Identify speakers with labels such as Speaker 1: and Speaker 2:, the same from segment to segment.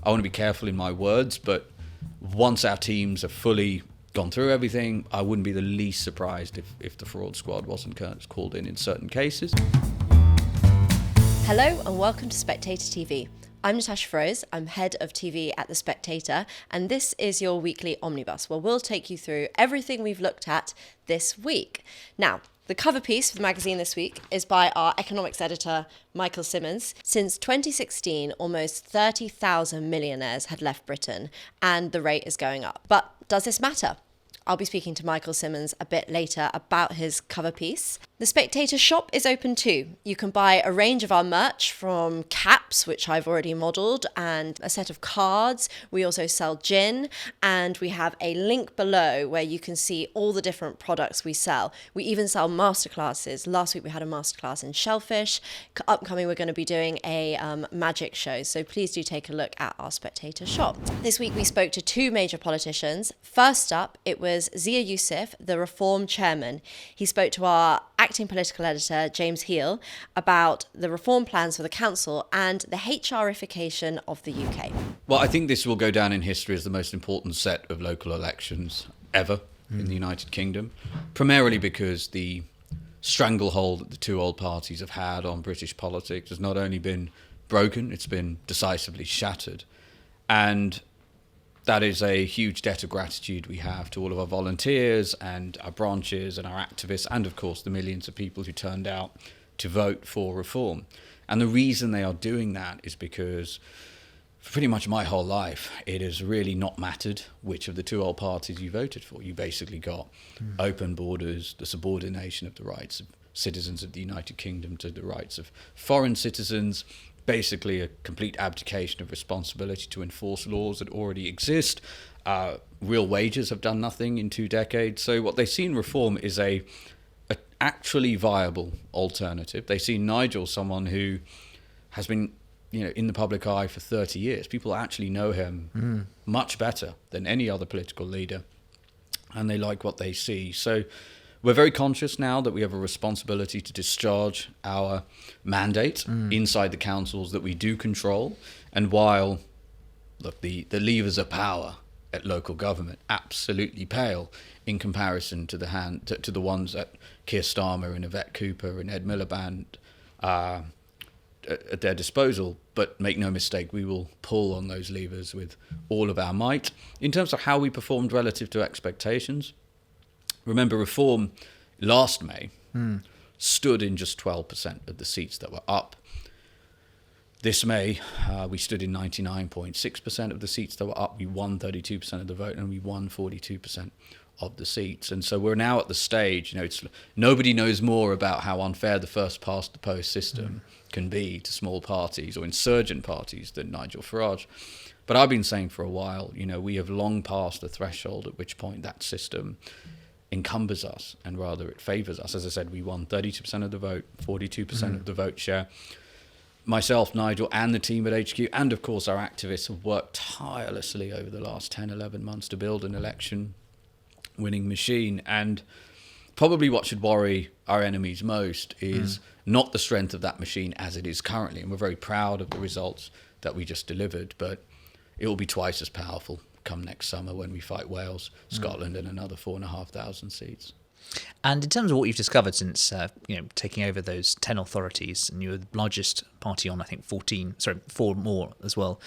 Speaker 1: I want to be careful in my words, but once our teams have fully gone through everything, I wouldn't be the least surprised if the fraud squad wasn't called in certain cases.
Speaker 2: Hello and welcome to Spectator TV. I'm Natasha Feroze, I'm head of TV at The Spectator, and this is your weekly omnibus where we'll take you through everything we've looked at this week. Now, the cover piece for the magazine this week is by our economics editor, Michael Simmons. Since 2016, almost 30,000 millionaires had left Britain, and the rate is going up. But does this matter? I'll be speaking to Michael Simmons a bit later about his cover piece. The Spectator shop is open too. You can buy a range of our merch, from caps, which I've already modelled, and a set of cards. We also sell gin, and we have a link below where you can see all the different products we sell. We even sell masterclasses. Last week we had a masterclass in shellfish. Upcoming we're going to be doing a magic show, so please do take a look at our Spectator shop. This week we spoke to two major politicians. First up, it was Zia Yusuf, the Reform chairman. He spoke to our acting political editor, James Heale, about the reform plans for the council and the HRification of the UK.
Speaker 1: Well, I think this will go down in history as the most important set of local elections ever in the United Kingdom, primarily because the stranglehold that the two old parties have had on British politics has not only been broken, it's been decisively shattered. And that is a huge debt of gratitude we have to all of our volunteers and our branches and our activists, and of course the millions of people who turned out to vote for reform. And the reason they are doing that is because for pretty much my whole life, it has really not mattered which of the two old parties you voted for. You basically got open borders, the subordination of the rights of citizens of the United Kingdom to the rights of foreign citizens, basically a complete abdication of responsibility to enforce laws that already exist. Real wages have done nothing in 2 decades. So what they see in reform is a actually viable alternative. They see Nigel, someone who has been in the public eye for 30 years. People actually know him much better than any other political leader, and they like what they see. So we're very conscious now that we have a responsibility to discharge our mandate inside the councils that we do control. And while the levers of power at local government absolutely pale in comparison to the ones that Keir Starmer and Yvette Cooper and Ed Miliband at their disposal, but make no mistake, we will pull on those levers with all of our might. In terms of how we performed relative to expectations, remember, reform last May stood in just 12% of the seats that were up. This May, we stood in 99.6% of the seats that were up. We won 32% of the vote, and we won 42% of the seats. And so we're now at the stage, nobody knows more about how unfair the first past the post system can be to small parties or insurgent parties than Nigel Farage. But I've been saying for a while, we have long passed the threshold at which point that system encumbers us, and rather it favours us. As I said, we won 32% of the vote, 42% of the vote share. Myself, Nigel, and the team at HQ, and of course our activists, have worked tirelessly over the last 10, 11 months to build an election-winning machine. And probably what should worry our enemies most is not the strength of that machine as it is currently. And we're very proud of the results that we just delivered, but it will be twice as powerful come next summer when we fight Wales, Scotland, and another 4,500 seats.
Speaker 3: And in terms of what you've discovered since taking over those 10 authorities, and you're the largest party on, I think, 4 more as well,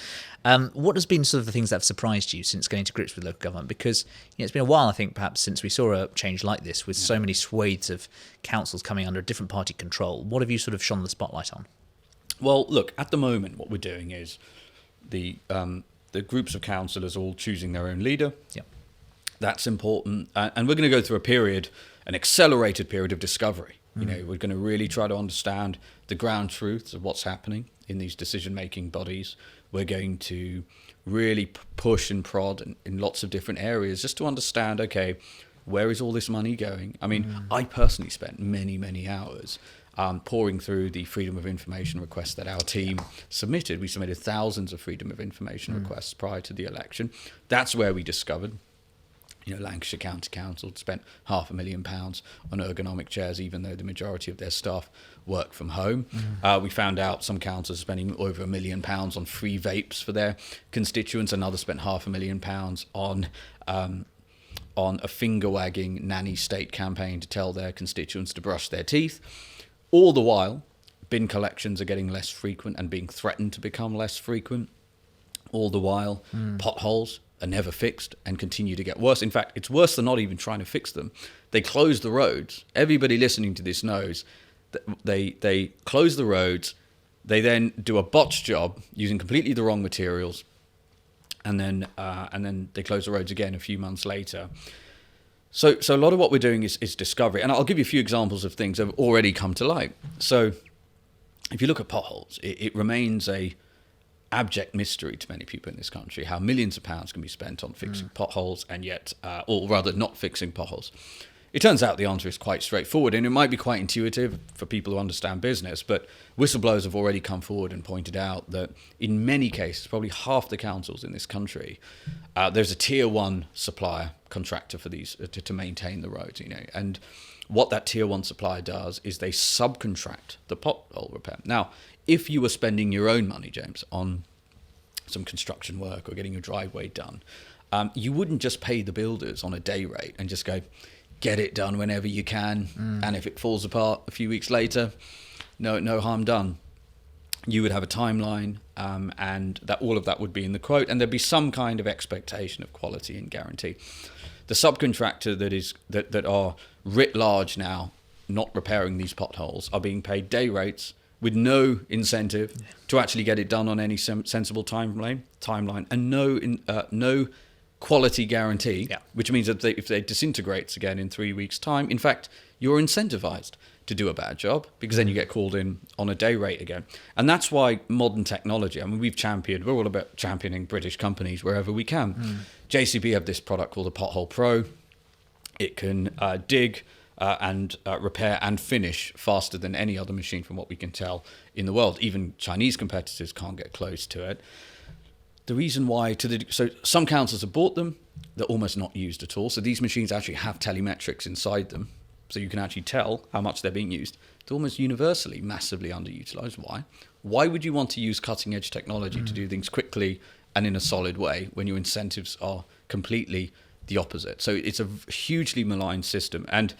Speaker 3: what has been sort of the things that have surprised you since getting to grips with local government? Because it's been a while, I think, perhaps since we saw a change like this with so many swathes of councils coming under different party control. What have you sort of shone the spotlight on?
Speaker 1: Well, look, at the moment what we're doing is the groups of councillors all choosing their own leader.
Speaker 3: Yep.
Speaker 1: That's important. And we're going to go through an accelerated period of discovery. We're going to really try to understand the ground truths of what's happening in these decision-making bodies. We're going to really push and prod in lots of different areas just to understand, okay, where is all this money going? I mean, I personally spent many, many hours pouring through the Freedom of Information requests that our team submitted. We submitted thousands of Freedom of Information requests prior to the election. That's where we discovered Lancashire County Council spent £500,000 on ergonomic chairs, even though the majority of their staff work from home. We found out some councils are spending over £1 million on free vapes for their constituents. Another spent £500,000 on a finger-wagging nanny state campaign to tell their constituents to brush their teeth. All the while, bin collections are getting less frequent and being threatened to become less frequent. All the while, potholes are never fixed and continue to get worse. In fact, it's worse than not even trying to fix them. They close the roads. Everybody listening to this knows that they close the roads. They then do a botched job using completely the wrong materials, and then they close the roads again a few months later. So a lot of what we're doing is discovery, and I'll give you a few examples of things that have already come to light. So if you look at potholes, it remains a abject mystery to many people in this country how millions of pounds can be spent on fixing potholes and yet, or rather not fixing potholes. It turns out the answer is quite straightforward, and it might be quite intuitive for people who understand business, but whistleblowers have already come forward and pointed out that in many cases, probably half the councils in this country, there's a tier one supplier contractor for these to maintain the roads, and what that tier one supplier does is they subcontract the pothole repair. Now, if you were spending your own money, James, on some construction work or getting your driveway done, you wouldn't just pay the builders on a day rate and just go, get it done whenever you can. And if it falls apart a few weeks later, no harm done. You would have a timeline, and that all of that would be in the quote, and there'd be some kind of expectation of quality and guarantee. The subcontractor that are writ large now not repairing these potholes are being paid day rates with no incentive to actually get it done on any sensible timeline, and no quality guarantee, which means that if they disintegrates again in 3 weeks' time, in fact, you're incentivized to do a bad job because then you get called in on a day rate again. And that's why modern technology, we're all about championing British companies wherever we can. JCB have this product called the Pothole Pro. It can dig and repair and finish faster than any other machine from what we can tell in the world. Even Chinese competitors can't get close to it. The reason why, so some councils have bought them, they're almost not used at all. So these machines actually have telemetrics inside them, so you can actually tell how much they're being used. They're almost universally massively underutilized. Why? Why would you want to use cutting edge technology to do things quickly and in a solid way when your incentives are completely the opposite? So it's a hugely maligned system, and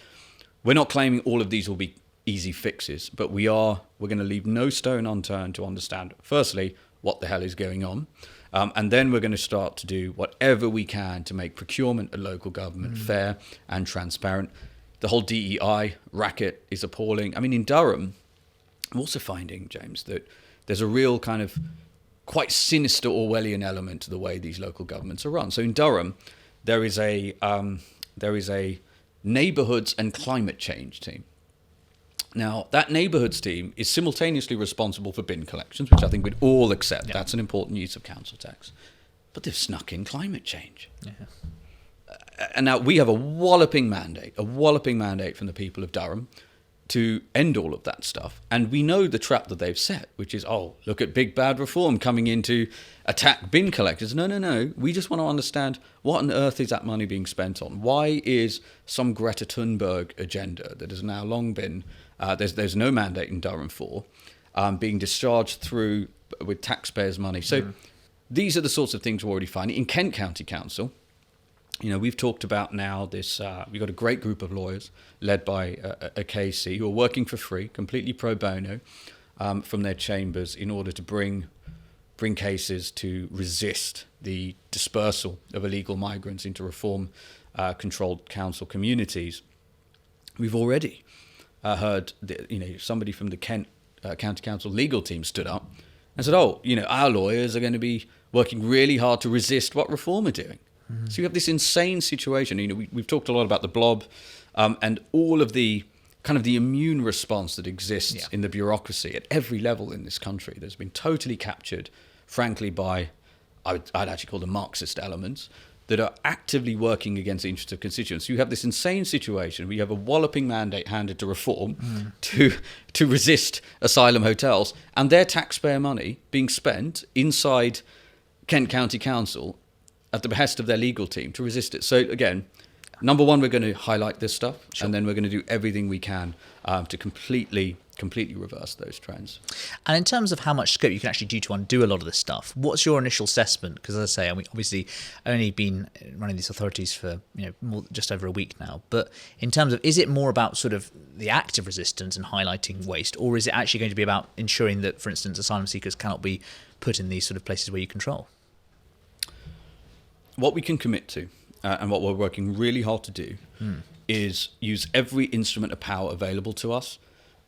Speaker 1: we're not claiming all of these will be easy fixes, but we're going to leave no stone unturned to understand, firstly, what the hell is going on. And then we're going to start to do whatever we can to make procurement at local government fair and transparent. The whole DEI racket is appalling. In Durham, I'm also finding, James, that there's a real kind of quite sinister Orwellian element to the way these local governments are run. So in Durham, there is a neighbourhoods and climate change team. Now, that neighbourhoods team is simultaneously responsible for bin collections, which I think we'd all accept. That's an important use of council tax. But they've snuck in climate change. And now we have a walloping mandate from the people of Durham to end all of that stuff. And we know the trap that they've set, which is, look at big bad reform coming in to attack bin collectors. No. We just want to understand, what on earth is that money being spent on? Why is some Greta Thunberg agenda that has now long been, there's no mandate in Durham for, being discharged with taxpayers' money? So these are the sorts of things we're already finding. In Kent County Council, we've talked about now this, we've got a great group of lawyers led by a KC who are working for free, completely pro bono, from their chambers in order to bring cases to resist the dispersal of illegal migrants into reform-controlled council communities. We've already heard somebody from the Kent County Council legal team stood up and said, our lawyers are going to be working really hard to resist what reform are doing. So you have this insane situation. We've talked a lot about the blob and all of the kind of the immune response that exists in the bureaucracy at every level in this country. That's been totally captured, frankly, by, I'd actually call them Marxist elements that are actively working against the interests of constituents. So you have this insane situation where you have a walloping mandate handed to reform to resist asylum hotels, and their taxpayer money being spent inside Kent County Council at the behest of their legal team to resist it. So again, number one, we're going to highlight this stuff, and then we're going to do everything we can to completely reverse those trends.
Speaker 3: And in terms of how much scope you can actually do to undo a lot of this stuff, what's your initial assessment? Because as I say, we obviously only been running these authorities for just over a week now. But in terms of, is it more about sort of the act of resistance and highlighting waste, or is it actually going to be about ensuring that, for instance, asylum seekers cannot be put in these sort of places where you control?
Speaker 1: What we can commit to, and what we're working really hard to do, is use every instrument of power available to us,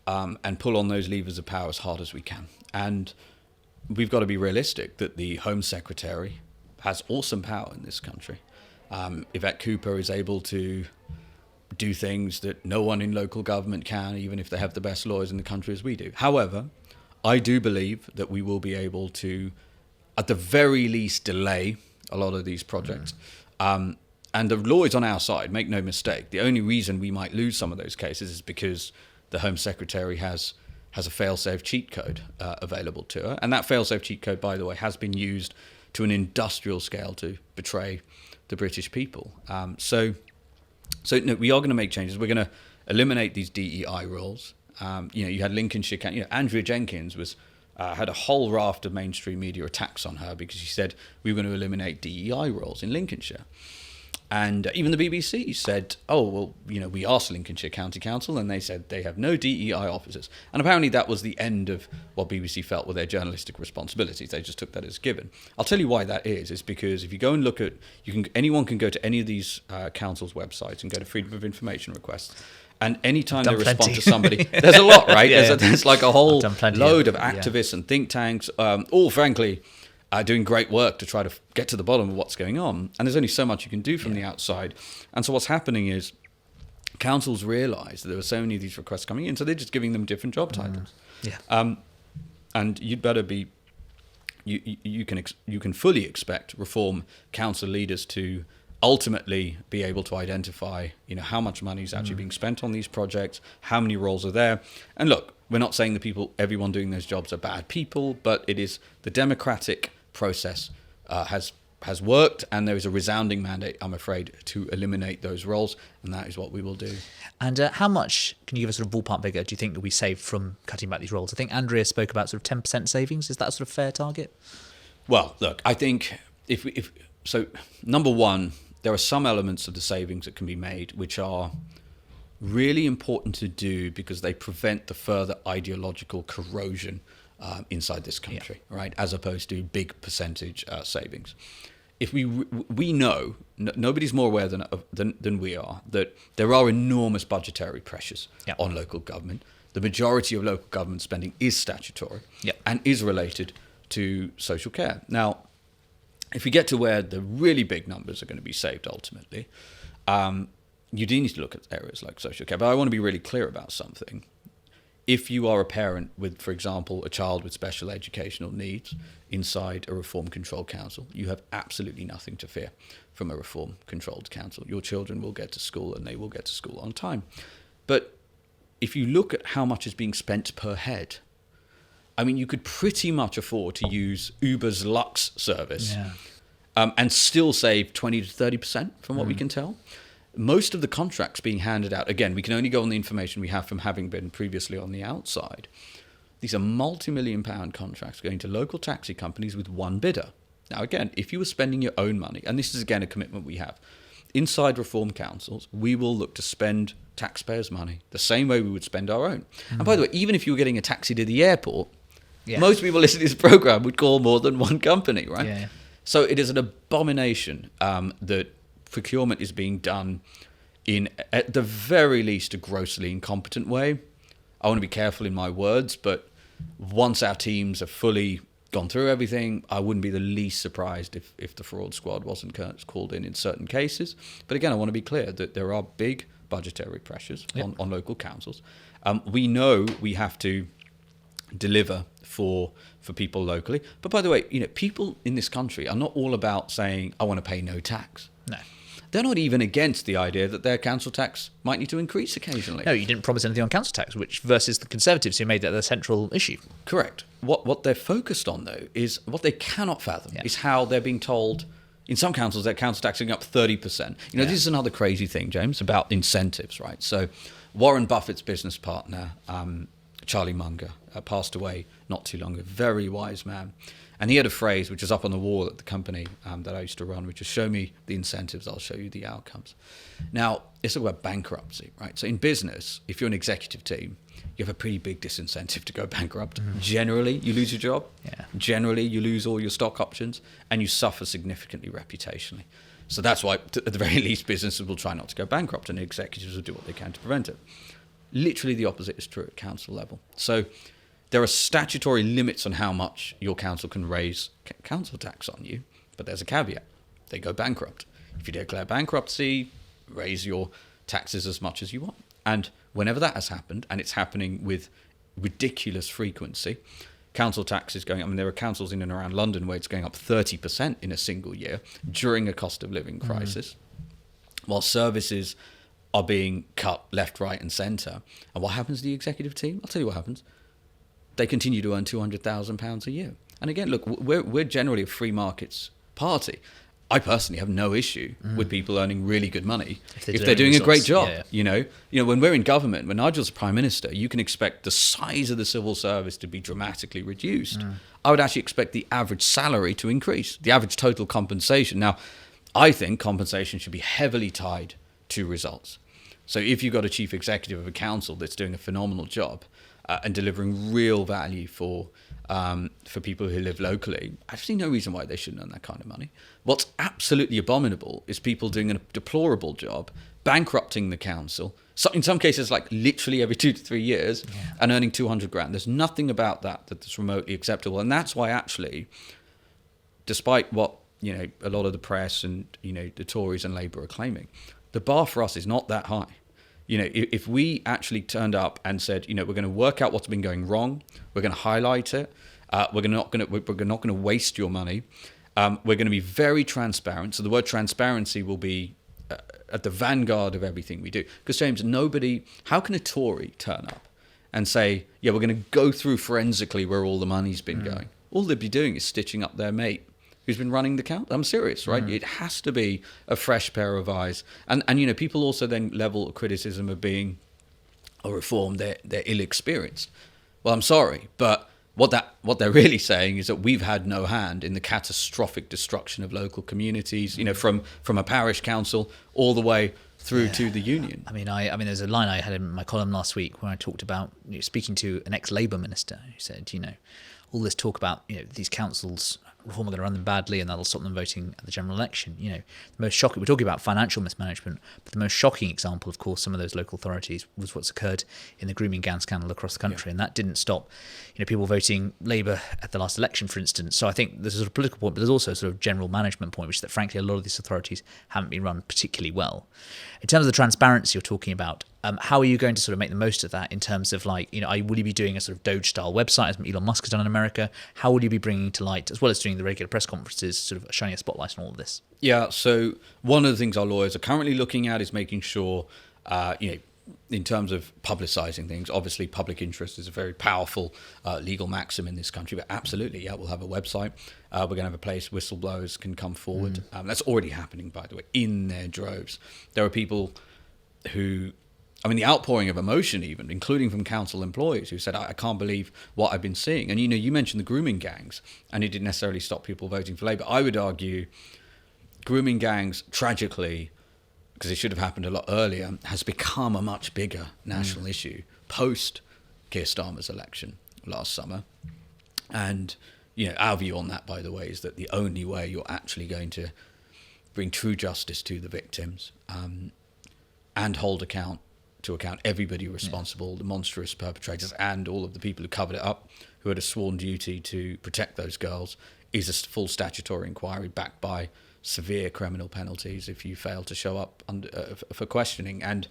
Speaker 1: and pull on those levers of power as hard as we can. And we've got to be realistic that the Home Secretary has awesome power in this country. Yvette Cooper is able to do things that no one in local government can, even if they have the best lawyers in the country as we do. However, I do believe that we will be able to, at the very least, delay a lot of these projects. And the law is on our side, make no mistake. The only reason we might lose some of those cases is because the Home Secretary has a fail-safe cheat code available to her. And that fail-safe cheat code, by the way, has been used to an industrial scale to betray the British people. So no, we are going to make changes. We're going to eliminate these DEI rules. You had Lincolnshire, Andrea Jenkins had a whole raft of mainstream media attacks on her because she said we were going to eliminate DEI rules in Lincolnshire. And even the BBC said, we asked Lincolnshire County Council and they said they have no DEI officers. And apparently that was the end of what BBC felt were their journalistic responsibilities. They just took that as given. I'll tell you why that is because if you go and look at, anyone can go to any of these councils' websites and go to Freedom of Information requests. And anytime they respond to somebody, there's a lot, right? There's like a whole load of activists and think tanks, all frankly, doing great work to try to get to the bottom of what's going on. And there's only so much you can do from the outside. And so what's happening is councils realise that there were so many of these requests coming in, so they're just giving them different job titles. And you'd better be, you can fully expect reform council leaders to ultimately be able to identify, how much money is actually being spent on these projects, how many roles are there. And look, we're not saying everyone doing those jobs are bad people, but it is the democratic process has worked, and there is a resounding mandate, I'm afraid, to eliminate those roles, and that is what we will do.
Speaker 3: And how much, can you give us a sort of ballpark figure, do you think that we save from cutting back these roles? I think Andrea spoke about sort of 10% savings. Is that a sort of fair target?
Speaker 1: Well, look, I think number one, there are some elements of the savings that can be made which are really important to do because they prevent the further ideological corrosion inside this country, right? As opposed to big percentage savings. If we know, nobody's more aware than we are, that there are enormous budgetary pressures on local government. The majority of local government spending is statutory and is related to social care. Now, if we get to where the really big numbers are going to be saved ultimately, you do need to look at areas like social care. But I want to be really clear about something. If you are a parent with, for example, a child with special educational needs inside a reform-controlled council, you have absolutely nothing to fear from a reform-controlled council. Your children will get to school and they will get to school on time. But if you look at how much is being spent per head, I mean, you could pretty much afford to use Uber's Lux service and still save 20 to 30% from what we can tell. Most of the contracts being handed out, again, we can only go on the information we have from having been previously on the outside. These are multi-million-pound contracts going to local taxi companies with one bidder. Now, again, if you were spending your own money, and this is, again, a commitment we have, inside reform councils, we will look to spend taxpayers' money the same way we would spend our own. And by the way, even if you were getting a taxi to the airport, most people listening to this program would call more than one company, right? So it is an abomination that procurement is being done in, at the very least, a grossly incompetent way. I want to be careful in my words, but once our teams have fully gone through everything, I wouldn't be the least surprised if the fraud squad wasn't called in certain cases. But again, I want to be clear that there are big budgetary pressures on local councils. We know we have to deliver for people locally. But by the way, people in this country are not all about saying, I want to pay no tax.
Speaker 3: No.
Speaker 1: They're not even against the idea that their council tax might need to increase occasionally.
Speaker 3: No, you didn't promise anything on council tax, which versus the Conservatives who made that their central issue.
Speaker 1: Correct. What they're focused on, though, is what they cannot fathom is how they're being told In some councils, their council tax is going up 30%. You know, this is another crazy thing, James, about incentives, right? So Warren Buffett's business partner, Charlie Munger, passed away not too long ago. Very wise man. And he had a phrase which is up on the wall at the company that I used to run, which is show me the incentives, I'll show you the outcomes. Now, it's about bankruptcy, right? So in business, if you're an executive team, you have a pretty big disincentive to go bankrupt. Generally, you lose your job. Generally, you lose all your stock options, and you suffer significantly reputationally. So that's why, at the very least, businesses will try not to go bankrupt, and executives will do what they can to prevent it. Literally the opposite is true at council level. So there are statutory limits on how much your council can raise council tax on you, but there's a caveat. They go bankrupt. If you declare bankruptcy, raise your taxes as much as you want. And whenever that has happened, and it's happening with ridiculous frequency, council tax is going up. I mean, there are councils in and around London where it's going up 30% in a single year during a cost of living crisis, while services are being cut left, right, and centre. And what happens to the executive team? I'll tell you what happens. They continue to earn £200,000 a year. And again, look, we're generally a free markets party. I personally have no issue with people earning really good money if they're doing a great job. You know, when we're in government, when Nigel's Prime Minister, you can expect the size of the civil service to be dramatically reduced. I would actually expect the average salary to increase, the average total compensation. Now, I think compensation should be heavily tied to results. So if you've got a chief executive of a council that's doing a phenomenal job and delivering real value for people who live locally, I see no reason why they shouldn't earn that kind of money. What's absolutely abominable is people doing a deplorable job, bankrupting the council, so in some cases like literally every 2 to 3 years, and earning 200 grand. There's nothing about that that's remotely acceptable. And that's why actually, despite what, you know, a lot of the press and, you know, the Tories and Labour are claiming, the bar for us is not that high. You know, if we actually turned up and said, you know, we're going to work out what's been going wrong, we're going to highlight it, we're not going to waste your money, we're going to be very transparent. So the word transparency will be at the vanguard of everything we do. Because James, how can a Tory turn up and say, yeah, we're going to go through forensically where all the money's been going? All they'd be doing is stitching up their mate who's been running the count. I'm serious, right? It has to be a fresh pair of eyes. And you know, people also then level criticism of being a reform, they're ill-experienced. Well, I'm sorry, but what they're really saying is that we've had no hand in the catastrophic destruction of local communities, you know, from a parish council all the way through to the union.
Speaker 3: I mean, there's a line I had in my column last week where I talked about, you know, speaking to an ex-Labour minister who said, you know, all this talk about, you know, these councils reform are going to run them badly and that'll stop them voting at the general election. You know, the most shocking, we're talking about financial mismanagement, but the most shocking example, of course, some of those local authorities was what's occurred in the grooming gown scandal across the country. And that didn't stop, you know, people voting Labour at the last election, for instance. So I think there's a sort of political point, but there's also a sort of general management point, which is that frankly, a lot of these authorities haven't been run particularly well. In terms of the transparency you're talking about, how are you going to sort of make the most of that in terms of, like, you know, will you be doing a sort of DOGE style website as Elon Musk has done in America? How will you be bringing to light, as well as doing the regular press conferences, sort of shining a spotlight on all of this? Yeah,
Speaker 1: so one of the things our lawyers are currently looking at is making sure, you know, in terms of publicising things, obviously public interest is a very powerful legal maxim in this country, but absolutely, yeah, we'll have a website. We're going to have a place whistleblowers can come forward. That's already happening, by the way, in their droves. There are people who, I mean, the outpouring of emotion even, including from council employees who said, I can't believe what I've been seeing. And, you know, you mentioned the grooming gangs, and it didn't necessarily stop people voting for Labour. I would argue grooming gangs, tragically, because it should have happened a lot earlier, has become a much bigger national issue post Keir Starmer's election last summer. And, you know, our view on that, by the way, is that the only way you're actually going to bring true justice to the victims and hold to account everybody responsible, the monstrous perpetrators and all of the people who covered it up, who had a sworn duty to protect those girls, is a full statutory inquiry backed by severe criminal penalties if you fail to show up for questioning. And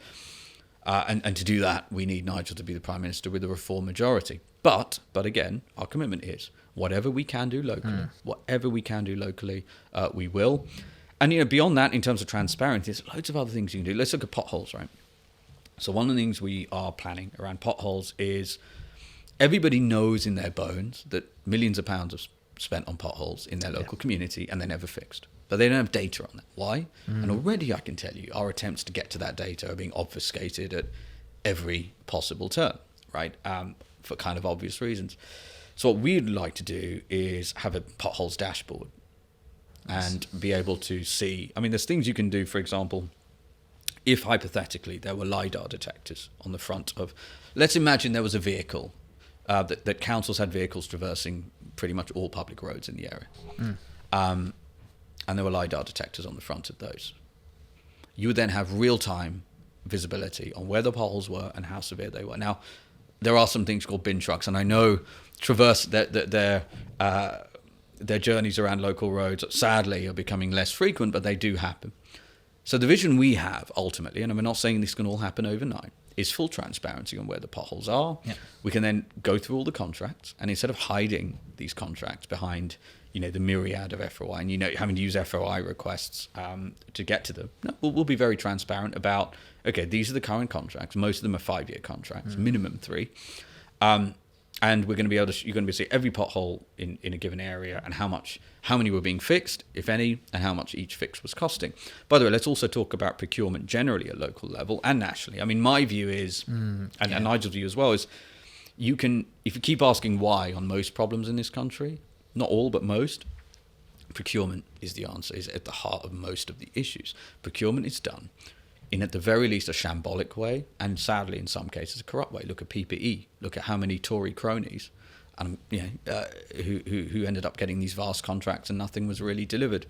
Speaker 1: to do that, we need Nigel to be the Prime Minister with a Reform majority. But again, our commitment is whatever we can do locally, we will. And, you know, beyond that, in terms of transparency, there's loads of other things you can do. Let's look at potholes, right? So one of the things we are planning around potholes is everybody knows in their bones that millions of pounds of spent on potholes in their local community and they're never fixed. But they don't have data on that. Why? And already I can tell you, our attempts to get to that data are being obfuscated at every possible turn, right? For kind of obvious reasons. So what we'd like to do is have a potholes dashboard and be able to see, I mean, there's things you can do, for example, if hypothetically there were LiDAR detectors on the front of, let's imagine there was a vehicle, that councils had vehicles traversing pretty much all public roads in the area. And there were LiDAR detectors on the front of those. You would then have real-time visibility on where the potholes were and how severe they were. Now, there are some things called bin trucks, and I know their journeys around local roads, sadly, are becoming less frequent, but they do happen. So the vision we have, ultimately, and I'm not saying this can all happen overnight, is full transparency on where the potholes are.
Speaker 3: Yeah.
Speaker 1: We can then go through all the contracts, and instead of hiding these contracts behind the myriad of FOI and having to use FOI requests to get to them, no, we'll be very transparent about, okay, these are the current contracts. Most of them are 5-year contracts, minimum 3. And we're going to be able to, you're going to be able to see every pothole in a given area and how many were being fixed, if any, and how much each fix was costing. By the way, let's also talk about procurement generally at local level and nationally. I mean, my view is, and Nigel's view as well, is if you keep asking why on most problems in this country, not all, but most, procurement is the answer, is at the heart of most of the issues. Procurement is done in, at the very least, a shambolic way, and sadly, in some cases, a corrupt way. Look at PPE. Look at how many Tory cronies, who ended up getting these vast contracts and nothing was really delivered.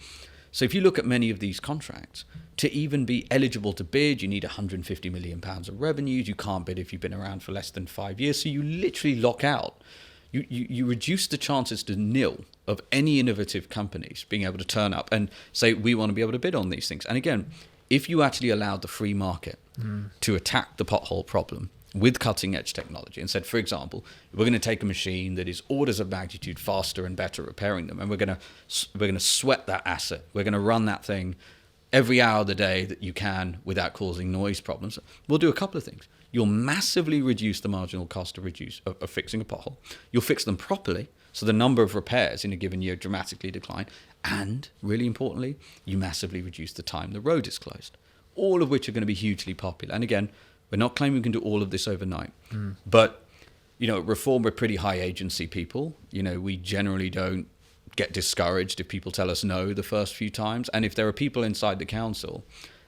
Speaker 1: So if you look at many of these contracts, to even be eligible to bid, you need £150 million of revenues. You can't bid if you've been around for less than 5 years. So you literally lock out. You reduce the chances to nil of any innovative companies being able to turn up and say, we want to be able to bid on these things. And again, if you actually allowed the free market to attack the pothole problem with cutting edge technology and said, for example, we're going to take a machine that is orders of magnitude faster and better repairing them, and we're going to sweat that asset. We're going to run that thing every hour of the day that you can without causing noise problems. We'll do a couple of things. You'll massively reduce the marginal cost of fixing a pothole. You'll fix them properly, so the number of repairs in a given year dramatically decline. And, really importantly, you massively reduce the time the road is closed. All of which are going to be hugely popular. And again, we're not claiming we can do all of this overnight. But, Reform, we're pretty high agency people. We generally don't get discouraged if people tell us no the first few times. And if there are people inside the council,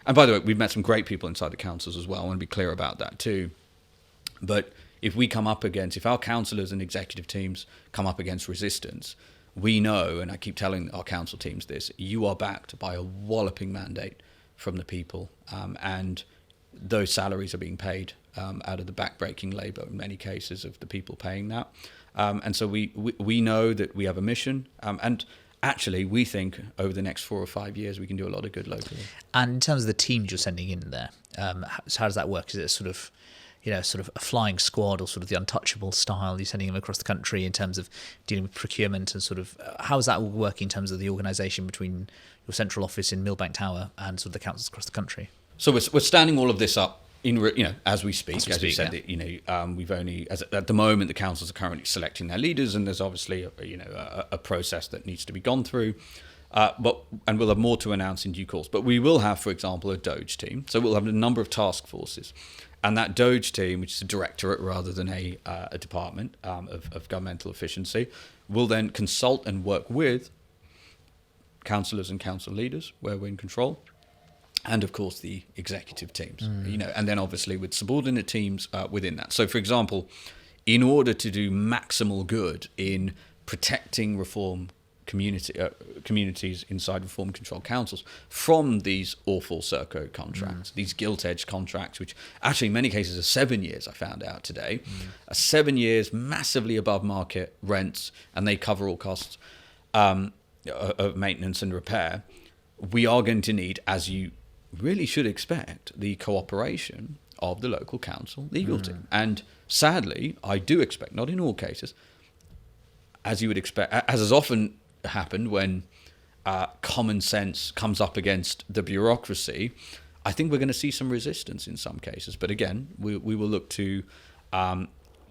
Speaker 1: and by the way, we've met some great people inside the councils as well. I want to be clear about that too. But if our councillors and executive teams come up against resistance, we know, and I keep telling our council teams this, you are backed by a walloping mandate from the people. And those salaries are being paid out of the backbreaking labour in many cases of the people paying that. And so we know that we have a mission. And actually, we think over the next 4 or 5 years, we can do a lot of good locally.
Speaker 3: And in terms of the teams you're sending in there, so how does that work? Is it sort of a flying squad or sort of the untouchable style? You're sending them across the country in terms of dealing with procurement and sort of how is that all working in terms of the organisation between your central office in Millbank Tower and sort of the councils across the country? So
Speaker 1: we're standing all of this up as we speak. As you said, we've only at the moment the councils are currently selecting their leaders, and there's obviously a process that needs to be gone through. And we'll have more to announce in due course. But we will have, for example, a DOGE team. So we'll have a number of task forces. And that DOGE team, which is a directorate rather than a department of governmental efficiency, will then consult and work with councillors and council leaders where we're in control, and of course the executive teams, and then obviously with subordinate teams within that. So, for example, in order to do maximal good in protecting reform communities inside reform control councils from these awful Serco contracts, these gilt-edged contracts, which actually in many cases are 7 years, I found out today, 7 years, massively above market rents, and they cover all costs of maintenance and repair. We are going to need, as you really should expect, the cooperation of the local council legal team. And sadly, I do expect, not in all cases, as you would expect, as has often happened when common sense comes up against the bureaucracy, I think we're going to see some resistance in some cases. But again, we will look to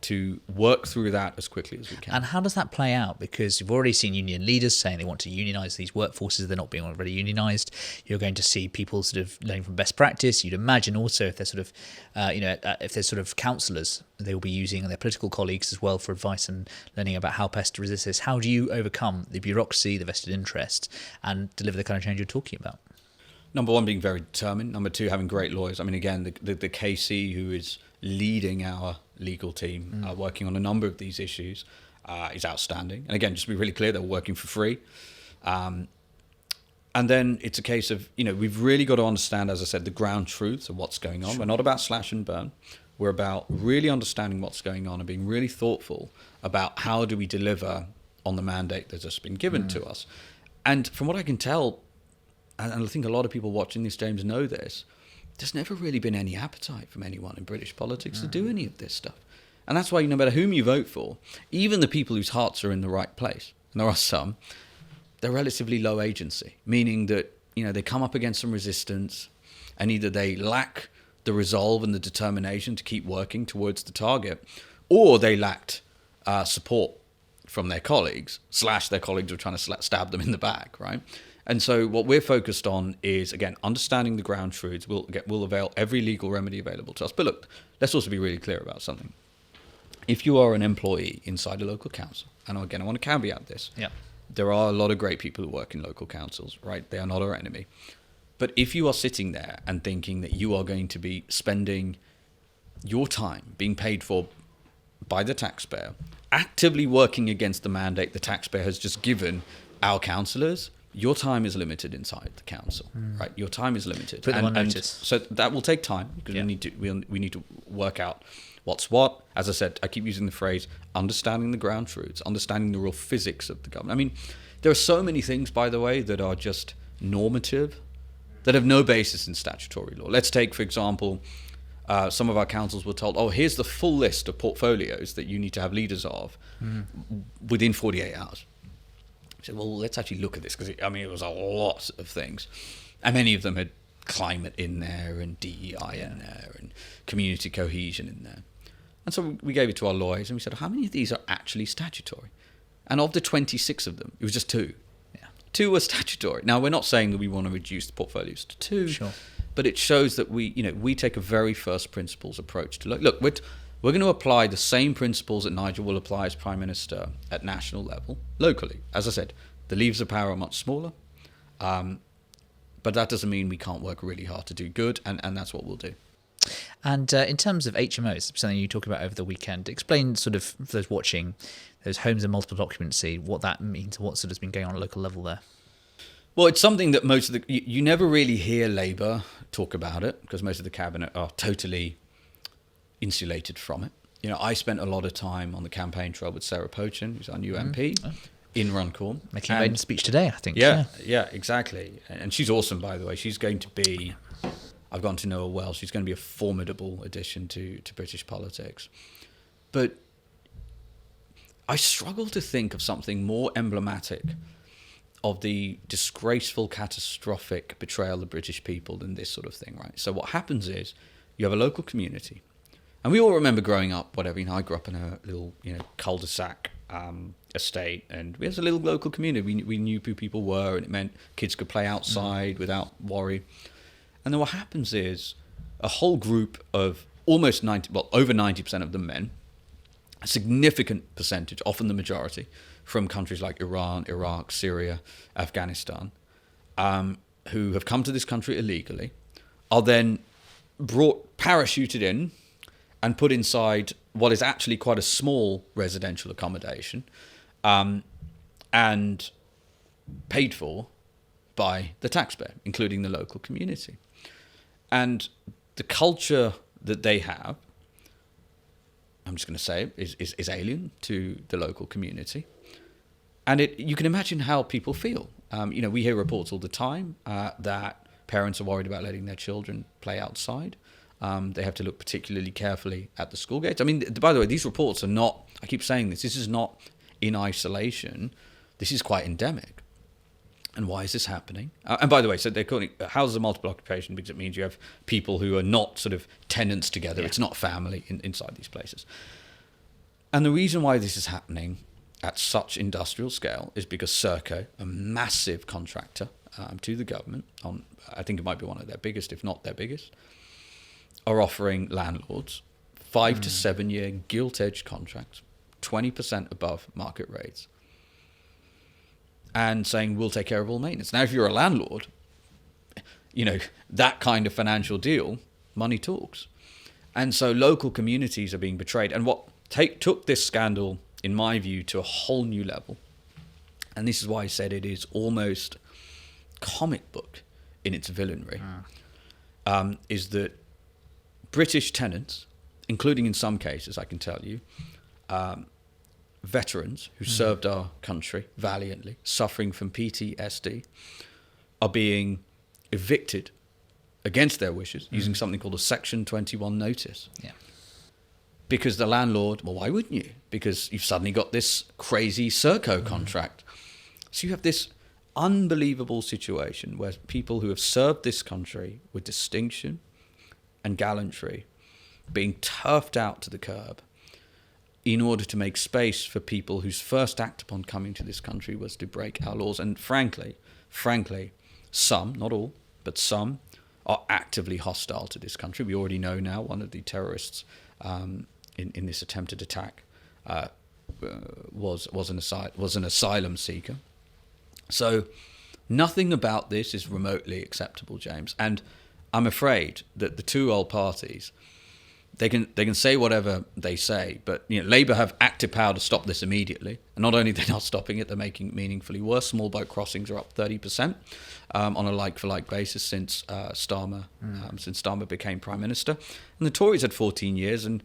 Speaker 1: to work through that as quickly as we can.
Speaker 3: And how does that play out? Because you've already seen union leaders saying they want to unionise these workforces. They're not being already unionised. You're going to see people sort of learning from best practice. You'd imagine also if they're sort of, if there's sort of counsellors, they will be using their political colleagues as well for advice and learning about how best to resist this. How do you overcome the bureaucracy, the vested interest, and deliver the kind of change you're talking about?
Speaker 1: Number one, being very determined. Number two, having great lawyers. I mean, again, the KC who is leading our legal team, working on a number of these issues, is outstanding. And again, just to be really clear, they're working for free. And then it's a case of, we've really got to understand, as I said, the ground truths of what's going on. Sure. We're not about slash and burn. We're about really understanding what's going on and being really thoughtful about how do we deliver on the mandate that has been given to us. And from what I can tell, and I think a lot of people watching this, James, know this, there's never really been any appetite from anyone in British politics to do any of this stuff. And that's why no matter whom you vote for, even the people whose hearts are in the right place, and there are some, they're relatively low agency, meaning that, they come up against some resistance and either they lack the resolve and the determination to keep working towards the target, or they lacked support from their colleagues, / their colleagues were trying to stab them in the back, right? And so what we're focused on is, again, understanding the ground truths. We'll avail every legal remedy available to us. But look, let's also be really clear about something. If you are an employee inside a local council, and again, I want to caveat this. Yeah. There are a lot of great people who work in local councils, right? They are not our enemy. But if you are sitting there and thinking that you are going to be spending your time being paid for by the taxpayer, actively working against the mandate the taxpayer has just given our councillors, your time is limited inside the council, right? Your time is limited.
Speaker 3: Put them on notice.
Speaker 1: So that will take time because we need to work out what's what. As I said, I keep using the phrase understanding the ground truths, understanding the real physics of the government. I mean, there are so many things, by the way, that are just normative, that have no basis in statutory law. Let's take, for example, some of our councils were told, here's the full list of portfolios that you need to have leaders of within 48 hours. I said, well, let's actually look at this because it was a lot of things, and many of them had climate in there and DEI in there and community cohesion in there. And so we gave it to our lawyers and we said, how many of these are actually statutory? And of the 26 of them, it was just 2. Yeah. 2 were statutory. Now, we're not saying that we want to reduce the portfolios to 2, sure, but it shows that we take a very first principles approach to look. We're going to apply the same principles that Nigel will apply as Prime Minister at national level, locally. As I said, the levers of power are much smaller, but that doesn't mean we can't work really hard to do good, and that's what we'll do.
Speaker 3: And in terms of HMOs, something you talked about over the weekend, explain sort of, for those watching, those homes and multiple occupancy, what that means, what sort of has been going on at a local level there.
Speaker 1: Well, it's something that most of you never really hear Labour talk about it because most of the cabinet are totally insulated from it. I spent a lot of time on the campaign trail with Sarah Pochin, who's our new MP, in Runcorn.
Speaker 3: Making a maiden speech today, I think.
Speaker 1: Yeah, exactly. And she's awesome, by the way. She's going to be, I've gotten to know her well, she's going to be a formidable addition to British politics. But I struggle to think of something more emblematic of the disgraceful, catastrophic betrayal of the British people than this sort of thing, right? So what happens is you have a local community. And we all remember growing up, I grew up in a little, cul-de-sac estate, and we had a little local community. We knew who people were, and it meant kids could play outside without worry. And then what happens is a whole group of over 90% of them men, a significant percentage, often the majority, from countries like Iran, Iraq, Syria, Afghanistan, who have come to this country illegally, are then parachuted in and put inside what is actually quite a small residential accommodation, and paid for by the taxpayer, including the local community. And the culture that they have, I'm just going to say, is alien to the local community. And you can imagine how people feel. We hear reports all the time that parents are worried about letting their children play outside. They have to look particularly carefully at the school gates. I mean, by the way, these reports are not, I keep saying this is not in isolation. This is quite endemic. And why is this happening? And by the way, so they're calling it houses of multiple occupation because it means you have people who are not sort of tenants together. Yeah. It's not family inside these places. And the reason why this is happening at such industrial scale is because Serco, a massive contractor to the government, I think it might be one of their biggest, if not their biggest, are offering landlords 5 to 7 year gilt-edged contracts, 20% above market rates, and saying, we'll take care of all maintenance. Now, if you're a landlord, that kind of financial deal, money talks. And so local communities are being betrayed. And what took this scandal, in my view, to a whole new level, and this is why I said it is almost comic book in its villainy, is that British tenants, including in some cases, I can tell you, veterans who served our country valiantly, suffering from PTSD, are being evicted against their wishes using something called a Section 21 notice.
Speaker 3: Yeah.
Speaker 1: Because the landlord, well, why wouldn't you? Because you've suddenly got this crazy Serco contract. So you have this unbelievable situation where people who have served this country with distinction and gallantry being turfed out to the curb in order to make space for people whose first act upon coming to this country was to break our laws. And frankly, some, not all, but some, are actively hostile to this country. We already know now one of the terrorists in this attempted attack was an asylum seeker. So nothing about this is remotely acceptable, James. And I'm afraid that the two old parties, they can say whatever they say, but Labour have active power to stop this immediately. And not only are they not stopping it, they're making it meaningfully worse. Small boat crossings are up 30% on a like-for-like basis since Starmer became Prime Minister. And the Tories had 14 years, and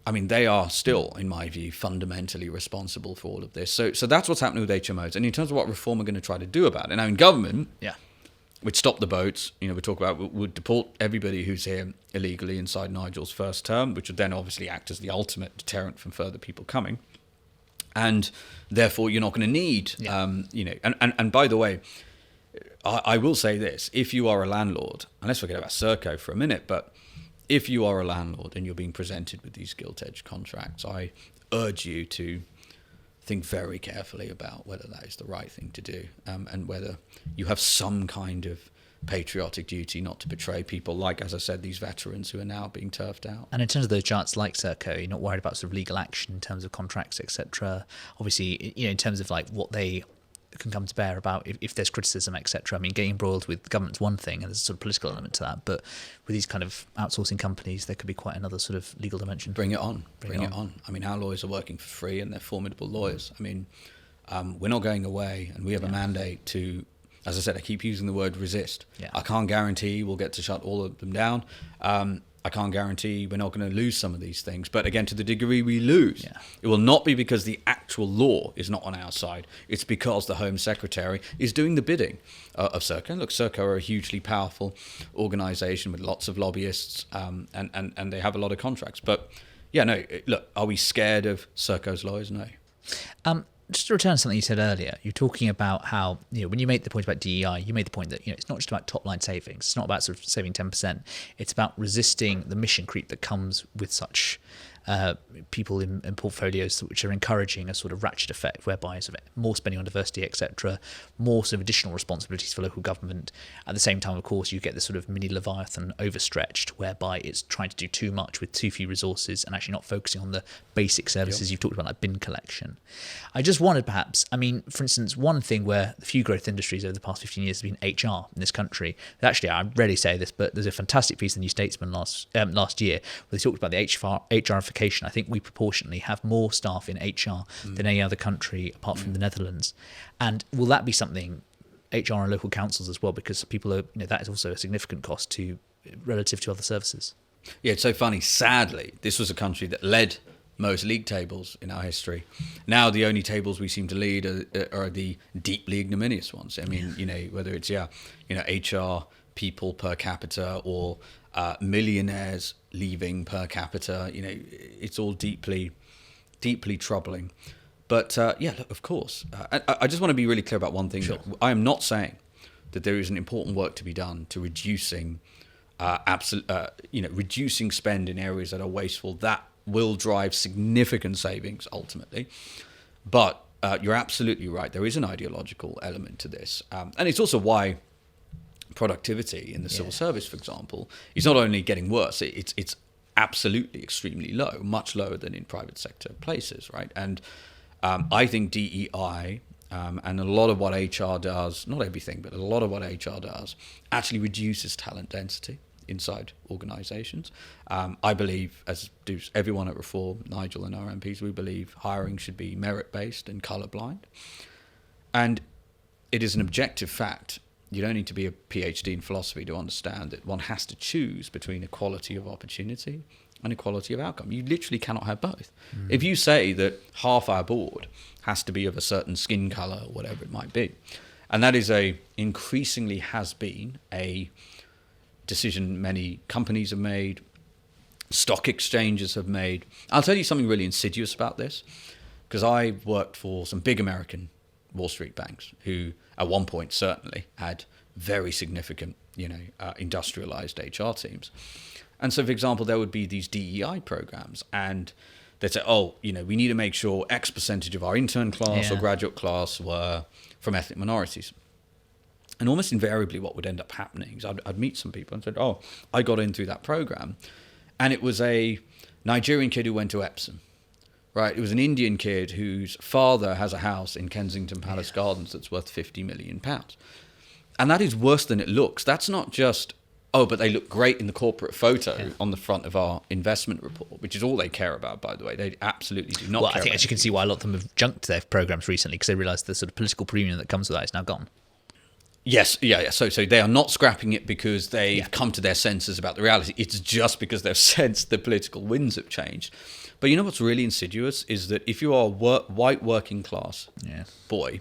Speaker 1: I mean, they are still, in my view, fundamentally responsible for all of this. So that's what's happening with HMOs. And in terms of what reform are going to try to do about it, now in government, would stop the boats. We talk about would deport everybody who's here illegally inside Nigel's first term, which would then obviously act as the ultimate deterrent from further people coming. And therefore, you're not going to need, and by the way, I will say this: if you are a landlord, and let's forget about Serco for a minute, but if you are a landlord and you're being presented with these gilt-edged contracts, I urge you to think very carefully about whether that is the right thing to do, and whether you have some kind of patriotic duty not to betray people like, as I said, these veterans who are now being turfed out.
Speaker 3: And in terms of those giants like Serco, you're not worried about sort of legal action in terms of contracts, etc. Obviously, in terms of like what they can come to bear about if there's criticism, etc. I mean, getting embroiled with the government's one thing, and there's a sort of political element to that, but with these kind of outsourcing companies, there could be quite another sort of legal dimension.
Speaker 1: Bring it on. Bring it on. I mean, our lawyers are working for free, and they're formidable lawyers. I mean, we're not going away, and we have a mandate to, as I said, I keep using the word resist. I can't guarantee we'll get to shut all of them down. I can't guarantee we're not going to lose some of these things. But again, to the degree we lose, it will not be because the actual law is not on our side. It's because the Home Secretary is doing the bidding of Serco. And look, Serco are a hugely powerful organisation with lots of lobbyists, and they have a lot of contracts. But look, are we scared of Serco's lawyers? No.
Speaker 3: Just to return to something you said earlier, you're talking about how, when you made the point about DEI, you made the point that, it's not just about top line savings. It's not about sort of saving 10%. It's about resisting the mission creep that comes with such people in portfolios which are encouraging a sort of ratchet effect, whereby sort of more spending on diversity, etc., more sort of additional responsibilities for local government. At the same time, of course, you get this sort of mini Leviathan overstretched, whereby it's trying to do too much with too few resources and actually not focusing on the basic services you've talked about, like bin collection. I just wondered perhaps, I mean, for instance, one thing where the few growth industries over the past 15 years have been HR in this country. Actually, I rarely say this, but there's a fantastic piece in the New Statesman last year where they talked about the HRification. I think we proportionately have more staff in HR than any other country apart from the Netherlands. And will that be something, HR and local councils as well, because people are, that is also a significant cost to relative to other services?
Speaker 1: Yeah, it's so funny. Sadly, this was a country that led most league tables in our history. Now the only tables we seem to lead are the deeply ignominious ones. I mean, whether it's HR people per capita or millionaires leaving per capita, it's all deeply troubling. But look, of course, I just want to be really clear about one thing.
Speaker 3: Sure.
Speaker 1: I am not saying that there is an important work to be done to reducing reducing spend in areas that are wasteful. That will drive significant savings ultimately. But you're absolutely right. There is an ideological element to this. And it's also why productivity in the civil service, for example, is not only getting worse, it's absolutely extremely low, much lower than in private sector places, right? And I think DEI and a lot of what HR does, not everything, but a lot of what HR does, actually reduces talent density inside organisations. I believe, as do everyone at Reform, Nigel and our MPs, we believe hiring should be merit-based and colour-blind. And it is an objective fact. You don't need to be a PhD in philosophy to understand that one has to choose between equality of opportunity and equality of outcome. You literally cannot have both. If you say that half our board has to be of a certain skin colour or whatever it might be, and that is increasingly has been a decision many companies have made, stock exchanges have made. I'll tell you something really insidious about this, because I worked for some big American Wall Street banks who at one point certainly had very significant, industrialized HR teams. And so, for example, there would be these DEI programs, and they'd say, we need to make sure X percentage of our intern class or graduate class were from ethnic minorities. And almost invariably what would end up happening is I'd meet some people and said, I got in through that program. And it was a Nigerian kid who went to Epsom, right? It was an Indian kid whose father has a house in Kensington Palace Gardens that's worth £50 million. And that is worse than it looks. That's not just, but they look great in the corporate photo on the front of our investment report, which is all they care about, by the way. They absolutely do not care.
Speaker 3: I think, as you can see, why a lot of them have junked their programs recently, because they realised the sort of political premium that comes with that is now gone.
Speaker 1: Yes, yeah. So they are not scrapping it because they've come to their senses about the reality. It's just because they've sensed the political winds have changed. But you know what's really insidious is that if you are a white working class boy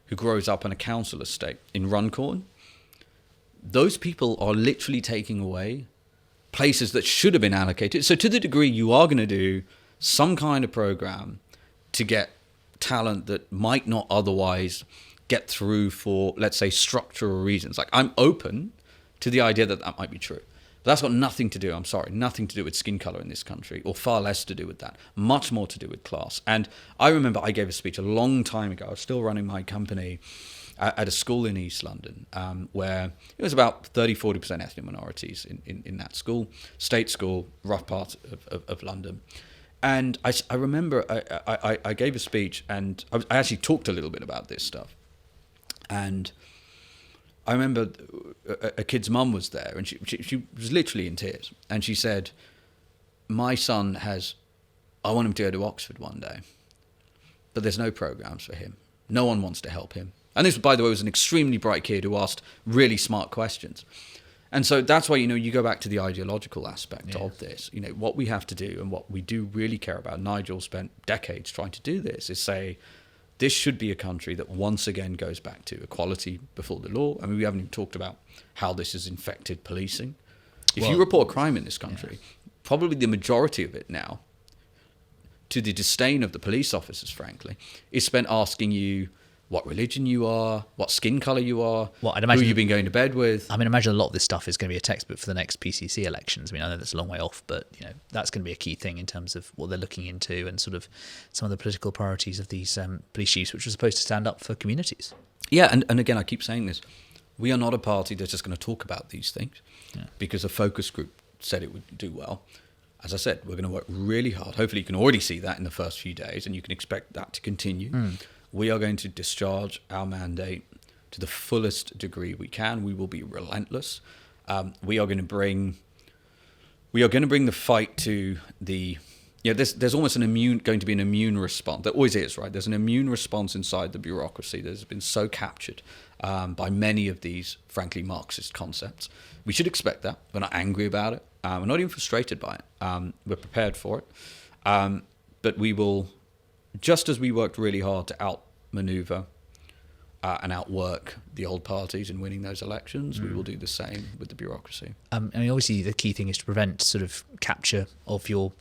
Speaker 1: who grows up on a council estate in Runcorn, those people are literally taking away places that should have been allocated. So to the degree you are going to do some kind of program to get talent that might not otherwise get through for, let's say, structural reasons. Like, I'm open to the idea that might be true. But that's got nothing to do with skin colour in this country, or far less to do with that. Much more to do with class. And I remember I gave a speech a long time ago. I was still running my company at a school in East London, where it was about 30-40% ethnic minorities in that school, state school, rough part of London. And I remember I gave a speech, and I actually talked a little bit about this stuff. And I remember a kid's mum was there, and she was literally in tears. And she said, my son I want him to go to Oxford one day, but there's no programs for him. No one wants to help him. And this, by the way, was an extremely bright kid who asked really smart questions. And so that's why, you go back to the ideological aspect of this. What we have to do, and what we do really care about, Nigel spent decades trying to do this, is say, this should be a country that once again goes back to equality before the law. I mean, we haven't even talked about how this has infected policing. If you report crime in this country, probably the majority of it now, to the disdain of the police officers, frankly, is spent asking you what religion you are, what skin colour you are, who you've been going to bed with.
Speaker 3: I mean, imagine a lot of this stuff is going to be a textbook for the next PCC elections. I mean, I know that's a long way off, but that's going to be a key thing in terms of what they're looking into and sort of some of the political priorities of these police chiefs, which are supposed to stand up for communities.
Speaker 1: Yeah, and again, I keep saying this. We are not a party that's just going to talk about these things because a focus group said it would do well. As I said, we're going to work really hard. Hopefully you can already see that in the first few days, and you can expect that to continue. We are going to discharge our mandate to the fullest degree we can. We will be relentless. We are going to bring the fight to the. There's almost going to be an immune response. There always is, right? There's an immune response inside the bureaucracy that has been so captured by many of these, frankly, Marxist concepts. We should expect that. We're not angry about it. We're not even frustrated by it. We're prepared for it. But we will, just as we worked really hard to outmaneuver and outwork the old parties in winning those elections, we will do the same with the bureaucracy.
Speaker 3: I mean, obviously, the key thing is to prevent sort of capture of your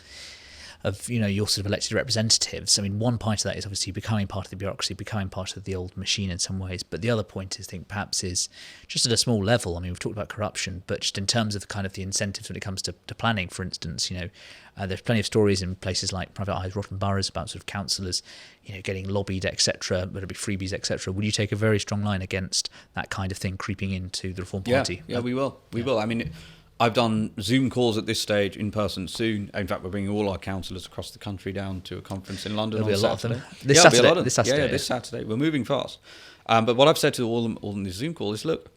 Speaker 3: of your sort of elected representatives. I mean, one part of that is obviously becoming part of the bureaucracy, becoming part of the old machine in some ways. But the other point is, I think, perhaps is just at a small level. I mean, we've talked about corruption, but just in terms of kind of the incentives when it comes to planning, for instance, there's plenty of stories in places like privatised rotten boroughs about sort of councillors, getting lobbied, etc., whether it be freebies, etc. Would you take a very strong line against that kind of thing creeping into the Reform Party?
Speaker 1: Yeah, we will. We will. I mean, I've done Zoom calls at this stage, in person soon. In fact, we're bringing all our councillors across the country down to a conference in London
Speaker 3: There'll
Speaker 1: on
Speaker 3: be a lot
Speaker 1: Saturday.
Speaker 3: of them. This Saturday.
Speaker 1: This Saturday. We're moving fast. But what I've said to all in the Zoom call is, look,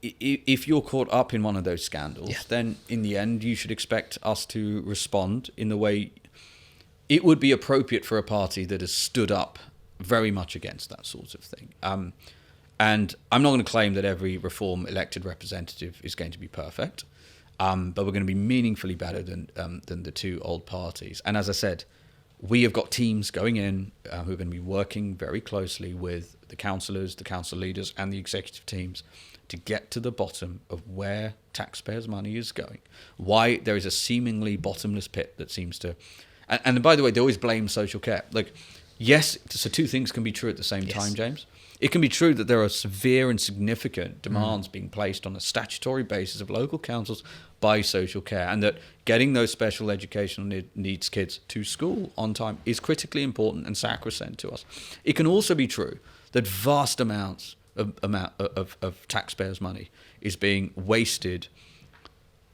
Speaker 1: if you're caught up in one of those scandals, then in the end, you should expect us to respond in the way it would be appropriate for a party that has stood up very much against that sort of thing. And I'm not going to claim that every Reform elected representative is going to be perfect, but we're going to be meaningfully better than the two old parties. And as I said, we have got teams going in who are going to be working very closely with the councillors, the council leaders, and the executive teams to get to the bottom of where taxpayers' money is going, why there is a seemingly bottomless pit that seems to... And by the way, they always blame social care. Like, yes, so two things can be true at the same time, James. It can be true that there are severe and significant demands being placed on a statutory basis of local councils by social care, and that getting those special educational needs kids to school on time is critically important and sacrosanct to us. It can also be true that vast amounts of taxpayers' money is being wasted,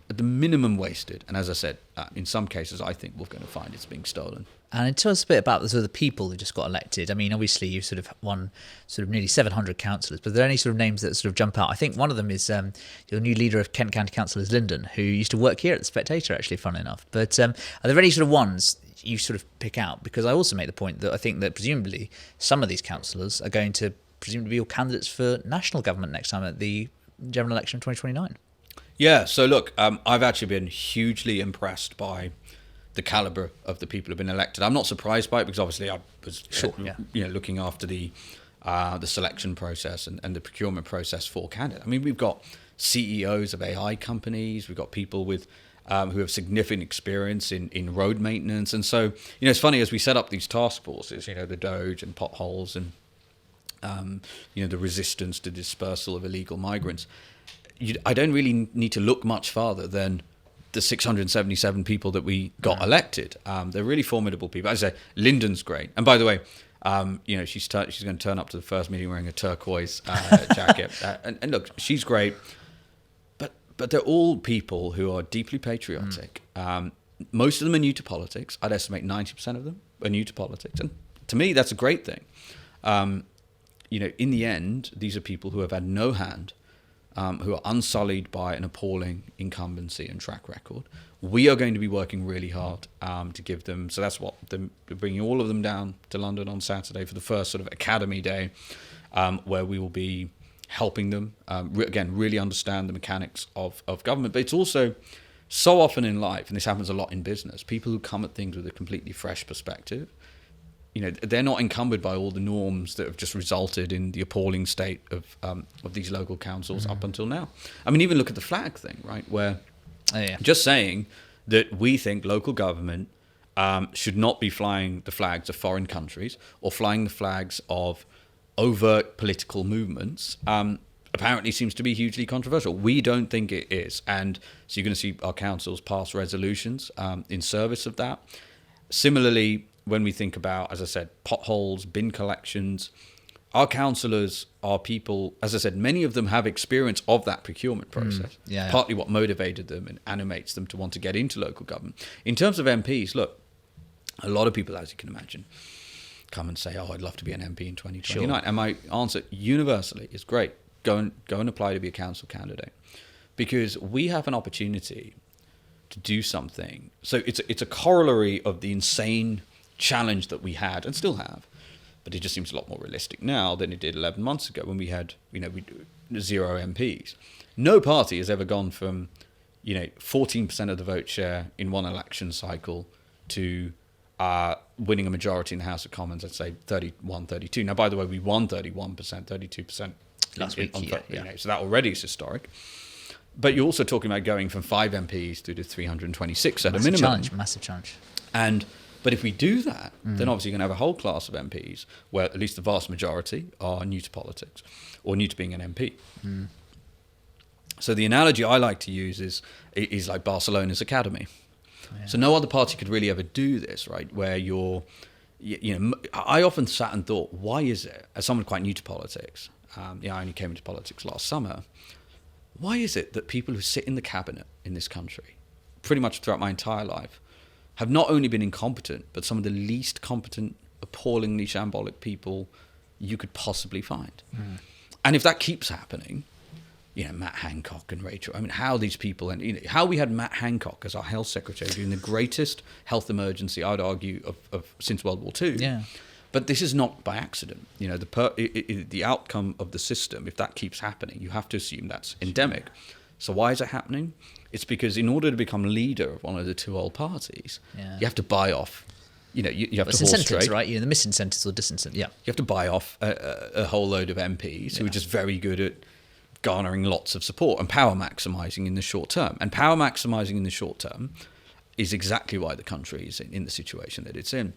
Speaker 1: at the minimum wasted, and as I said, in some cases I think we're going to find it's being stolen.
Speaker 3: And tell us a bit about the sort of the people who just got elected. I mean, obviously you sort of won sort of nearly 700 councillors, but are there any sort of names that sort of jump out? I think one of them is your new leader of Kent County Council is Lyndon, who used to work here at the Spectator, actually, funnily enough. But are there any sort of ones you sort of pick out? Because I also make the point that I think that presumably some of these councillors are going to presumably be your candidates for national government next time at the general election of 2029.
Speaker 1: Yeah, so look, I've actually been hugely impressed by the calibre of the people who've been elected. I'm not surprised by it because obviously I was looking after the selection process and the procurement process for candidates. I mean, we've got CEOs of AI companies, we've got people with who have significant experience in road maintenance. And so, it's funny, as we set up these task forces, the DOGE and potholes and, the resistance to dispersal of illegal migrants, I don't really need to look much farther than the 677 people that we got elected. They're really formidable people. As I say, Lyndon's great. And by the way, she's going to turn up to the first meeting wearing a turquoise jacket. And look, she's great. But they're all people who are deeply patriotic. Most of them are new to politics. I'd estimate 90% of them are new to politics. And to me, that's a great thing. In the end, these are people who have had no hand, who are unsullied by an appalling incumbency and track record. We are going to be working really hard to give them, so that's what we're bringing all of them down to London on Saturday for the first sort of academy day, where we will be helping them, again, really understand the mechanics of government. But it's also so often in life, and this happens a lot in business, people who come at things with a completely fresh perspective, they're not encumbered by all the norms that have just resulted in the appalling state of these local councils up until now. I mean, even look at the flag thing, right? Where just saying that we think local government should not be flying the flags of foreign countries or flying the flags of overt political movements apparently seems to be hugely controversial. We don't think it is. And so you're going to see our councils pass resolutions in service of that. Similarly, when we think about, as I said, potholes, bin collections, our councillors are people, as I said, many of them have experience of that procurement process. Partly what motivated them and animates them to want to get into local government. In terms of MPs, look, a lot of people, as you can imagine, come and say, I'd love to be an MP in 2029. Sure. And my answer universally is great. Go and apply to be a council candidate. Because we have an opportunity to do something. So it's a corollary of the insane challenge that we had and still have, but it just seems a lot more realistic now than it did 11 months ago when we had, zero MPs. No party has ever gone from, 14% of the vote share in one election cycle to winning a majority in the House of Commons, I'd say 31, 32. Now, by the way, we won 31%, 32%
Speaker 3: last week.
Speaker 1: So that already is historic. But you're also talking about going from 5 MPs through to 326 at a minimum.
Speaker 3: Massive challenge.
Speaker 1: But if we do that, then obviously you're going to have a whole class of MPs where at least the vast majority are new to politics or new to being an MP. So the analogy I like to use is like Barcelona's academy. Yeah. So no other party could really ever do this, right? Where I often sat and thought, why is it, as someone quite new to politics, I only came into politics last summer, why is it that people who sit in the cabinet in this country, pretty much throughout my entire life, have not only been incompetent, but some of the least competent, appallingly shambolic people you could possibly find? And if that keeps happening, Matt Hancock and Rachel, I mean, how these people, and how we had Matt Hancock as our health secretary during the greatest health emergency, I'd argue, of since World War II.
Speaker 3: Yeah.
Speaker 1: But this is not by accident. The outcome of the system, if that keeps happening, you have to assume that's endemic. So why is it happening? It's because in order to become leader of one of the two old parties, you have to buy off. You have to horse trade,
Speaker 3: right? The misincentives or disincentives. Yeah,
Speaker 1: you have to buy off a whole load of MPs who are just very good at garnering lots of support and power maximising in the short term. And power maximising in the short term is exactly why the country is in the situation that it's in.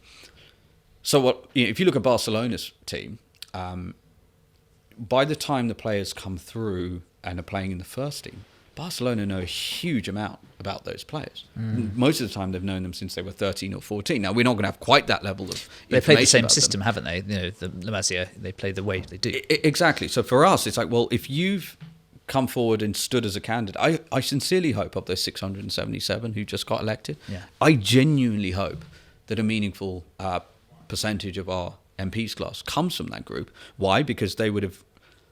Speaker 1: So if you look at Barcelona's team, by the time the players come through and are playing in the first team, Barcelona know a huge amount about those players. Most of the time, they've known them since they were 13 or 14. Now, we're not going to have quite that level of
Speaker 3: They play the same system, haven't they? The La Masia, they play the way they do.
Speaker 1: Exactly. So for us, it's like, well, if you've come forward and stood as a candidate, I sincerely hope of those 677 who just got elected, I genuinely hope that a meaningful percentage of our MPs class comes from that group. Why? Because they would have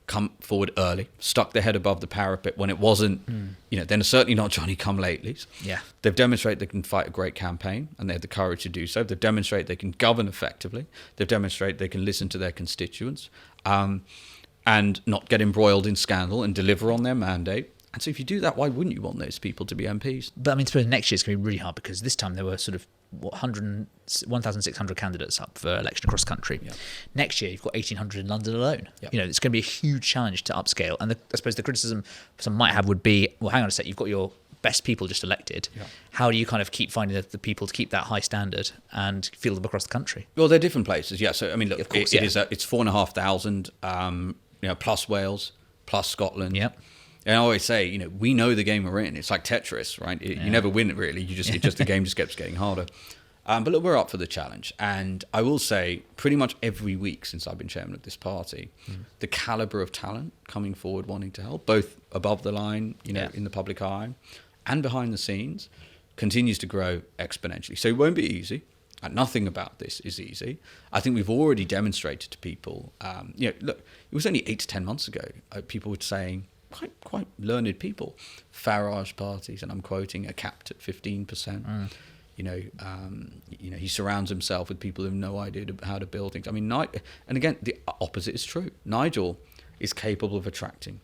Speaker 1: come forward early, stuck their head above the parapet when it wasn't, they're certainly not Johnny-come-latelys.
Speaker 3: Yeah.
Speaker 1: They've demonstrated they can fight a great campaign, and they have the courage to do so. They've demonstrated they can govern effectively. They've demonstrated they can listen to their constituents and not get embroiled in scandal and deliver on their mandate. And so if you do that, why wouldn't you want those people to be MPs?
Speaker 3: But I mean, suppose next year it's going to be really hard because this time there were sort of 1,600 candidates up for election across the country. Yeah. Next year you've got 1,800 in London alone. Yeah. It's going to be a huge challenge to upscale. And I suppose the criticism some might have would be, well, hang on a sec, you've got your best people just elected. Yeah. How do you kind of keep finding the people to keep that high standard and field them across the country?
Speaker 1: Well, they're different places. Yeah. So I mean, look,
Speaker 3: of course,
Speaker 1: it's 4,500 plus Wales, plus Scotland. Yep. And I always say, we know the game we're in. It's like Tetris, right? You never win it, really. The game just keeps getting harder. But look, we're up for the challenge. And I will say, pretty much every week since I've been chairman of this party, the caliber of talent coming forward wanting to help, both above the line, in the public eye, and behind the scenes, continues to grow exponentially. So it won't be easy. Nothing about this is easy. I think we've already demonstrated to people, look, it was only 8 to 10 months ago, people were saying, quite learned people, Farage parties, and I'm quoting, are capped at 15%. He surrounds himself with people who have no idea how to build things. I mean, and again, the opposite is true. Nigel is capable of attracting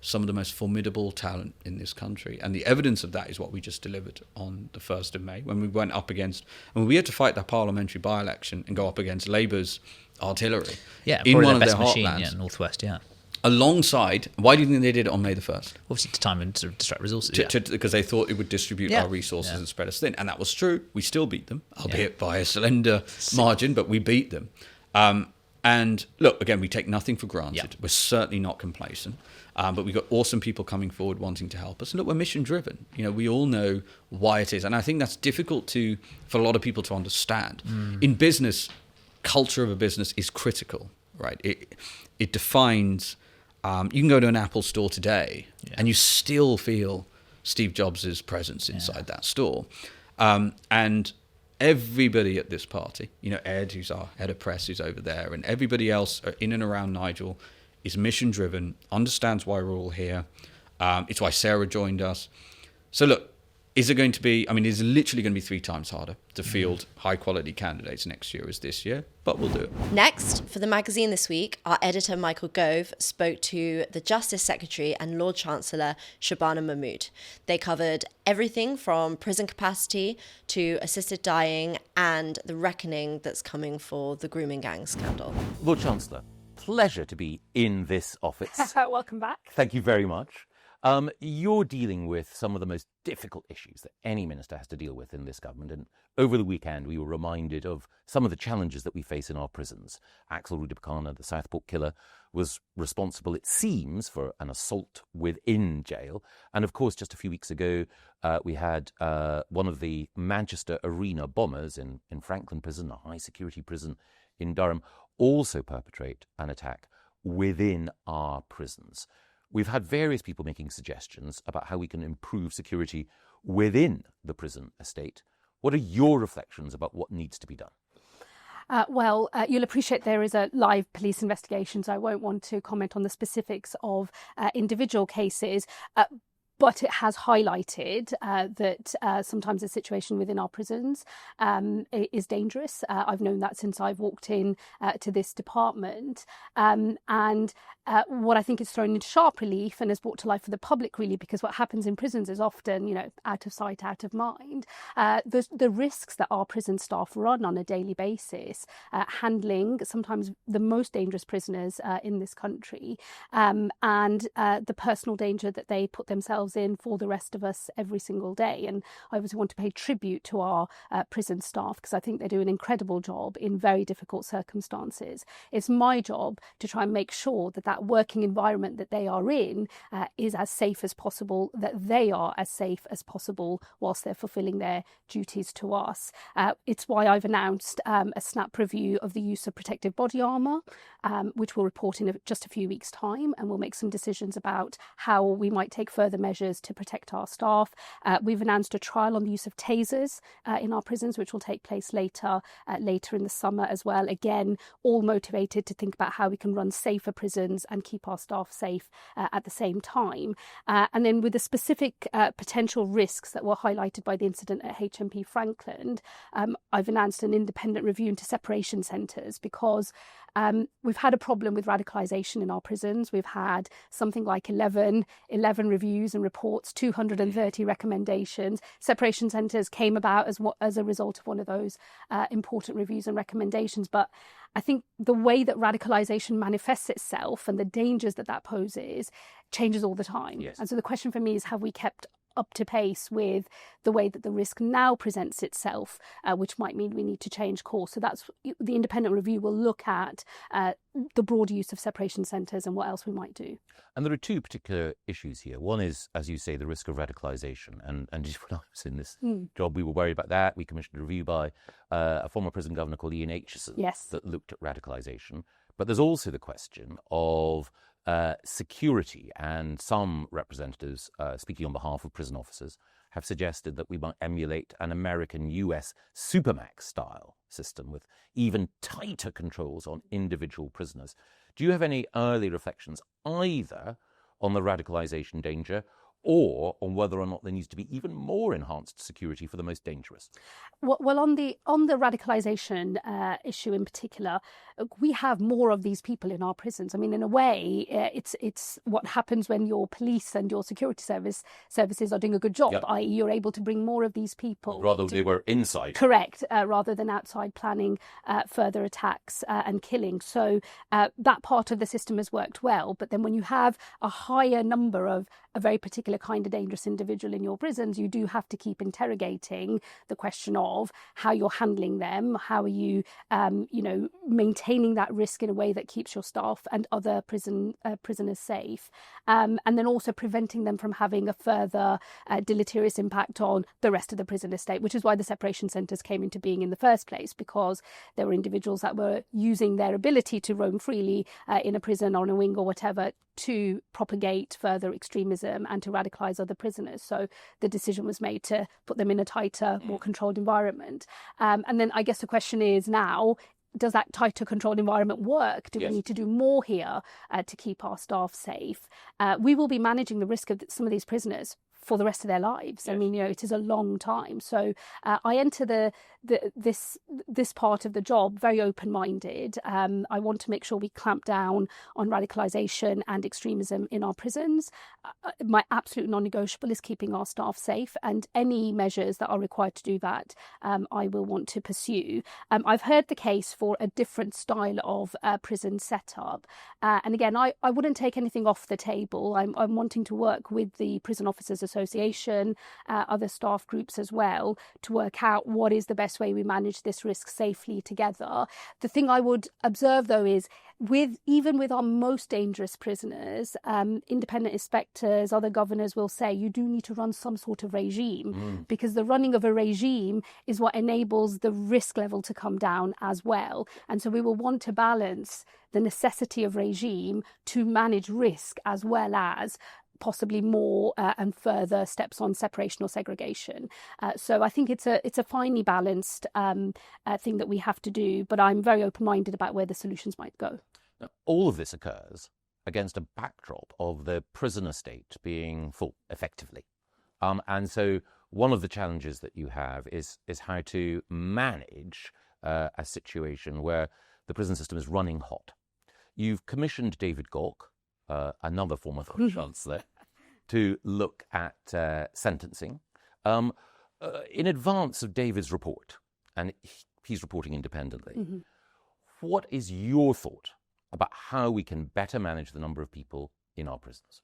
Speaker 1: some of the most formidable talent in this country, and the evidence of that is what we just delivered on the 1st of May when we went up against, we had to fight that parliamentary by-election and go up against Labour's artillery.
Speaker 3: Yeah,
Speaker 1: in one of
Speaker 3: their
Speaker 1: their
Speaker 3: machine,
Speaker 1: heartlands.
Speaker 3: Northwest, yeah.
Speaker 1: Alongside, why do you think they did it on May the 1st?
Speaker 3: Obviously to time and sort of distract resources.
Speaker 1: Because they thought it would distribute our resources and spread us thin. And that was true. We still beat them, albeit by a slender margin, but we beat them. And look, again, we take nothing for granted. Yeah. We're certainly not complacent. But we've got awesome people coming forward wanting to help us. And look, we're mission driven. We all know why it is. And I think that's difficult for a lot of people to understand. In business, culture of a business is critical, right? It defines... you can go to an Apple store today and you still feel Steve Jobs' presence inside that store. And everybody at this party, Ed, who's our head of press, who's over there, and everybody else in and around Nigel is mission-driven, understands why we're all here. It's why Sarah joined us. So look, is it going to be, it's literally going to be 3 times harder to field high-quality candidates next year as this year, but we'll do it.
Speaker 2: Next, for the magazine this week, our editor Michael Gove spoke to the Justice Secretary and Lord Chancellor Shabana Mahmood. They covered everything from prison capacity to assisted dying and the reckoning that's coming for the grooming gang scandal.
Speaker 4: Lord Chancellor, pleasure to be in this office.
Speaker 5: Welcome back.
Speaker 4: Thank you very much. You're dealing with some of the most difficult issues that any minister has to deal with in this government. And over the weekend, we were reminded of some of the challenges that we face in our prisons. Axel Rudipakana, the Southport killer, was responsible, it seems, for an assault within jail. And of course, just a few weeks ago, we had one of the Manchester Arena bombers in Franklin Prison, a high-security prison in Durham, also perpetrate an attack within our prisons. We've had various people making suggestions about how we can improve security within the prison estate. What are your reflections about what needs to be done?
Speaker 5: You'll appreciate there is a live police investigation, so I won't want to comment on the specifics of individual cases. But it has highlighted that sometimes the situation within our prisons is dangerous. I've known that since I've walked in to this department. And what I think is thrown into sharp relief and has brought to life for the public, really, because what happens in prisons is often, out of sight, out of mind. The risks that our prison staff run on a daily basis, handling sometimes the most dangerous prisoners in this country, and the personal danger that they put themselves in for the rest of us every single day. And I obviously want to pay tribute to our prison staff because I think they do an incredible job in very difficult circumstances. It's my job to try and make sure that that working environment that they are in is as safe as possible, that they are as safe as possible whilst they're fulfilling their duties to us. It's why I've announced a snap review of the use of protective body armour, which we'll report in just a few weeks' time, and we'll make some decisions about how we might take further measures to protect our staff. We've announced a trial on the use of tasers in our prisons, which will take place later in the summer as well. Again, all motivated to think about how we can run safer prisons and keep our staff safe at the same time. And then with the specific potential risks that were highlighted by the incident at HMP Franklin, I've announced an independent review into separation centres because we've had a problem with radicalisation in our prisons. We've had something like 11 reviews and reports, 230 recommendations. Separation centres came about as a result of one of those important reviews and recommendations. But I think the way that radicalisation manifests itself and the dangers that poses changes all the time.
Speaker 4: Yes.
Speaker 5: And so the question for me is, have we kept up to pace with the way that the risk now presents itself, which might mean we need to change course. So that's the independent review will look at the broader use of separation centres and what else we might do.
Speaker 4: And there are two particular issues here. One is, as you say, the risk of radicalisation. And just when I was in this job, we were worried about that. We commissioned a review by a former prison governor called Ian Aitchison that looked at radicalisation. But there's also the question of security, and some representatives, speaking on behalf of prison officers, have suggested that we might emulate an American US Supermax style system with even tighter controls on individual prisoners. Do you have any early reflections either on the radicalisation danger or on whether or not there needs to be even more enhanced security for the most dangerous?
Speaker 5: Well, on the radicalisation issue in particular, we have more of these people in our prisons. I mean, in a way, it's what happens when your police and your security services are doing a good job, i.e. you're able to bring more of these people.
Speaker 4: Rather they were inside.
Speaker 5: Correct, rather than outside planning further attacks and killing. So that part of the system has worked well. But then when you have a higher number of a very particular kind of dangerous individual in your prisons, you do have to keep interrogating the question of how you're handling them, how are you, maintaining that risk in a way that keeps your staff and other prisoners safe, and then also preventing them from having a further deleterious impact on the rest of the prison estate, which is why the separation centres came into being in the first place, because there were individuals that were using their ability to roam freely in a prison or in a wing or whatever to propagate further extremism and to radicalise other prisoners. So the decision was made to put them in a tighter, more controlled environment. And then I guess the question is now, does that tighter controlled environment work? Do we need to do more here to keep our staff safe? We will be managing the risk of some of these prisoners for the rest of their lives. Yes. I mean, it is a long time. So I enter this part of the job very open-minded. I want to make sure we clamp down on radicalisation and extremism in our prisons. My absolute non-negotiable is keeping our staff safe, and any measures that are required to do that, I will want to pursue. I've heard the case for a different style of prison setup. And again, I wouldn't take anything off the table. I'm wanting to work with the Prison Officers Association, other staff groups as well, to work out what is the best way we manage this risk safely together. The thing I would observe, though, is even with our most dangerous prisoners, independent inspectors, other governors will say you do need to run some sort of regime, because the running of a regime is what enables the risk level to come down as well. And so we will want to balance the necessity of regime to manage risk as well as possibly more and further steps on separation or segregation. So I think it's a finely balanced thing that we have to do, but I'm very open-minded about where the solutions might go.
Speaker 4: Now, all of this occurs against a backdrop of the prison estate being full, effectively. And so one of the challenges that you have is how to manage a situation where the prison system is running hot. You've commissioned David Gauke, another former Lord Chancellor, to look at sentencing in advance of David's report, and he's reporting independently. Mm-hmm. What is your thought about how we can better manage the number of people in our prisons?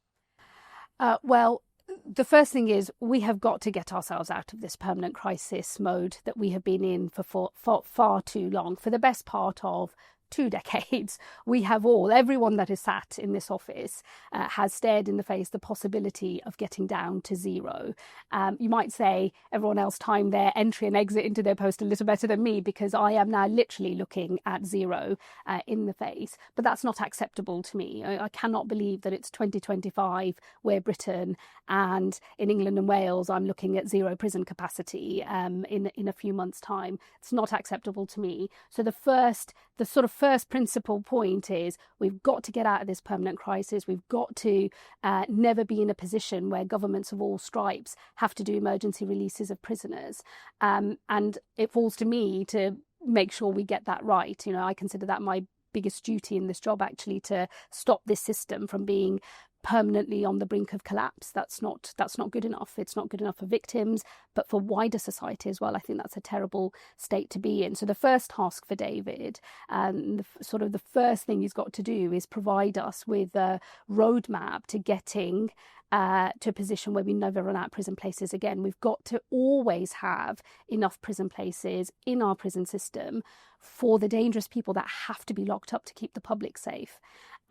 Speaker 5: Well, the first thing is we have got to get ourselves out of this permanent crisis mode that we have been in for far too long. For the best part of 2 decades, everyone that is sat in this office has stared in the face the possibility of getting down to zero. You might say everyone else timed their entry and exit into their post a little better than me, because I am now literally looking at zero in the face. But that's not acceptable to me. I cannot believe that it's 2025, we're Britain, and in England and Wales I'm looking at zero prison capacity in a few months' time. It's not acceptable to me. So the first principal point is we've got to get out of this permanent crisis. We've got to never be in a position where governments of all stripes have to do emergency releases of prisoners. And it falls to me to make sure we get that right. I consider that my biggest duty in this job, actually, to stop this system from being permanently on the brink of collapse. That's not good enough. It's not good enough for victims, but for wider society as well. I think that's a terrible state to be in. So the first task for David, the first thing he's got to do, is provide us with a roadmap to getting to a position where we never run out of prison places again. We've got to always have enough prison places in our prison system for the dangerous people that have to be locked up to keep the public safe.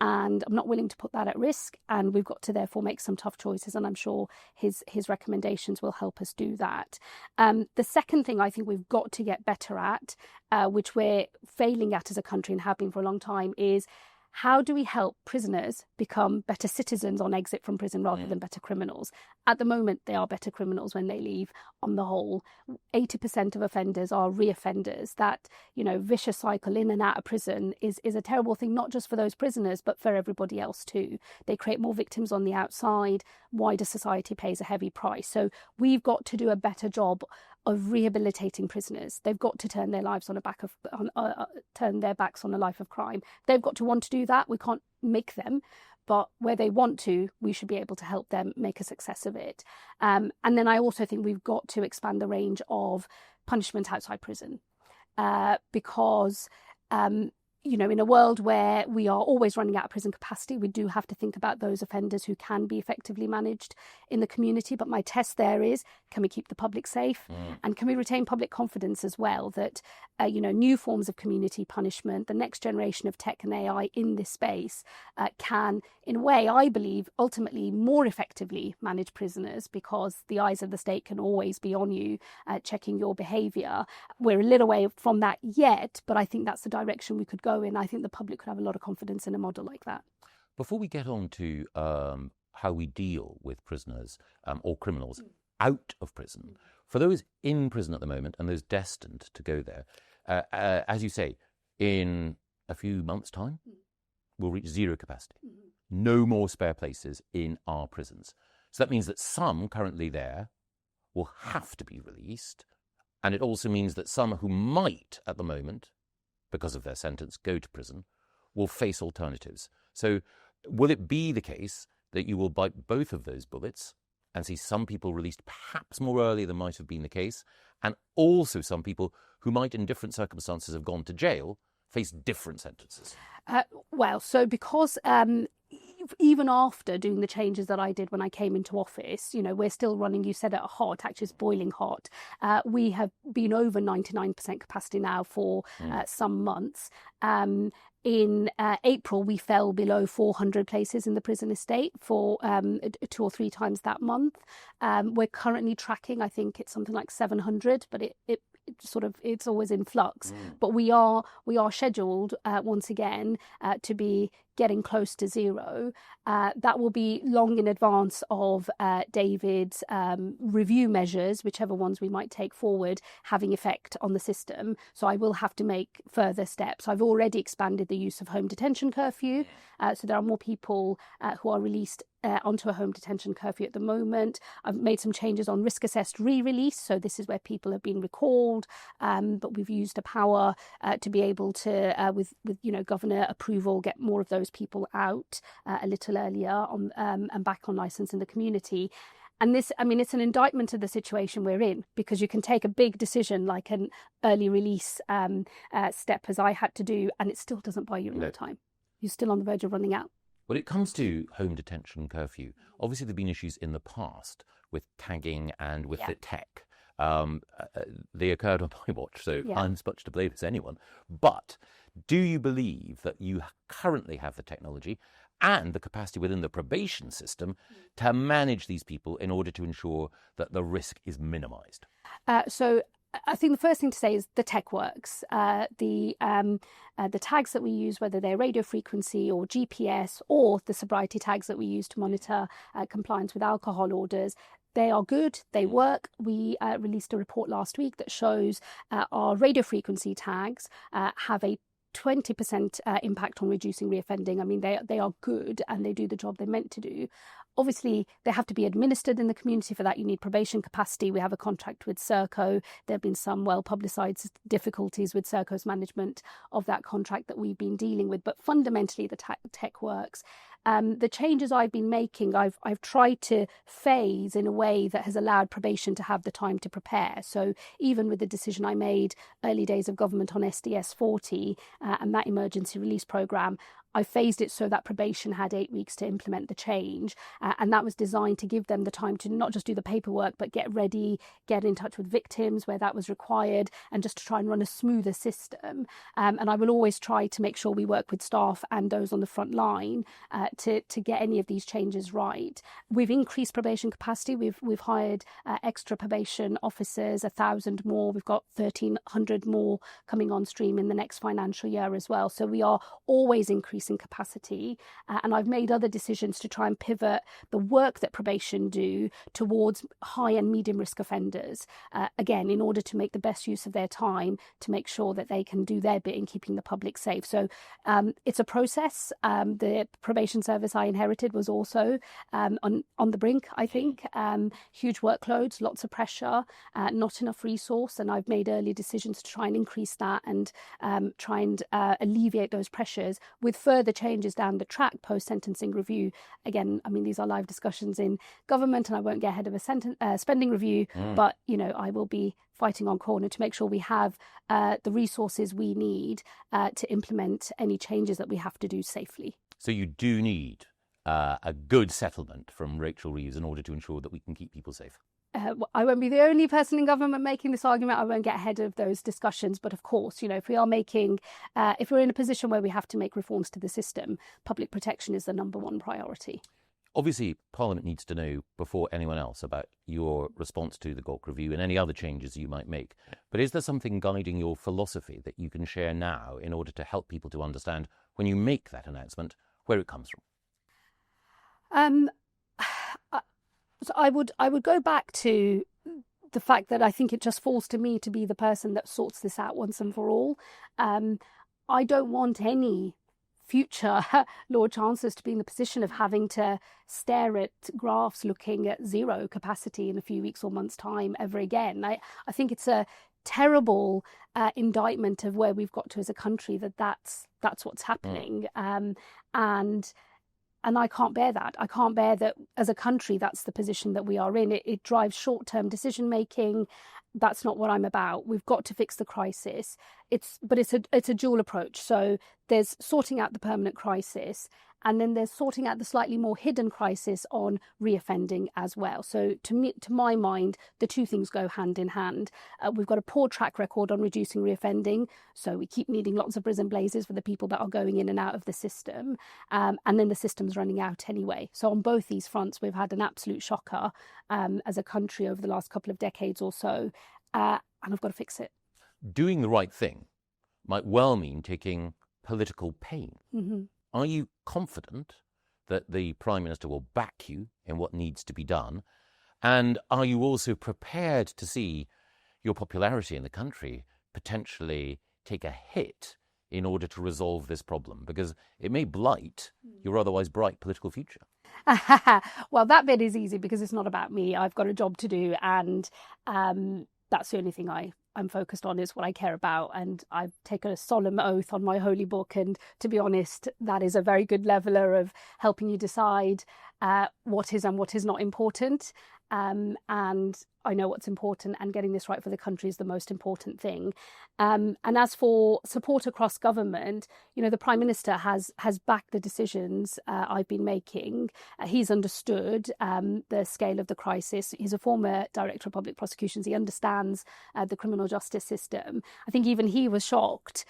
Speaker 5: And I'm not willing to put that at risk, and we've got to therefore make some tough choices, and I'm sure his recommendations will help us do that. The second thing I think we've got to get better at, which we're failing at as a country and have been for a long time, is how do we help prisoners become better citizens on exit from prison rather than better criminals? At the moment, they are better criminals when they leave, on the whole. 80% of offenders are re-offenders. That, vicious cycle in and out of prison is a terrible thing, not just for those prisoners, but for everybody else too. They create more victims on the outside. Wider society pays a heavy price. So we've got to do a better job of rehabilitating prisoners. They've got to turn their backs on a life of crime. They've got to want to do that. We can't make them, but where they want to, we should be able to help them make a success of it. And then I also think we've got to expand the range of punishment outside prison, because in a world where we are always running out of prison capacity, we do have to think about those offenders who can be effectively managed in the community. But my test there is, can we keep the public safe? And can we retain public confidence as well that, new forms of community punishment, the next generation of tech and AI in this space can, in a way, I believe, ultimately more effectively manage prisoners, because the eyes of the state can always be on you, checking your behaviour. We're a little way from that yet, but I think that's the direction we could go in. I think the public could have a lot of confidence in a model like that.
Speaker 4: Before we get on to how we deal with prisoners or criminals out of prison, for those in prison at the moment and those destined to go there, as you say, in a few months' time, we'll reach zero capacity. No more spare places in our prisons. So that means that some currently there will have to be released. And it also means that some who might at the moment, because of their sentence, go to prison, will face alternatives. So will it be the case that you will bite both of those bullets and see some people released perhaps more early than might have been the case, and also some people who might in different circumstances have gone to jail face different sentences?
Speaker 5: So because even after doing the changes that I did when I came into office, we're still running, you said it hot, actually it's boiling hot. We have been over 99% capacity now for some months. In April, we fell below 400 places in the prison estate for 2 or 3 times that month. We're currently tracking, I think it's something like 700, but it's always in flux. But we are scheduled once again to be getting close to zero. That will be long in advance of David's review measures, whichever ones we might take forward, having effect on the system. So I will have to make further steps. I've already expanded the use of home detention curfew. So there are more people who are released onto a home detention curfew at the moment. I've made some changes on risk assessed re-release. So this is where people have been recalled, but we've used a power to be able to, with governor approval, get more of those people out a little earlier on and back on licence in the community. And this, it's an indictment of the situation we're in, because you can take a big decision like an early release step, as I had to do, and it still doesn't buy you enough time. You're still on the verge of running out.
Speaker 4: When it comes to home detention curfew, obviously there have been issues in the past with tagging and with the tech. They occurred on my watch, so I'm as much to blame as anyone. But do you believe that you currently have the technology and the capacity within the probation system to manage these people in order to ensure that the risk is minimised?
Speaker 5: So I think the first thing to say is the tech works. The tags that we use, whether they're radio frequency or GPS or the sobriety tags that we use to monitor compliance with alcohol orders, they are good, they work. We released a report last week that shows our radio frequency tags have a 20% impact on reducing reoffending. They are good and they do the job they're meant to do. Obviously, they have to be administered in the community. For that, you need probation capacity. We have a contract with Serco. There have been some well-publicised difficulties with Serco's management of that contract that we've been dealing with. But fundamentally, the tech works. The changes I've been making, I've tried to phase in a way that has allowed probation to have the time to prepare. So even with the decision I made early days of government on SDS 40 and that emergency release programme, I phased it so that probation had 8 weeks to implement the change. And that was designed to give them the time to not just do the paperwork, but get ready, get in touch with victims where that was required, and just to try and run a smoother system. And I will always try to make sure we work with staff and those on the front line to get any of these changes right. We've increased probation capacity. We've hired extra probation officers, 1,000 more. We've got 1,300 more coming on stream in the next financial year as well. So we are always increasing capacity, and I've made other decisions to try and pivot the work that probation do towards high and medium risk offenders, again in order to make the best use of their time to make sure that they can do their bit in keeping the public safe. So it's a process. The probation service I inherited was also on the brink, I think. Huge workloads, lots of pressure, not enough resource, and I've made early decisions to try and increase that and try and alleviate those pressures with further changes down the track post-sentencing review. Again, these are live discussions in government and I won't get ahead of a spending review, but, I will be fighting on corner to make sure we have the resources we need to implement any changes that we have to do safely.
Speaker 4: So you do need a good settlement from Rachel Reeves in order to ensure that we can keep people safe?
Speaker 5: I won't be the only person in government making this argument. I won't get ahead of those discussions. But of course, if we are if we're in a position where we have to make reforms to the system, public protection is the number one priority.
Speaker 4: Obviously, Parliament needs to know before anyone else about your response to the Gawk Review and any other changes you might make. But is there something guiding your philosophy that you can share now in order to help people to understand, when you make that announcement, where it comes from?
Speaker 5: So I would go back to the fact that I think it just falls to me to be the person that sorts this out once and for all. I don't want any future Lord Chancellors to be in the position of having to stare at graphs looking at zero capacity in a few weeks or months' time ever again. I think it's a terrible indictment of where we've got to as a country, that's what's happening. And I can't bear that. I can't bear that as a country, that's the position that we are in. It drives short-term decision-making. That's not what I'm about. We've got to fix the crisis. It's a dual approach. So there's sorting out the permanent crisis, and then there's sorting out the slightly more hidden crisis on reoffending as well. So to my mind, the two things go hand in hand. We've got a poor track record on reducing reoffending, so we keep needing lots of prison blazes for the people that are going in and out of the system, and then the system's running out anyway. So on both these fronts, we've had an absolute shocker as a country over the last couple of decades or so, and I've got to fix it.
Speaker 4: Doing the right thing might well mean taking political pain.
Speaker 5: Mm-hmm.
Speaker 4: Are you confident that the Prime Minister will back you in what needs to be done? And are you also prepared to see your popularity in the country potentially take a hit in order to resolve this problem? Because it may blight your otherwise bright political future.
Speaker 5: Well, that bit is easy because it's not about me. I've got a job to do, and that's the only thing I'm focused on, is what I care about. And I've taken a solemn oath on my holy book. And to be honest, that is a very good leveler of helping you decide what is and what is not important. And I know what's important, and getting this right for the country is the most important thing. And as for support across government, the Prime Minister has backed the decisions I've been making. He's understood the scale of the crisis. He's a former Director of Public Prosecutions. He understands the criminal justice system. I think even he was shocked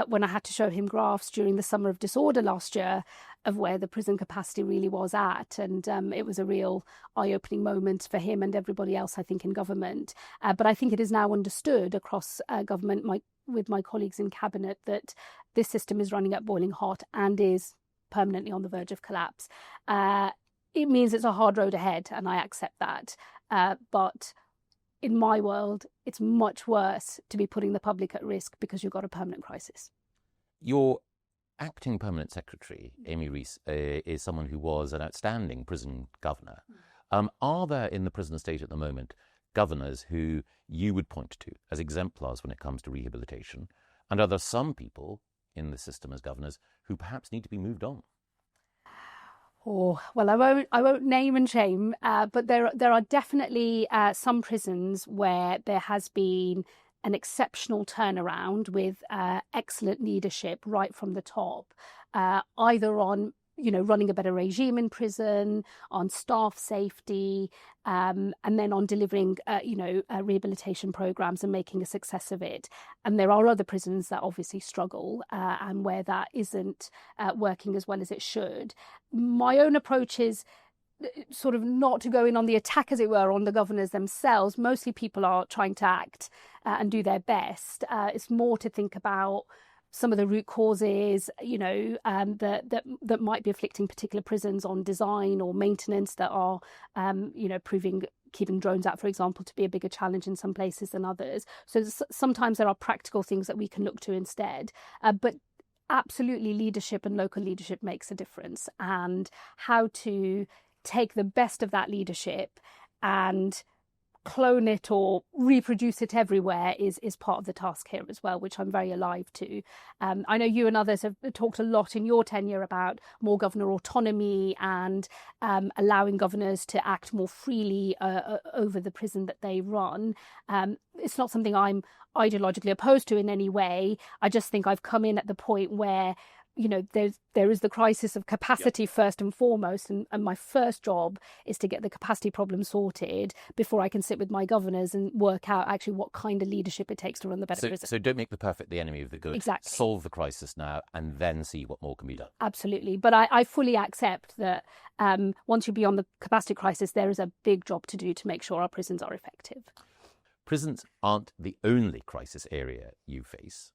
Speaker 5: when I had to show him graphs during the summer of disorder last year of where the prison capacity really was at. And it was a real eye-opening moment for him and everybody else, I think, in government. But I think it is now understood across government with my colleagues in Cabinet that this system is running at boiling hot and is permanently on the verge of collapse. It means it's a hard road ahead, and I accept that. But in my world, it's much worse to be putting the public at risk because you've got a permanent crisis.
Speaker 4: Your acting permanent secretary, Amy Rees, is someone who was an outstanding prison governor. Are there in the prison estate at the moment governors who you would point to as exemplars when it comes to rehabilitation? And are there some people in the system as governors who perhaps need to be moved on?
Speaker 5: Oh, well, I won't name and shame, but there are definitely some prisons where there has been an exceptional turnaround with excellent leadership right from the top, either on running a better regime in prison, on staff safety, and then on delivering rehabilitation programs and making a success of it. And there are other prisons that obviously struggle and where that isn't working as well as it should. My own approach is sort of not to go in on the attack, as it were, on the governors themselves. Mostly people are trying to act and do their best. It's more to think about some of the root causes, that might be afflicting particular prisons on design or maintenance that are, proving keeping drones out, for example, to be a bigger challenge in some places than others. So sometimes there are practical things that we can look to instead. But absolutely, leadership and local leadership makes a difference, and how to take the best of that leadership and clone it or reproduce it everywhere is part of the task here as well, which I'm very alive to. I know you and others have talked a lot in your tenure about more governor autonomy and allowing governors to act more freely over the prison that they run. It's not something I'm ideologically opposed to in any way. I just think I've come in at the point where there is the crisis of capacity first and foremost, and my first job is to get the capacity problem sorted before I can sit with my governors and work out actually what kind of leadership it takes to run the better prison.
Speaker 4: So don't make the perfect the enemy of the good.
Speaker 5: Exactly.
Speaker 4: Solve the crisis now and then see what more can be done.
Speaker 5: Absolutely. But I fully accept that once you're beyond the capacity crisis, there is a big job to do to make sure our prisons are effective.
Speaker 4: Prisons aren't the only crisis area you face.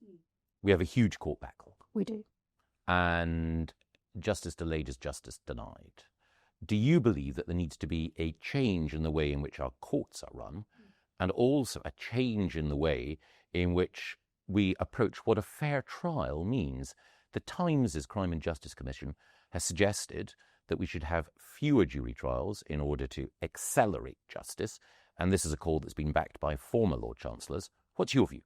Speaker 4: We have a huge court backlog.
Speaker 5: We do.
Speaker 4: And justice delayed is justice denied. Do you believe that there needs to be a change in the way in which our courts are run, and also a change in the way in which we approach what a fair trial means? The Times' Crime and Justice Commission has suggested that we should have fewer jury trials in order to accelerate justice, and this is a call that's been backed by former Lord Chancellors. What's your view?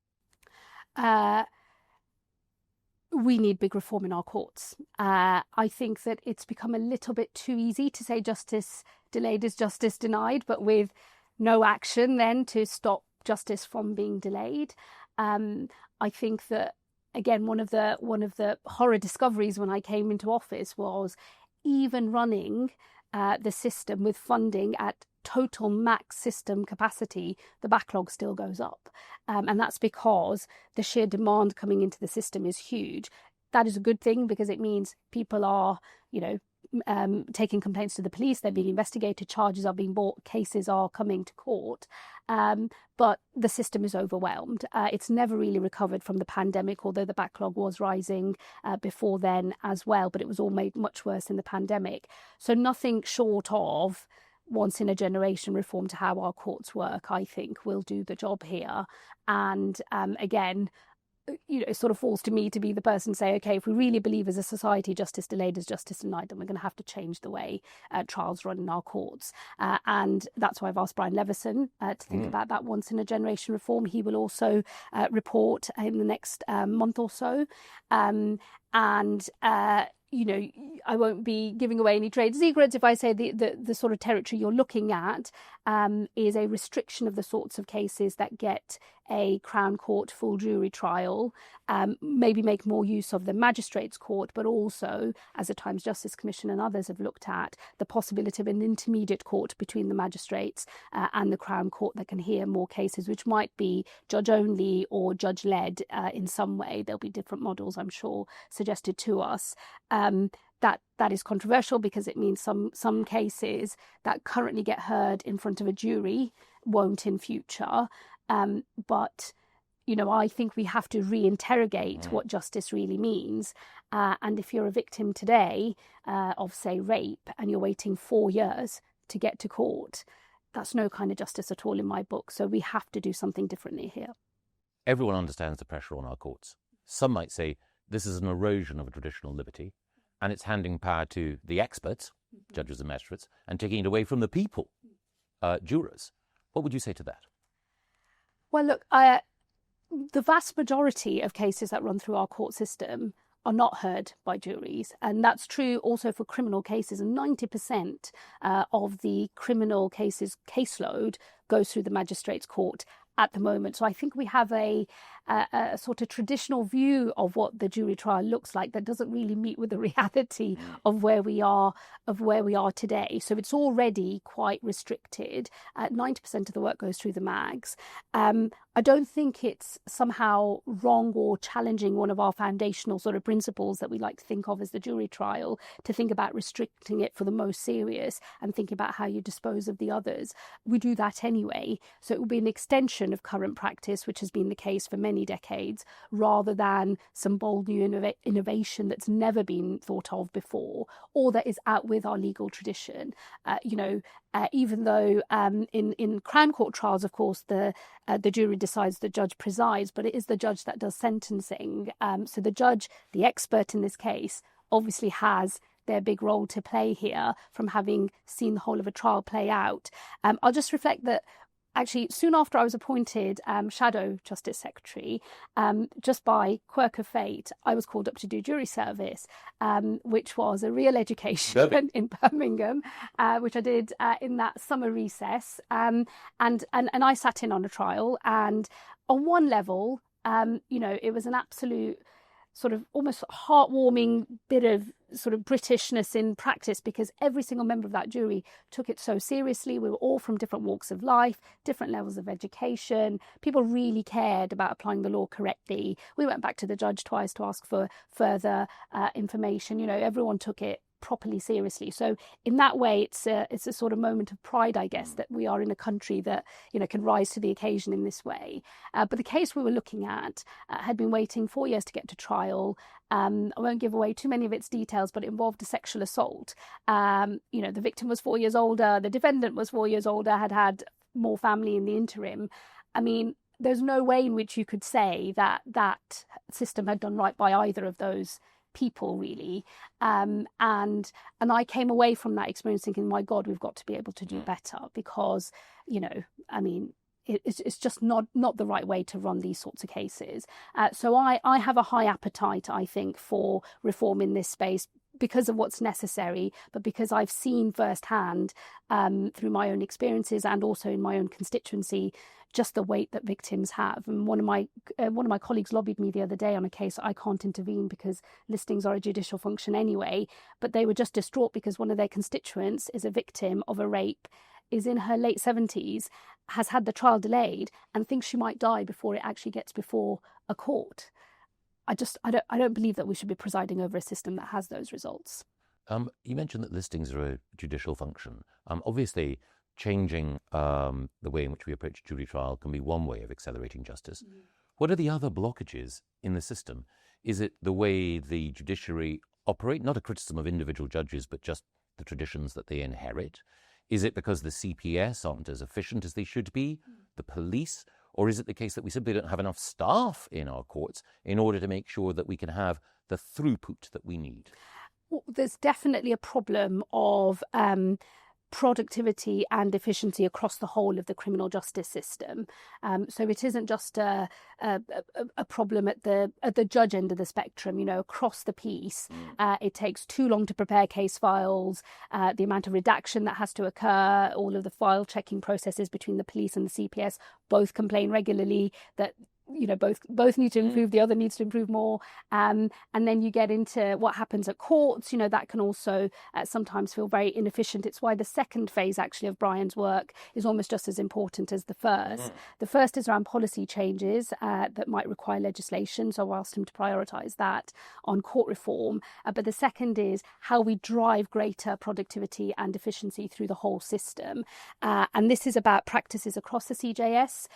Speaker 5: We need big reform in our courts. I think that it's become a little bit too easy to say justice delayed is justice denied, but with no action then to stop justice from being delayed. I think that, again, one of the horror discoveries when I came into office was even running the system with funding at total max system capacity, the backlog still goes up. And that's because the sheer demand coming into the system is huge. That is a good thing because it means people are, taking complaints to the police, they're being investigated, charges are being brought, cases are coming to court. But the system is overwhelmed. It's never really recovered from the pandemic, although the backlog was rising before then as well, but it was all made much worse in the pandemic. So nothing short of once in a generation reform to how our courts work, I think, will do the job here. And again, it sort of falls to me to be the person to say, okay, if we really believe as a society justice delayed is justice denied, then we're going to have to change the way trials run in our courts. And that's why I've asked Brian Leveson to think about that once in a generation reform. He will also report in the next month or so. I won't be giving away any trade secrets if I say the sort of territory you're looking at is a restriction of the sorts of cases that get a Crown Court full jury trial, maybe make more use of the Magistrates' Court, but also, as the Times Justice Commission and others have looked at, the possibility of an intermediate court between the magistrates and the Crown Court that can hear more cases, which might be judge-only or judge-led in some way. There'll be different models, I'm sure, suggested to us. That is controversial because it means some cases that currently get heard in front of a jury won't in future. But I think we have to reinterrogate what justice really means. And if you're a victim today of, say, rape, and you're waiting 4 years to get to court, that's no kind of justice at all in my book. So we have to do something differently here.
Speaker 4: Everyone understands the pressure on our courts. Some might say this is an erosion of a traditional liberty, and it's handing power to the experts, judges and magistrates, and taking it away from the people, jurors. What would you say to that?
Speaker 5: Well, look, the vast majority of cases that run through our court system are not heard by juries. And that's true also for criminal cases. And 90% of the criminal cases caseload goes through the Magistrates' Court at the moment. So I think we have a sort of traditional view of what the jury trial looks like that doesn't really meet with the reality of where we are today. So it's already quite restricted. 90% of the work goes through the mags. I don't think it's somehow wrong or challenging one of our foundational sort of principles that we like to think of as the jury trial, to think about restricting it for the most serious and think about how you dispose of the others. We do that anyway. So it will be an extension of current practice, which has been the case for many decades, rather than some bold new innovation that's never been thought of before, or that is out with our legal tradition. Even though in Crown Court trials, of course, the jury decides, the judge presides, but it is the judge that does sentencing. So the judge, the expert in this case, obviously has their big role to play here from having seen the whole of a trial play out. I'll just reflect that actually, soon after I was appointed Shadow Justice Secretary, just by quirk of fate, I was called up to do jury service, which was a real education in Birmingham, which I did in that summer recess. And I sat in on a trial, and on one level, it was an absolute sort of almost heartwarming bit of sort of Britishness in practice, because every single member of that jury took it so seriously. We were all from different walks of life, different levels of education. People really cared about applying the law correctly. We went back to the judge twice to ask for further information. Everyone took it properly seriously. So in that way, it's a sort of moment of pride, I guess, that we are in a country that can rise to the occasion in this way. But the case we were looking at had been waiting 4 years to get to trial. I won't give away too many of its details, but it involved a sexual assault. The victim was 4 years older, the defendant was 4 years older, had more family in the interim. I mean, there's no way in which you could say that system had done right by either of those people, really. And I came away from that experience thinking, my God, we've got to be able to do better, because, it's just not the right way to run these sorts of cases. So I have a high appetite, I think, for reform in this space, because of what's necessary, but because I've seen firsthand through my own experiences and also in my own constituency just the weight that victims have. And one of my colleagues lobbied me the other day on a case I can't intervene because listings are a judicial function anyway, but they were just distraught because one of their constituents is a victim of a rape, is in her late 70s, has had the trial delayed, and thinks she might die before it actually gets before a court. I don't believe that we should be presiding over a system that has those results.
Speaker 4: You mentioned that listings are a judicial function. Obviously, changing the way in which we approach jury trial can be one way of accelerating justice. What are the other blockages in the system? Is it the way the judiciary operate? Not a criticism of individual judges, but just the traditions that they inherit. Is it because the CPS aren't as efficient as they should be? The police? Or is it the case that we simply don't have enough staff in our courts in order to make sure that we can have the throughput that we need?
Speaker 5: Well, there's definitely a problem of productivity and efficiency across the whole of the criminal justice system. So it isn't just a problem at the judge end of the spectrum. Across the piece, it takes too long to prepare case files. The amount of redaction that has to occur, all of the file checking processes between the police and the CPS, both complain regularly that both need to improve, the other needs to improve more, and then you get into what happens at courts. That can also sometimes feel very inefficient. It's why the second phase actually of Brian's work is almost just as important as the first. The first is around policy changes that might require legislation, so I'll ask him to prioritise that on court reform, but the second is how we drive greater productivity and efficiency through the whole system, and this is about practices across the CJS.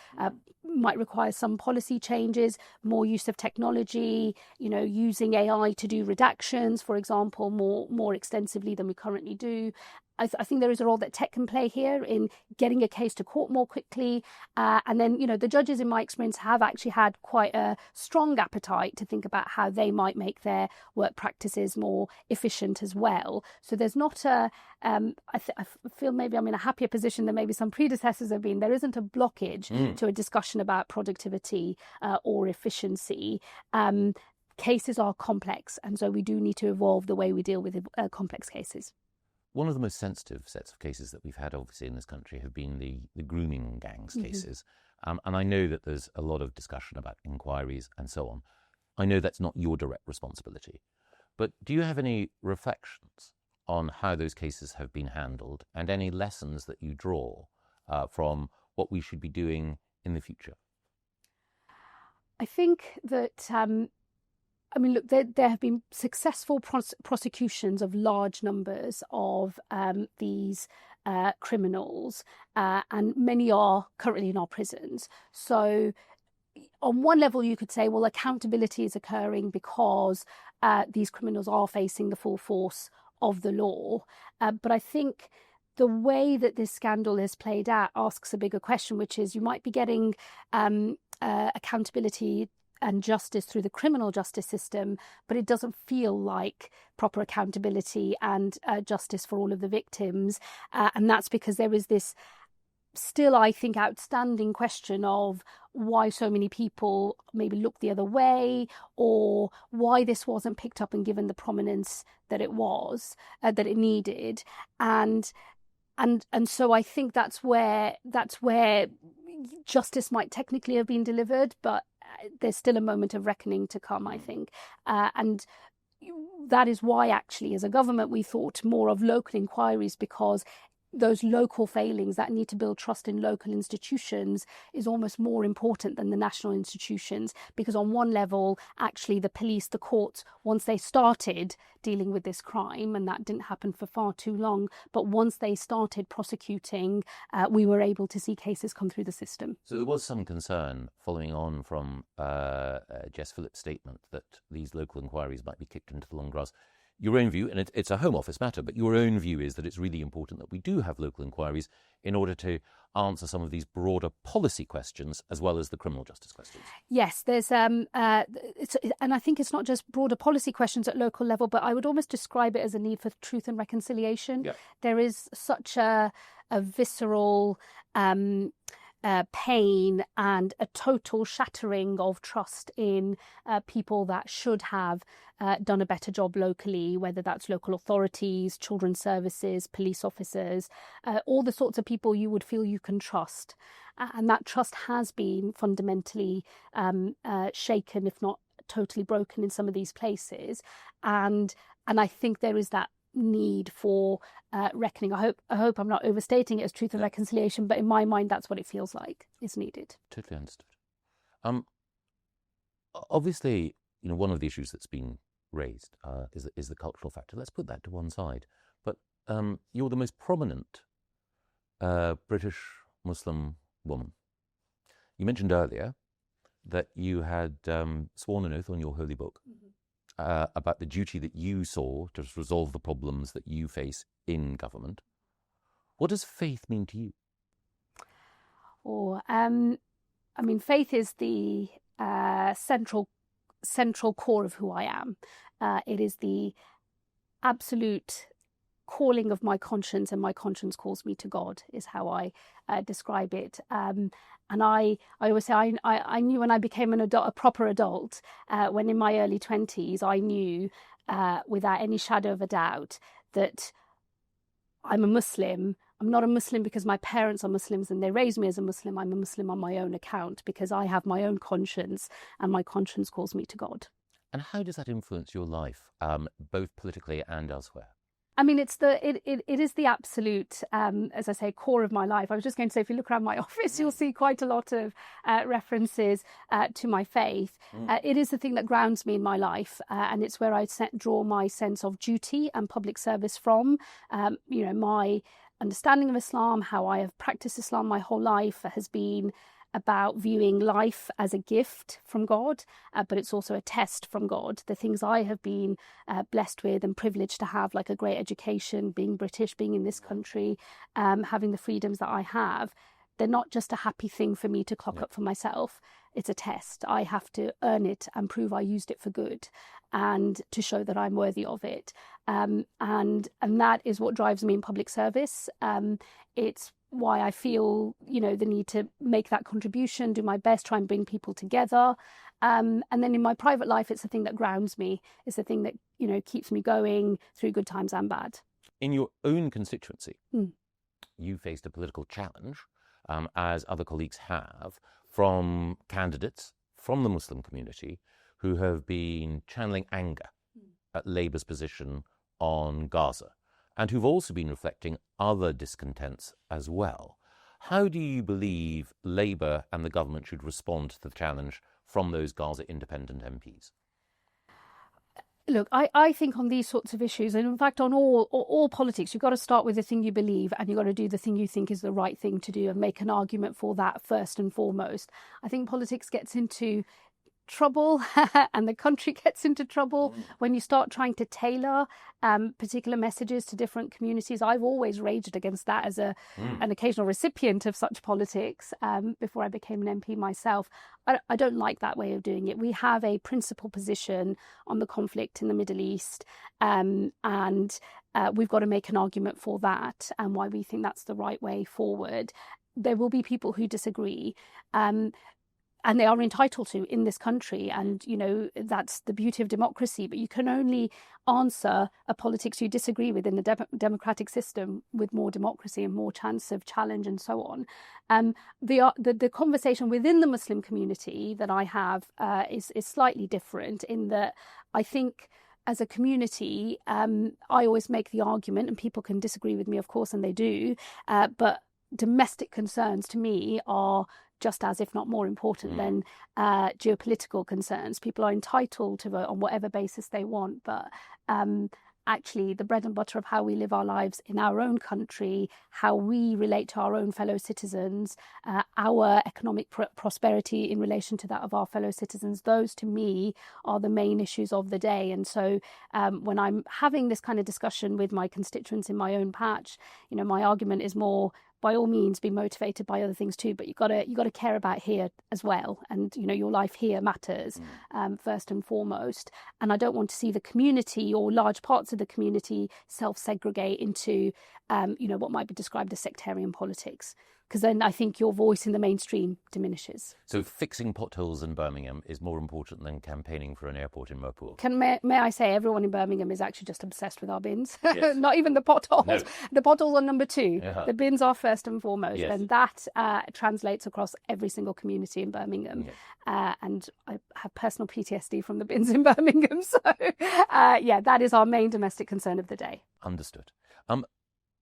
Speaker 5: Might require some policy changes, more use of technology, using AI to do redactions, for example, more extensively than we currently do. I think there is a role that tech can play here in getting a case to court more quickly. And then, the judges, in my experience, have actually had quite a strong appetite to think about how they might make their work practices more efficient as well. So there's not I feel maybe I'm in a happier position than maybe some predecessors have been. There isn't a blockage to a discussion about productivity or efficiency. Cases are complex, and so we do need to evolve the way we deal with complex cases.
Speaker 4: One of the most sensitive sets of cases that we've had, obviously, in this country have been the grooming gangs cases. And I know that there's a lot of discussion about inquiries and so on. I know that's not your direct responsibility. But do you have any reflections on how those cases have been handled and any lessons that you draw from what we should be doing in the future?
Speaker 5: I think that look, there have been successful prosecutions of large numbers of these criminals, and many are currently in our prisons. So on one level, you could say, well, accountability is occurring because these criminals are facing the full force of the law. But I think the way that this scandal has played out asks a bigger question, which is you might be getting accountability and justice through the criminal justice system, but it doesn't feel like proper accountability and justice for all of the victims. And that's because there is this still, I think, outstanding question of why so many people maybe look the other way, or why this wasn't picked up and given the prominence that it was, that it needed. And so I think that's where justice might technically have been delivered, but there's still a moment of reckoning to come, I think. And that is why, actually, as a government, we thought more of local inquiries, because those local failings that need to build trust in local institutions is almost more important than the national institutions, because on one level, actually, the police, the courts, once they started dealing with this crime, and that didn't happen for far too long, but once they started prosecuting, we were able to see cases come through the system.
Speaker 4: So there was some concern following on from Jess Phillips' statement that these local inquiries might be kicked into the long grass. Your own view, and it's a Home Office matter, but your own view is that it's really important that we do have local inquiries in order to answer some of these broader policy questions as well as the criminal justice questions?
Speaker 5: Yes, there's and I think it's not just broader policy questions at local level, but I would almost describe it as a need for truth and reconciliation.
Speaker 4: Yeah.
Speaker 5: There is such a visceral pain and a total shattering of trust in people that should have done a better job locally, whether that's local authorities, children's services, police officers, all the sorts of people you would feel you can trust. And that trust has been fundamentally shaken, if not totally broken in some of these places. And I think there is that need for reckoning. I hope I'm not overstating it as truth and reconciliation, but in my mind, that's what it feels like is needed.
Speaker 4: Totally understood. Obviously, one of the issues that's been raised is the cultural factor. Let's put that to one side. But you're the most prominent British Muslim woman. You mentioned earlier that you had sworn an oath on your holy book about the duty that you saw to resolve the problems that you face in government. What does faith mean to you?
Speaker 5: Faith is the central core of who I am. It is the absolute calling of my conscience, and my conscience calls me to God, is how I describe it. And I always say I knew when I became a proper adult, when in my early 20s, I knew without any shadow of a doubt that I'm a Muslim. I'm not a Muslim because my parents are Muslims and they raised me as a Muslim. I'm a Muslim on my own account because I have my own conscience and my conscience calls me to God.
Speaker 4: And how does that influence your life, both politically and elsewhere?
Speaker 5: It is the absolute, as I say, core of my life. I was just going to say, if you look around my office, you'll see quite a lot of references to my faith. It is the thing that grounds me in my life, and it's where I draw my sense of duty and public service from. My understanding of Islam, how I have practiced Islam my whole life, has been about viewing life as a gift from God, but it's also a test from God. The things I have been blessed with and privileged to have, like a great education, being British, being in this country, having the freedoms that I have, they're not just a happy thing for me to clock up for myself. It's a test. I have to earn it and prove I used it for good and to show that I'm worthy of it. And that is what drives me in public service. It's why I feel, the need to make that contribution, do my best, try and bring people together. And then in my private life, it's the thing that grounds me. It's the thing that, keeps me going through good times and bad.
Speaker 4: In your own constituency, you faced a political challenge, as other colleagues have, from candidates from the Muslim community who have been channeling anger at Labour's position on Gaza, and who've also been reflecting other discontents as well. How do you believe Labour and the government should respond to the challenge from those Gaza independent MPs?
Speaker 5: Look, I think on these sorts of issues, and in fact on all politics, you've got to start with the thing you believe, and you've got to do the thing you think is the right thing to do and make an argument for that first and foremost. I think politics gets into trouble and the country gets into trouble when you start trying to tailor particular messages to different communities. I've always raged against that as an occasional recipient of such politics before I became an MP myself. I don't like that way of doing it. We have a principal position on the conflict in the Middle East, and we've got to make an argument for that and why we think that's the right way forward. There will be people who disagree, and they are entitled to in this country. And, that's the beauty of democracy. But you can only answer a politics you disagree with in the democratic system with more democracy and more chance of challenge and so on. The conversation within the Muslim community that I have is slightly different in that I think as a community, I always make the argument, and people can disagree with me, of course, and they do, but domestic concerns to me are just as, if not more important than geopolitical concerns. People are entitled to vote on whatever basis they want, but actually the bread and butter of how we live our lives in our own country, how we relate to our own fellow citizens, our economic prosperity in relation to that of our fellow citizens, those to me are the main issues of the day. And so when I'm having this kind of discussion with my constituents in my own patch, my argument is more by all means be motivated by other things too, but you got to care about here as well, and your life here matters first and foremost. And I don't want to see the community or large parts of the community self-segregate into what might be described as sectarian politics, because then I think your voice in the mainstream diminishes.
Speaker 4: So fixing potholes in Birmingham is more important than campaigning for an airport in Mirpool.
Speaker 5: May I say, everyone in Birmingham is actually just obsessed with our bins.
Speaker 4: Yes.
Speaker 5: Not even the potholes.
Speaker 4: No.
Speaker 5: The potholes are number two.
Speaker 4: Yeah.
Speaker 5: The bins are first and foremost.
Speaker 4: Yes.
Speaker 5: And that translates across every single community in Birmingham.
Speaker 4: Yes.
Speaker 5: And I have personal PTSD from the bins in Birmingham. So, that is our main domestic concern of the day.
Speaker 4: Understood.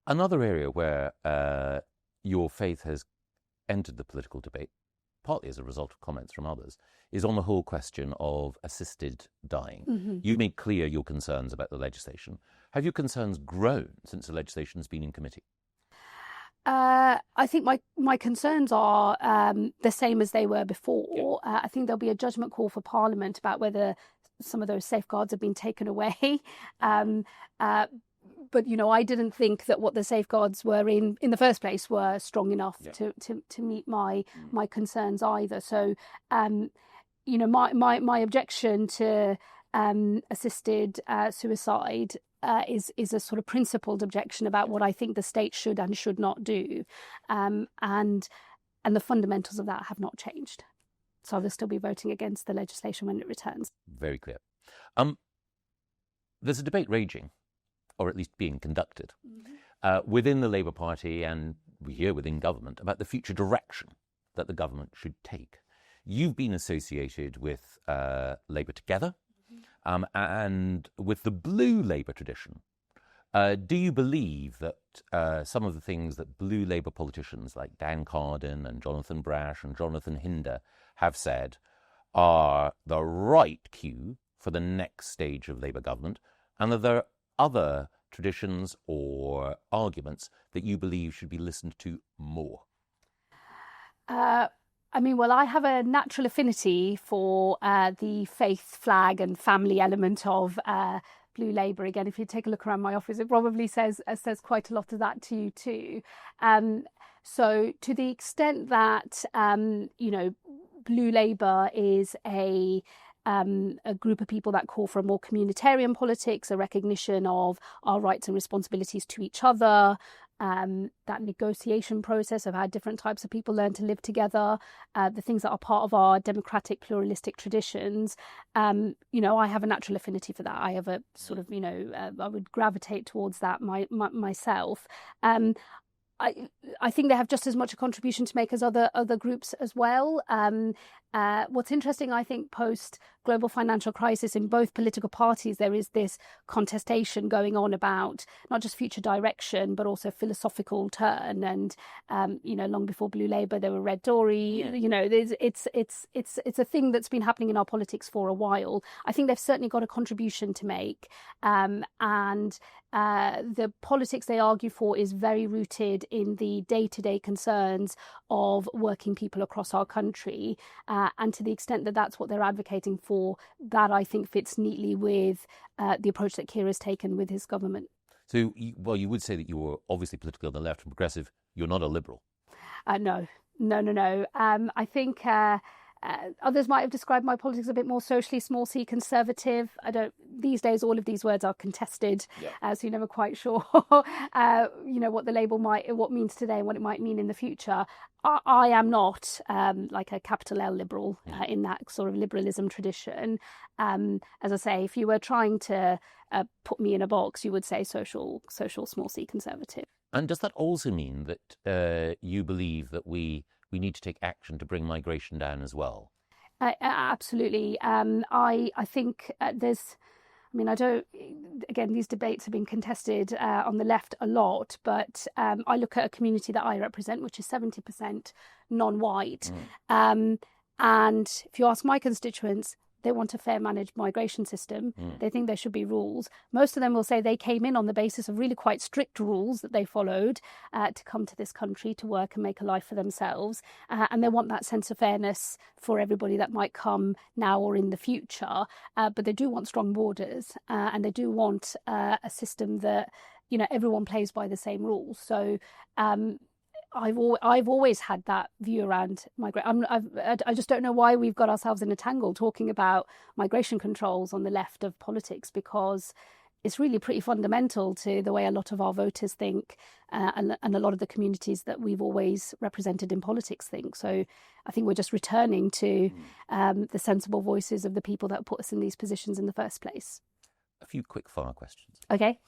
Speaker 4: Another area where your faith has entered the political debate, partly as a result of comments from others, is on the whole question of assisted dying.
Speaker 5: Mm-hmm.
Speaker 4: You made clear your concerns about the legislation. Have your concerns grown since the legislation has been in committee?
Speaker 5: I think my concerns are the same as they were before.
Speaker 4: Yeah.
Speaker 5: I think there'll be a judgment call for Parliament about whether some of those safeguards have been taken away. But I didn't think that what the safeguards were in the first place were strong enough to meet my concerns either. So my objection to assisted suicide is a sort of principled objection about what I think the state should and should not do, and the fundamentals of that have not changed. So I will still be voting against the legislation when it returns.
Speaker 4: Very clear. There's a debate raging, or at least being conducted, within the Labour Party and here within government about the future direction that the government should take. You've been associated with Labour Together and with the blue Labour tradition. Do you believe that some of the things that blue Labour politicians like Dan Carden and Jonathan Brash and Jonathan Hinder have said are the right cue for the next stage of Labour government, and that there are other traditions or arguments that you believe should be listened to more?
Speaker 5: I have a natural affinity for the faith, flag and family element of Blue Labour. Again, if you take a look around my office, it probably says quite a lot of that to you too. So to the extent that, Blue Labour is a group of people that call for a more communitarian politics, a recognition of our rights and responsibilities to each other, that negotiation process of how different types of people learn to live together, the things that are part of our democratic pluralistic traditions. I have a natural affinity for that. I have a sort of, I would gravitate towards that myself. I think they have just as much a contribution to make as other groups as well. What's interesting, I think, post global financial crisis in both political parties, there is this contestation going on about not just future direction, but also philosophical turn. And long before Blue Labour, there were Red Tory. It's a thing that's been happening in our politics for a while. I think they've certainly got a contribution to make, and the politics they argue for is very rooted in the day-to-day concerns of working people across our country, and to the extent that that's what they're advocating for, that I think fits neatly with the approach that Keir has taken with his government.
Speaker 4: So, you would say that you were obviously politically on the left and progressive. You're not a liberal.
Speaker 5: No. I think others might have described my politics a bit more socially, small c, conservative. These days, all of these words are contested, so you're never quite sure, what the label what means today and what it might mean in the future. I am not like a capital L liberal in that sort of liberalism tradition. As I say, if you were trying to put me in a box, you would say social small c conservative.
Speaker 4: And does that also mean that you believe that we need to take action to bring migration down as well?
Speaker 5: Absolutely. I think there's... again, these debates have been contested on the left a lot, but I look at a community that I represent, which is 70% non-white. And if you ask my constituents, they want a fair managed migration system. They think there should be rules. Most of them will say they came in on the basis of really quite strict rules that they followed to come to this country to work and make a life for themselves. And they want that sense of fairness for everybody that might come now or in the future. But they do want strong borders, and they do want a system that, everyone plays by the same rules. So I've always had that view around migration. I just don't know why we've got ourselves in a tangle talking about migration controls on the left of politics, because it's really pretty fundamental to the way a lot of our voters think, and a lot of the communities that we've always represented in politics think. So I think we're just returning to the sensible voices of the people that put us in these positions in the first place.
Speaker 4: A few quick fire questions.
Speaker 5: Okay.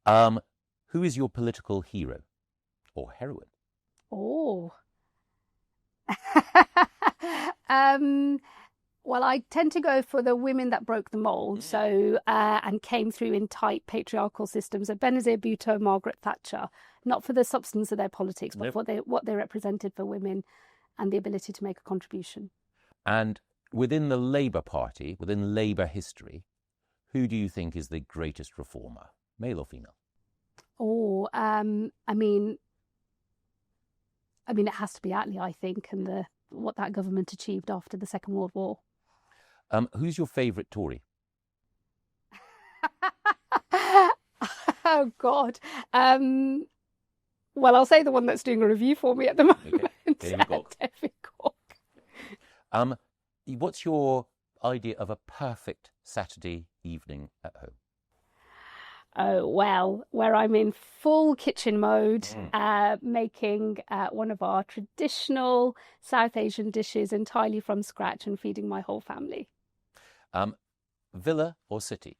Speaker 4: Who is your political hero or heroine?
Speaker 5: Oh. Well, I tend to go for the women that broke the mould, so and came through in tight patriarchal systems. So Benazir Bhutto, Margaret Thatcher, not for the substance of their politics, but for what they represented for women and the ability to make a contribution.
Speaker 4: And within the Labour Party, within Labour history, who do you think is the greatest reformer, male or female?
Speaker 5: Oh, I mean, it has to be Attlee, I think, and what that government achieved after the Second World War.
Speaker 4: Who's your favourite Tory?
Speaker 5: Oh, God. Well, I'll say the one that's doing a review for me at the moment.
Speaker 4: Okay.
Speaker 5: David Cork.
Speaker 4: What's your idea of a perfect Saturday evening at home?
Speaker 5: Oh, well, where I'm in full kitchen mode, making one of our traditional South Asian dishes entirely from scratch and feeding my whole family.
Speaker 4: Villa or city?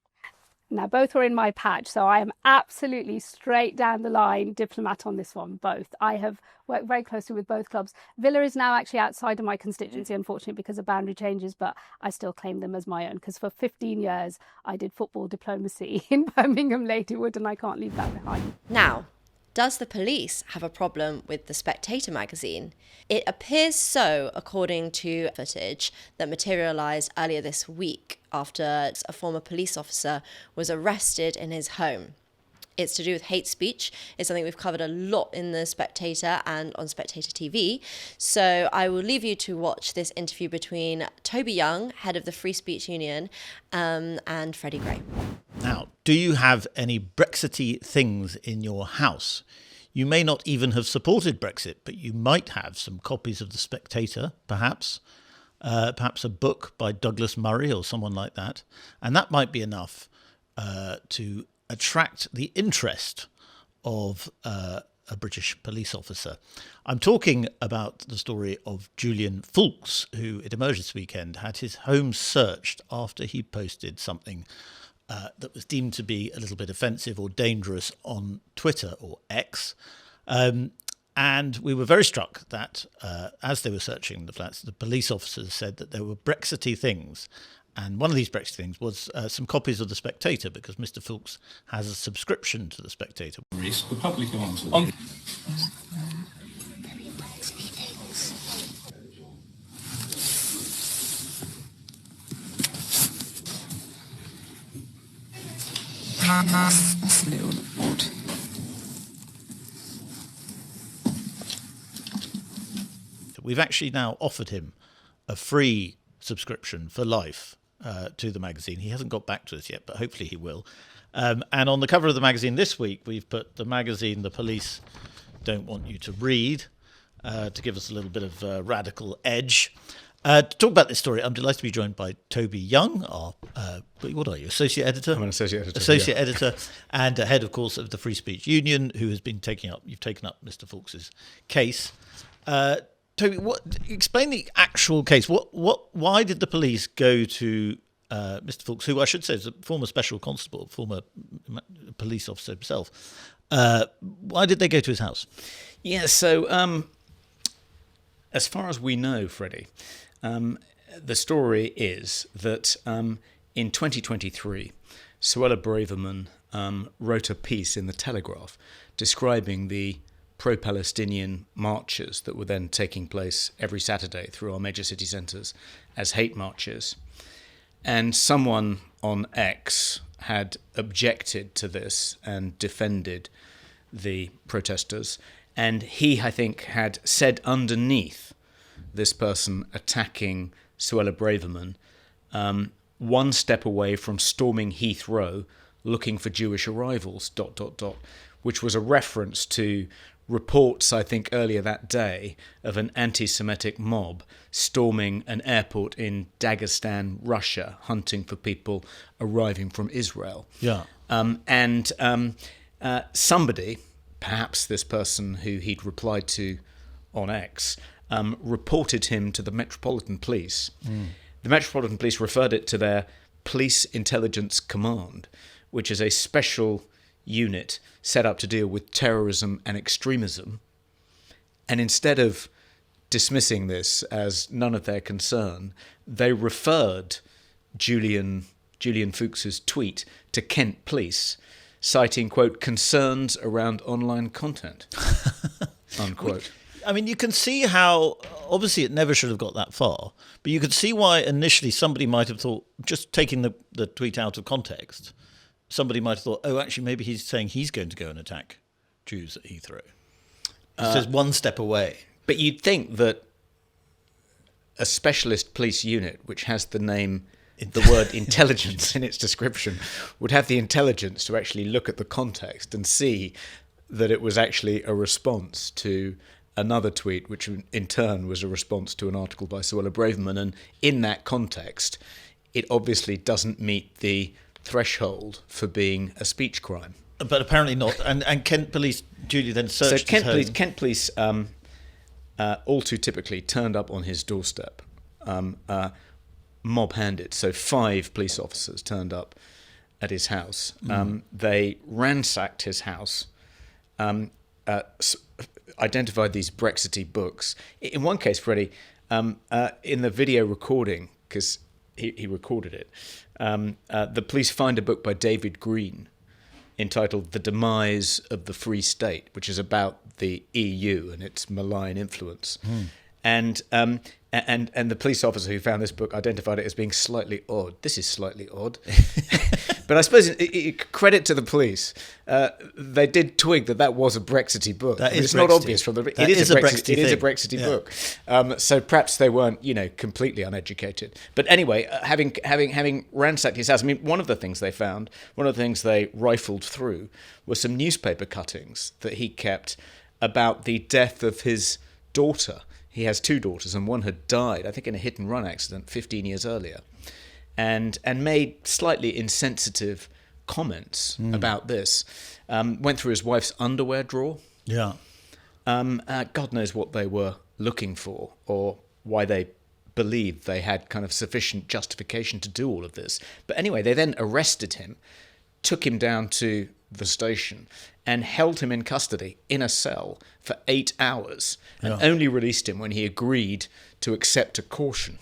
Speaker 5: Now, both are in my patch, so I am absolutely straight down the line diplomat on this one, both. I have worked very closely with both clubs. Villa is now actually outside of my constituency, unfortunately, because of boundary changes, but I still claim them as my own, because for 15 years I did football diplomacy in Birmingham Ladywood, and I can't leave that behind.
Speaker 2: Now, does the police have a problem with the Spectator magazine? It appears so, according to footage that materialised earlier this week after a former police officer was arrested in his home. It's to do with hate speech. It's something we've covered a lot in the Spectator and on Spectator TV. So I will leave you to watch this interview between Toby Young, head of the Free Speech Union, and Freddy Gray.
Speaker 6: Now, do you have any Brexity things in your house? You may not even have supported Brexit, but you might have some copies of The Spectator, perhaps a book by Douglas Murray or someone like that. And that might be enough to attract the interest of a British police officer. I'm talking about the story of Julian Foulkes, who, it emerged this weekend, had his home searched after he posted something that was deemed to be a little bit offensive or dangerous on Twitter or X. And we were very struck that as they were searching the flats, the police officers said that there were Brexity things. And one of these Brexit things was some copies of The Spectator, because Mr. Foulkes has a subscription to The Spectator.
Speaker 7: Republican ones. That's a little odd.
Speaker 6: We've actually now offered him a free subscription for life to the magazine. He hasn't got back to us yet, but hopefully he will. And on the cover of the magazine this week, we've put the magazine the police don't want you to read, to give us a little bit of radical edge. To talk about this story, I'm delighted to be joined by Toby Young, our, what are you, associate editor?
Speaker 8: I'm an associate editor.
Speaker 6: Associate editor, and head, of course, of the Free Speech Union, who has been you've taken up Mr. Foulkes' case. Toby, explain the actual case. Why did the police go to Mr. Foulkes, who I should say is a former special constable, former police officer himself? Why did they go to his house?
Speaker 8: Yeah, so as far as we know, Freddie, the story is that in 2023, Suella Braverman wrote a piece in The Telegraph describing the pro-Palestinian marches that were then taking place every Saturday through our major city centres as hate marches. And someone on X had objected to this and defended the protesters. And he, I think, had said underneath this person attacking Suella Braverman, one step away from storming Heathrow looking for Jewish arrivals, ... which was a reference to reports, I think, earlier that day of an anti-Semitic mob storming an airport in Dagestan, Russia, hunting for people arriving from Israel.
Speaker 6: Yeah.
Speaker 8: Somebody, perhaps this person who he'd replied to on X, reported him to the Metropolitan Police. The Metropolitan Police referred it to their Police Intelligence Command, which is a special unit set up to deal with terrorism and extremism. And instead of dismissing this as none of their concern, they referred Julian Foulkes' tweet to Kent Police, citing, quote, concerns around online content, unquote.
Speaker 6: I mean, you can see how, obviously it never should have got that far, but you could see why initially somebody might have thought, just taking the tweet out of context, somebody might have thought, oh, actually, maybe he's saying he's going to go and attack Jews at Heathrow. It says one step away.
Speaker 8: But you'd think that a specialist police unit, which has the word intelligence in its description, would have the intelligence to actually look at the context and see that it was actually a response to another tweet, which in turn was a response to an article by Suella Braverman. And in that context, it obviously doesn't meet the threshold for being a speech crime.
Speaker 6: But apparently not. And Kent Police, Julie, then searched his home.
Speaker 8: Kent Police, all too typically, turned up on his doorstep, mob-handed. So 5 police officers turned up at his house. They ransacked his house, identified these Brexity books. In one case, Freddie, in the video recording, because he recorded it, the police find a book by David Green entitled The Demise of the Free State, which is about the EU and its malign influence. And the police officer who found this book identified it as being slightly odd. This is slightly odd. But I suppose, credit to the police, they did twig that was a Brexity book. It's not obvious from the... It is a Brexity book. So perhaps they weren't, completely uneducated. But anyway, having ransacked his house, I mean, one of the things they found, one of the things they rifled through, were some newspaper cuttings that he kept about the death of his daughter. He has 2 daughters, and one had died, I think, in a hit-and-run accident 15 years earlier, and made slightly insensitive comments about this. Went through his wife's underwear drawer.
Speaker 6: Yeah.
Speaker 8: God knows what they were looking for, or why they believed they had kind of sufficient justification to do all of this. But anyway, they then arrested him, took him down to the station, and held him in custody in a cell for 8 hours, and only released him when he agreed to accept a caution.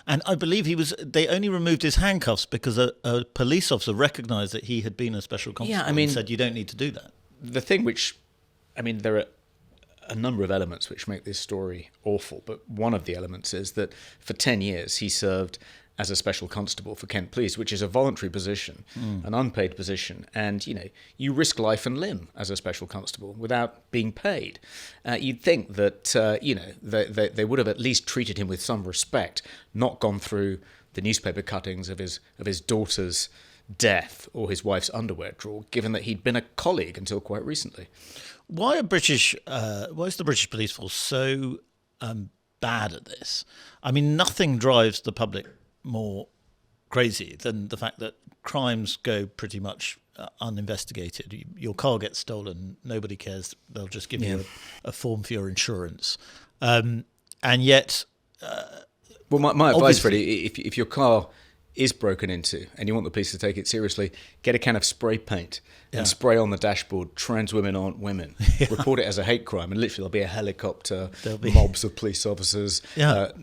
Speaker 6: And I believe they only removed his handcuffs because a police officer recognised that he had been a special constable and said, you don't need to do that.
Speaker 8: The thing there are a number of elements which make this story awful, but one of the elements is that for 10 years he served as a special constable for Kent Police, which is a voluntary position, an unpaid position, and you risk life and limb as a special constable without being paid. You'd think that they would have at least treated him with some respect, not gone through the newspaper cuttings of his daughter's death or his wife's underwear drawer, given that he'd been a colleague until quite recently.
Speaker 6: Why is the British police force so bad at this? I mean, nothing drives the public more crazy than the fact that crimes go pretty much uninvestigated. Your car gets stolen, nobody cares. They'll just give you a form for your insurance. And yet...
Speaker 8: well, my advice, Freddie, if your car is broken into and you want the police to take it seriously, get a can of spray paint and spray on the dashboard, trans women aren't women. Report it as a hate crime, and literally there'll be a helicopter, mobs of police officers,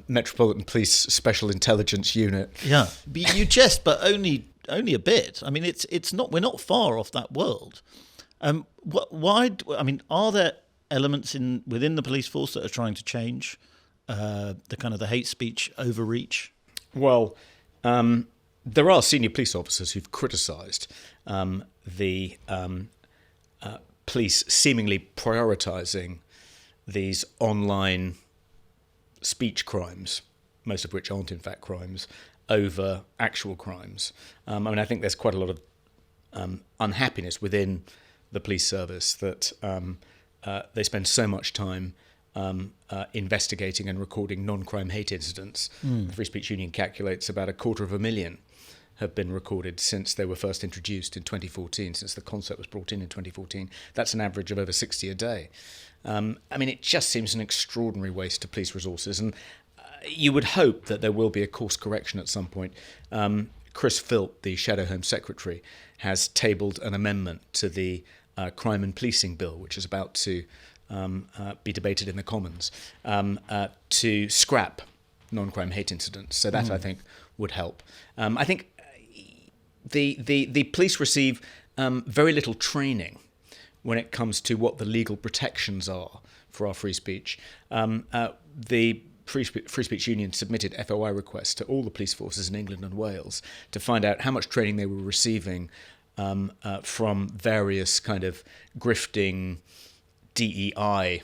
Speaker 8: Metropolitan Police Special Intelligence Unit.
Speaker 6: Yeah, but you jest, but only a bit. I mean, it's not. We're not far off that world. Why? I mean, are there elements within the police force that are trying to change the hate speech overreach?
Speaker 8: Well, there are senior police officers who've criticised the police seemingly prioritising these online speech crimes, most of which aren't in fact crimes, over actual crimes. I think there's quite a lot of unhappiness within the police service that they spend so much time investigating and recording non-crime hate incidents. The Free Speech Union calculates about 250,000 have been recorded since they were first introduced in 2014, since the concept was brought in 2014. That's an average of over 60 a day. It just seems an extraordinary waste of police resources, and you would hope that there will be a course correction at some point. Chris Whipple, the Shadow Home Secretary, has tabled an amendment to the Crime and Policing Bill, which is about to be debated in the Commons, to scrap non-crime hate incidents. So that, I think, would help. I think the police receive very little training when it comes to what the legal protections are for our free speech. The Free Speech Union submitted FOI requests to all the police forces in England and Wales to find out how much training they were receiving from various kind of grifting DEI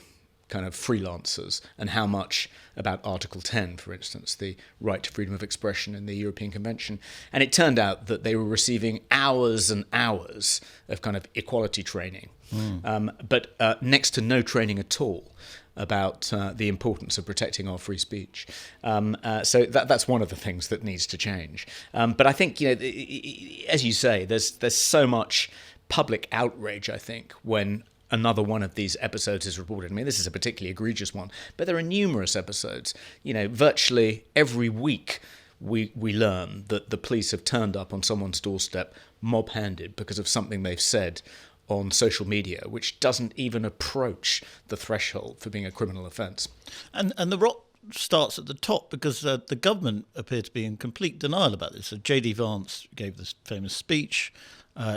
Speaker 8: kind of freelancers, and how much about Article 10, for instance, the right to freedom of expression in the European Convention. And it turned out that they were receiving hours and hours of kind of equality training, but next to no training at all about the importance of protecting our free speech. So that's one of the things that needs to change. But I think, as you say, there's so much public outrage, I think, when another one of these episodes is reported. I mean, this is a particularly egregious one, but there are numerous episodes. Virtually every week we learn that the police have turned up on someone's doorstep mob-handed because of something they've said on social media, which doesn't even approach the threshold for being a criminal offence.
Speaker 6: And the rot starts at the top, because the government appear to be in complete denial about this. So J.D. Vance gave this famous speech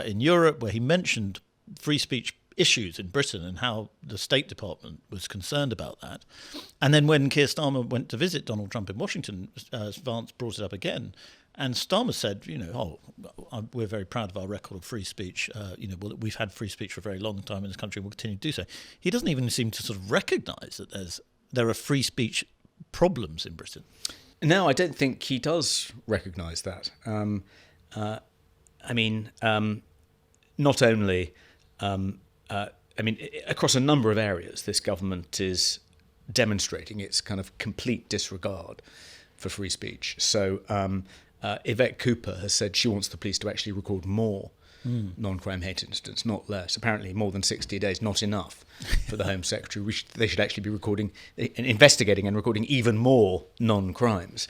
Speaker 6: in Europe where he mentioned free speech issues in Britain and how the State Department was concerned about that. And then when Keir Starmer went to visit Donald Trump in Washington, Vance brought it up again. And Starmer said, we're very proud of our record of free speech. We've had free speech for a very long time in this country and we'll continue to do so. He doesn't even seem to sort of recognise that there are free speech problems in Britain.
Speaker 8: No, I don't think he does recognise that. Not only... across a number of areas, this government is demonstrating its kind of complete disregard for free speech. So Yvette Cooper has said she wants the police to actually record more non-crime hate incidents, not less. Apparently more than 60 days, not enough for the Home Secretary. They should actually be investigating and recording even more non-crimes.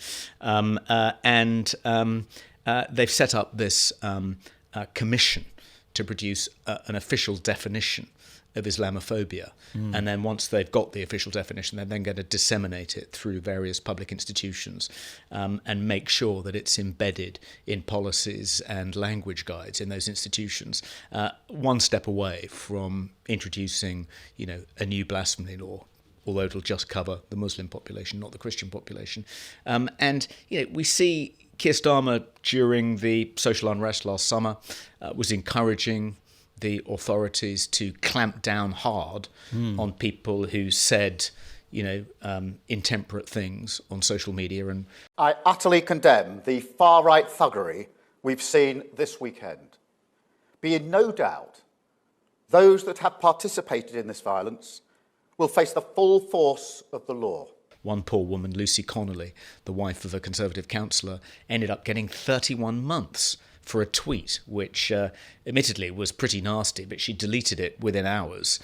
Speaker 8: They've set up this commission to produce an official definition of Islamophobia. And then once they've got the official definition, they're then going to disseminate it through various public institutions and make sure that it's embedded in policies and language guides in those institutions, one step away from introducing, a new blasphemy law, although it'll just cover the Muslim population, not the Christian population. We see Keir Starmer, during the social unrest last summer, was encouraging the authorities to clamp down hard on people who said, intemperate things on social media. And
Speaker 9: I utterly condemn the far-right thuggery we've seen this weekend. Be in no doubt, those that have participated in this violence will face the full force of the law.
Speaker 8: One poor woman, Lucy Connolly, the wife of a Conservative councillor, ended up getting 31 months for a tweet, which admittedly was pretty nasty, but she deleted it within hours.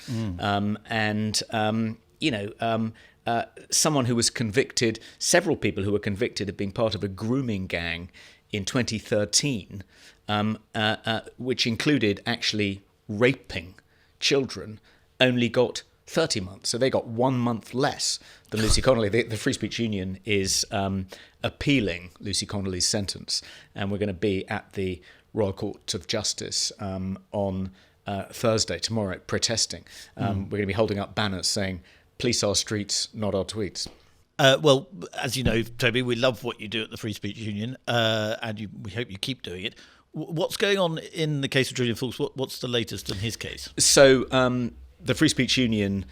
Speaker 8: Someone who was convicted, several people who were convicted of being part of a grooming gang in 2013, which included actually raping children, only got 30 months. So they got 1 month less than Lucy Connolly. The Free Speech Union is appealing Lucy Connolly's sentence, and we're going to be at the Royal Court of Justice on Thursday, tomorrow, protesting. We're going to be holding up banners saying, "Police our streets, not our tweets."
Speaker 6: Well, as you know, Toby, we love what you do at the Free Speech Union, and we hope you keep doing it. What's going on in the case of Julian Foulkes? What's the latest in his case?
Speaker 8: So the Free Speech Union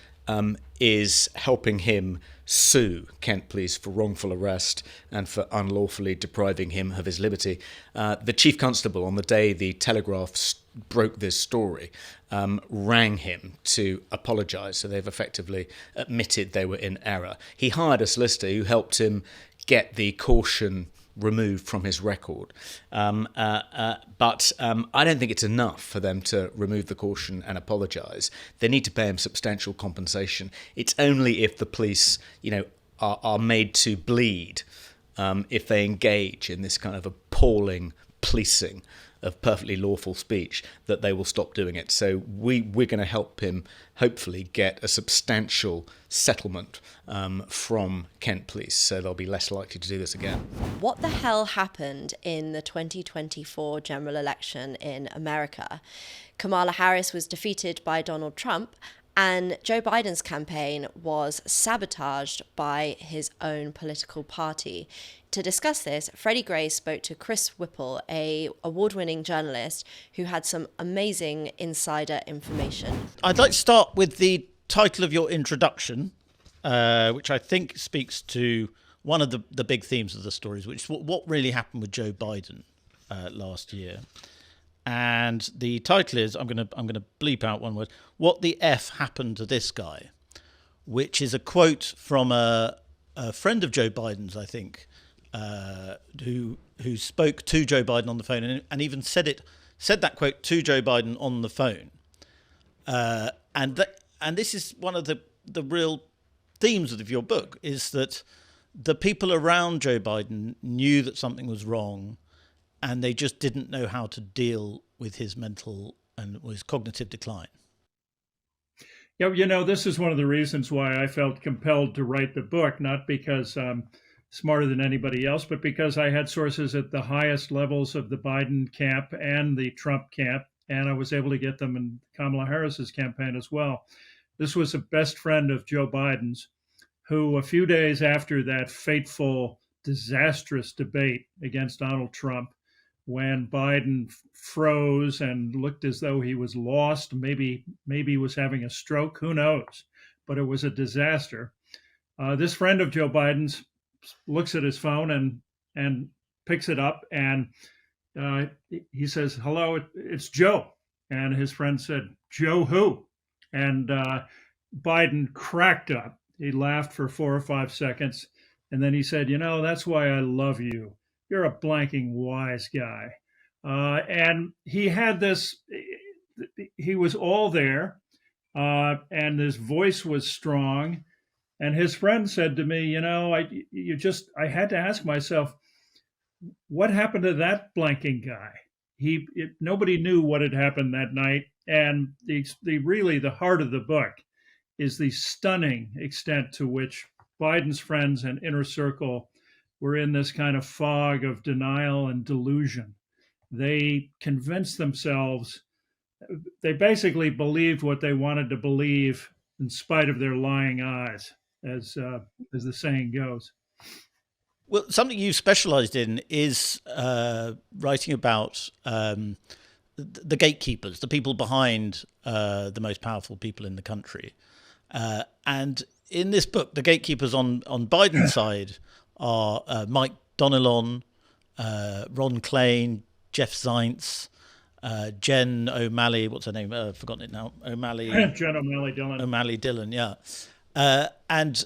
Speaker 8: is helping him sue Kent Police for wrongful arrest and for unlawfully depriving him of his liberty. The Chief Constable, on the day the Telegraph broke this story, rang him to apologise, so they've effectively admitted they were in error. He hired a solicitor who helped him get the caution removed from his record. But I don't think it's enough for them to remove the caution and apologise. They need to pay him substantial compensation. It's only if the police, are made to bleed, if they engage in this kind of appalling policing of perfectly lawful speech, that they will stop doing it. So we're going to help him hopefully get a substantial settlement from Kent Police, so they'll be less likely to do this again.
Speaker 2: What the hell happened in the 2024 general election in America? Kamala Harris was defeated by Donald Trump, and Joe Biden's campaign was sabotaged by his own political party. To discuss this, Freddy Gray spoke to Chris Whipple, a award-winning journalist who had some amazing insider information.
Speaker 6: I'd like to start with the title of your introduction, which I think speaks to one of the big themes of the stories, which is what really happened with Joe Biden last year. And the title is, I'm going to bleep out one word, "What the F Happened to This Guy?" which is a quote from a friend of Joe Biden's, I think, who spoke to Joe Biden on the phone and even said that quote to Joe Biden on the phone. And this is one of the real themes of your book, is that the people around Joe Biden knew that something was wrong, and they just didn't know how to deal with his mental and his cognitive decline.
Speaker 10: Yeah, this is one of the reasons why I felt compelled to write the book, not because I'm smarter than anybody else, but because I had sources at the highest levels of the Biden camp and the Trump camp, and I was able to get them in Kamala Harris's campaign as well. This was a best friend of Joe Biden's, who a few days after that fateful, disastrous debate against Donald Trump, when Biden froze and looked as though he was lost, maybe he was having a stroke, who knows? But it was a disaster. This friend of Joe Biden's looks at his phone and picks it up, and he says, "Hello, it's Joe." And his friend said, "Joe who?" And Biden cracked up. He laughed for 4 or 5 seconds, and then he said, "That's why I love you. You're a blanking wise guy." And he had this, he was all there, and his voice was strong. And his friend said to me, I had to ask myself, what happened to that blanking guy? Nobody knew what had happened that night. And the heart of the book is the stunning extent to which Biden's friends and inner circle were in this kind of fog of denial and delusion. They convinced themselves, they basically believed what they wanted to believe in spite of their lying eyes, as the saying goes.
Speaker 6: Well, something you specialised in is writing about the gatekeepers, the people behind the most powerful people in the country. And in this book, the gatekeepers on Biden's side are Mike Donilon, Ron Klain, Jeff Zients, Jen O'Malley, what's her name? I've forgotten it now. O'Malley.
Speaker 10: Jen O'Malley Dillon.
Speaker 6: O'Malley Dillon, yeah. And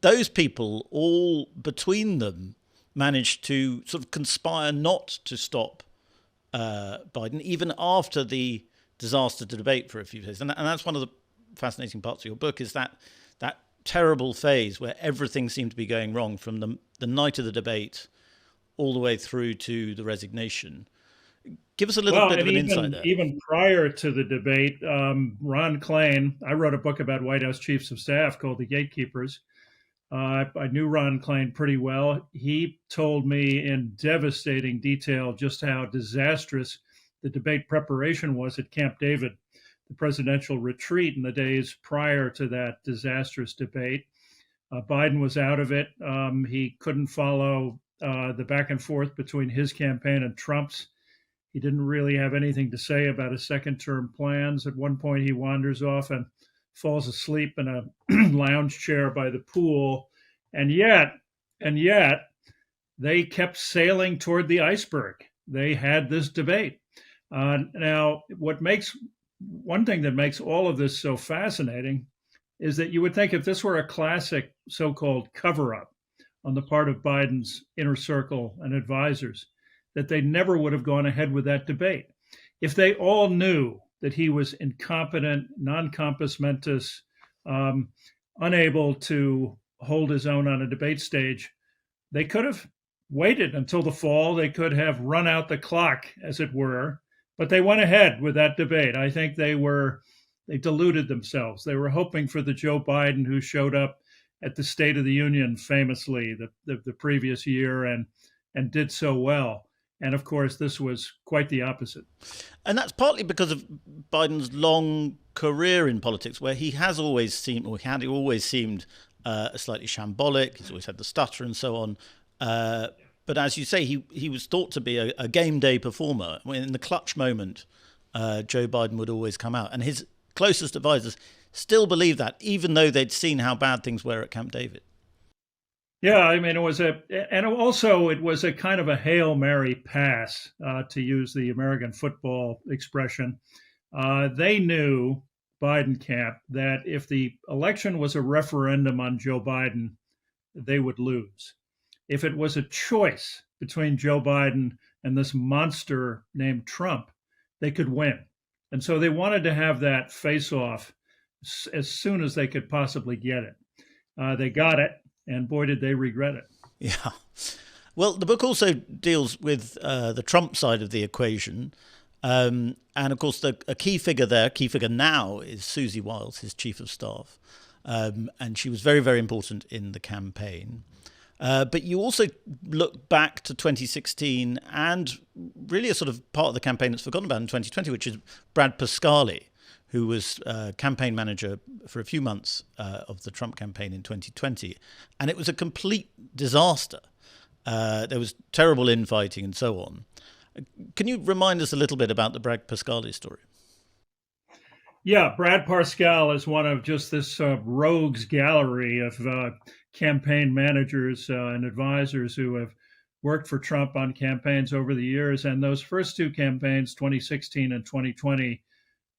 Speaker 6: those people, all between them, managed to sort of conspire not to stop Biden, even after the disaster debate for a few days. And that's one of the fascinating parts of your book, is that terrible phase where everything seemed to be going wrong from the night of the debate all the way through to the resignation. Give us a little bit of an insight there.
Speaker 10: Even prior to the debate, Ron Klain, I wrote a book about White House chiefs of staff called The Gatekeepers. I knew Ron Klain pretty well. He told me in devastating detail just how disastrous the debate preparation was at Camp David, the presidential retreat in the days prior to that disastrous debate. Biden was out of it. He couldn't follow the back and forth between his campaign and Trump's. He didn't really have anything to say about his second-term plans. At one point, he wanders off and falls asleep in a lounge chair by the pool. And yet, they kept sailing toward the iceberg. They had this debate. Now, one thing that makes all of this so fascinating is that you would think if this were a classic so-called cover-up on the part of Biden's inner circle and advisors, that they never would have gone ahead with that debate. If they all knew that he was incompetent, non-compos mentis, unable to hold his own on a debate stage, they could have waited until the fall. They could have run out the clock, as it were, but they went ahead with that debate. I think they deluded themselves. They were hoping for the Joe Biden who showed up at the State of the Union famously the previous year and did so well. And of course, this was quite the opposite.
Speaker 6: And that's partly because of Biden's long career in politics, where he had always seemed slightly shambolic. He's always had the stutter and so on. But as you say, he was thought to be a game day performer. In the clutch moment, Joe Biden would always come out. And his closest advisors still believe that, even though they'd seen how bad things were at Camp David.
Speaker 10: Yeah, I mean, it was a kind of a Hail Mary pass, to use the American football expression. They knew, Biden camp, that if the election was a referendum on Joe Biden, they would lose. If it was a choice between Joe Biden and this monster named Trump, they could win. And so they wanted to have that face-off as soon as they could possibly get it. They got it. And boy, did they regret it.
Speaker 6: Yeah. Well, the book also deals with the Trump side of the equation. And of course, a key figure now, is Susie Wiles, his chief of staff. And she was very, very important in the campaign. But you also look back to 2016 and really a sort of part of the campaign that's forgotten about in 2020, which is Brad Pascali, who was campaign manager for a few months of the Trump campaign in 2020. And it was a complete disaster. There was terrible infighting and so on. Can you remind us a little bit about the Brad Pascali story?
Speaker 10: Yeah, Brad Pascal is one of just this rogues gallery of campaign managers and advisors who have worked for Trump on campaigns over the years. And those first two campaigns, 2016 and 2020,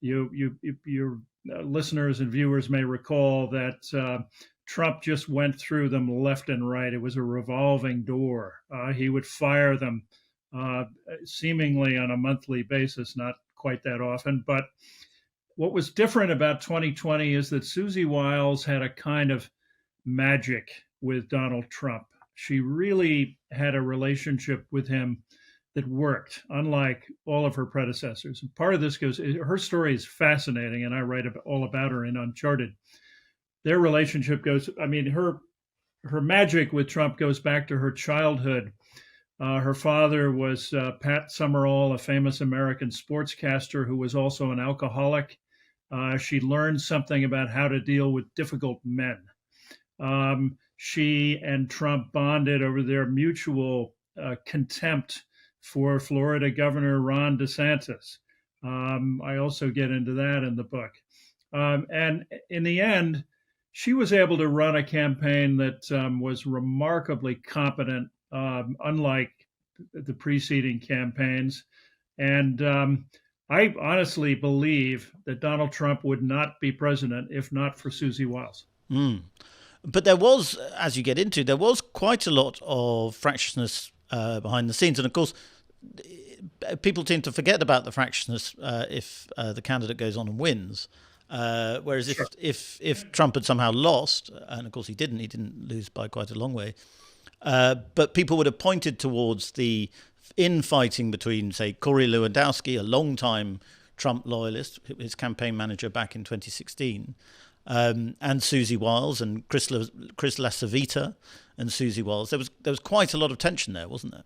Speaker 10: your listeners and viewers may recall that Trump just went through them left and right. It was a revolving door. He would fire them seemingly on a monthly basis, not quite that often. But what was different about 2020 is that Susie Wiles had a kind of magic with Donald Trump. She really had a relationship with him that worked, unlike all of her predecessors. And part of this her story is fascinating, and I write all about her in Uncharted. Their relationship her magic with Trump goes back to her childhood. Her father was Pat Summerall, a famous American sportscaster who was also an alcoholic. She learned something about how to deal with difficult men. She and Trump bonded over their mutual contempt for Florida Governor Ron DeSantis. I also get into that in the book. And in the end, she was able to run a campaign that was remarkably competent, unlike the preceding campaigns. And I honestly believe that Donald Trump would not be president if not for Susie Wiles.
Speaker 6: Mm. But there was, as you get into, there was quite a lot of fractiousness behind the scenes. And of course, people tend to forget about the fractiousness if the candidate goes on and wins. Whereas if Trump had somehow lost, and of course he didn't lose by quite a long way, but people would have pointed towards the infighting between, say, Corey Lewandowski, a long-time Trump loyalist, his campaign manager back in 2016, and Susie Wiles and Chris LaCivita and Susie Wiles. There was quite a lot of tension there, wasn't there?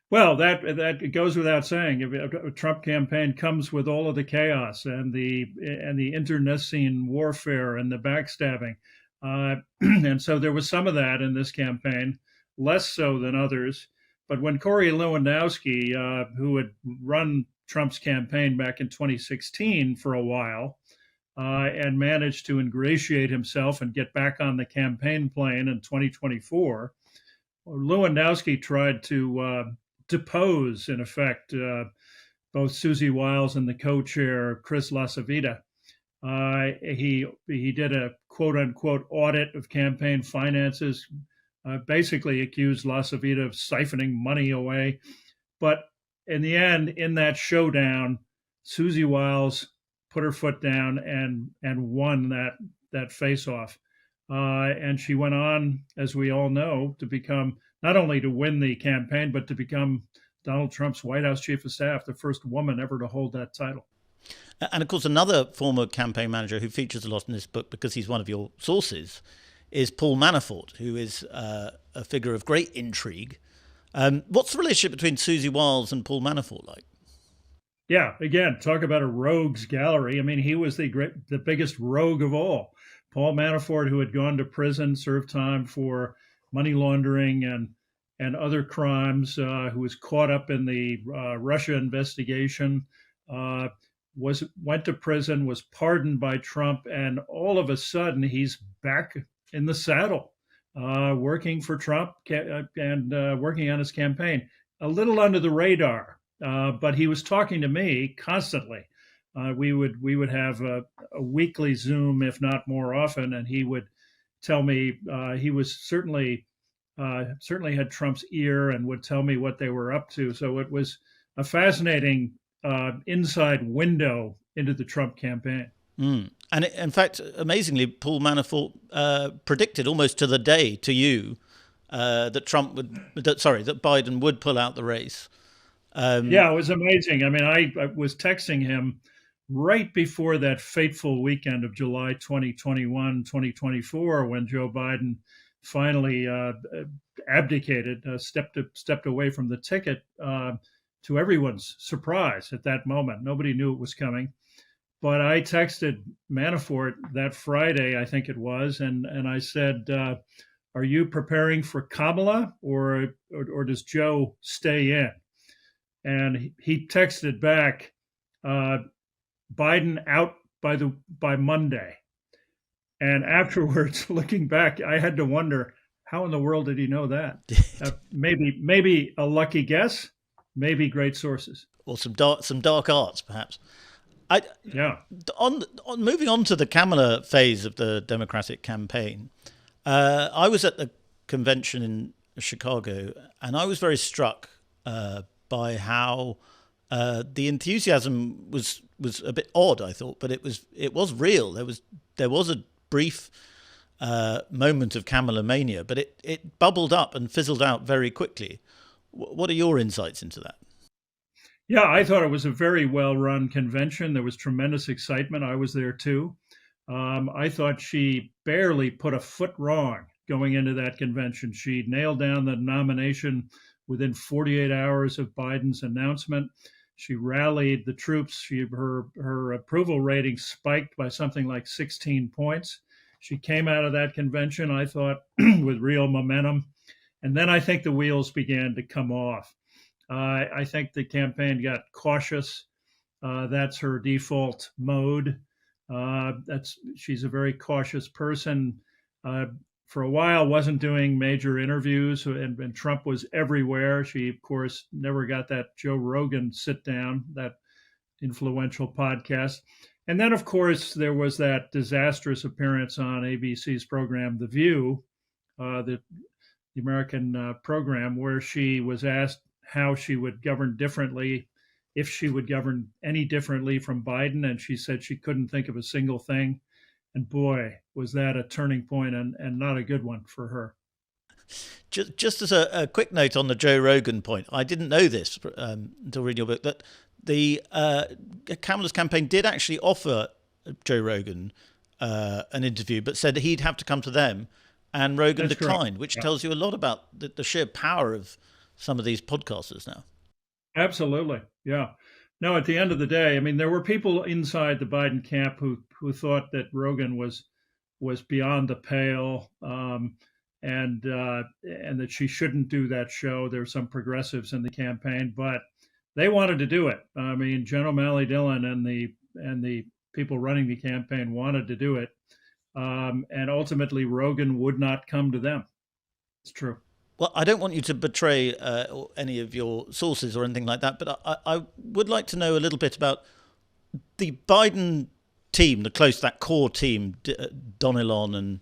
Speaker 10: Well, that goes without saying. A Trump campaign comes with all of the chaos and the internecine warfare and the backstabbing, and so there was some of that in this campaign, less so than others. But when Corey Lewandowski, who had run Trump's campaign back in 2016 for a while, and managed to ingratiate himself and get back on the campaign plane in 2024. Lewandowski tried to depose, in effect, both Susie Wiles and the co-chair, Chris Lasavita. He did a quote-unquote audit of campaign finances, basically accused Lasavita of siphoning money away. But in the end, in that showdown, Susie Wiles put her foot down and won that face-off. And she went on, as we all know, to become, not only to win the campaign, but to become Donald Trump's White House chief of staff, the first woman ever to hold that title.
Speaker 6: And of course, another former campaign manager who features a lot in this book, because he's one of your sources, is Paul Manafort, who is a figure of great intrigue. What's the relationship between Susie Wiles and Paul Manafort like?
Speaker 10: Yeah, again, talk about a rogues gallery. I mean, he was the biggest rogue of all. Paul Manafort, who had gone to prison, served time for money laundering and other crimes, who was caught up in the Russia investigation, went to prison, was pardoned by Trump, and all of a sudden he's back in the saddle, working for Trump and working on his campaign. A little under the radar, but he was talking to me constantly. We would have a weekly Zoom, if not more often, and he would tell me he was certainly had Trump's ear and would tell me what they were up to. So it was a fascinating inside window into the Trump campaign.
Speaker 6: And in fact, amazingly, Paul Manafort predicted almost to the day to you that that Biden would pull out the race.
Speaker 10: Yeah, it was amazing. I mean, I was texting him right before that fateful weekend of July 2021, 2024, when Joe Biden finally abdicated, stepped away from the ticket, to everyone's surprise at that moment. Nobody knew it was coming. But I texted Manafort that Friday, I think it was, and I said, are you preparing for Kamala or does Joe stay in? And he texted back, Biden out by Monday. And afterwards, looking back, I had to wonder, how in the world did he know that? Maybe a lucky guess, maybe great sources.
Speaker 6: Or some dark arts, perhaps. On moving on to the Kamala phase of the Democratic campaign, I was at the convention in Chicago, and I was very struck by how the enthusiasm was a bit odd, I thought, but it was real. There was a brief moment of Kamala mania, but it bubbled up and fizzled out very quickly. What are your insights into that?
Speaker 10: Yeah, I thought it was a very well-run convention. There was tremendous excitement. I was there too. I thought she barely put a foot wrong going into that convention. She nailed down the nomination within 48 hours of Biden's announcement. She rallied the troops. Her approval rating spiked by something like 16 points. She came out of that convention, I thought, with real momentum. And then I think the wheels began to come off. I think the campaign got cautious. That's her default mode. She's a very cautious person. For a while, wasn't doing major interviews, and Trump was everywhere. She, of course, never got that Joe Rogan sit down, that influential podcast. And then, of course, there was that disastrous appearance on ABC's program, The View, the American program, where she was asked how she would govern differently, if she would govern any differently from Biden. And she said she couldn't think of a single thing. And boy, was that a turning point and not a good one for her.
Speaker 6: Just as a quick note on the Joe Rogan point, I didn't know this until reading your book, that the Kamala's campaign did actually offer Joe Rogan an interview, but said he'd have to come to them, and Rogan declined, which tells you a lot about the sheer power of some of these podcasters now. Absolutely.
Speaker 10: Yeah. No, at the end of the day, I mean, there were people inside the Biden camp who thought that Rogan was beyond the pale, and that she shouldn't do that show. There were some progressives in the campaign, but they wanted to do it. I mean, Jen O'Malley Dillon and the people running the campaign wanted to do it. And ultimately, Rogan would not come to them. It's true.
Speaker 6: Well, I don't want you to betray any of your sources or anything like that, but I would like to know a little bit about the Biden team, that core team, Donilon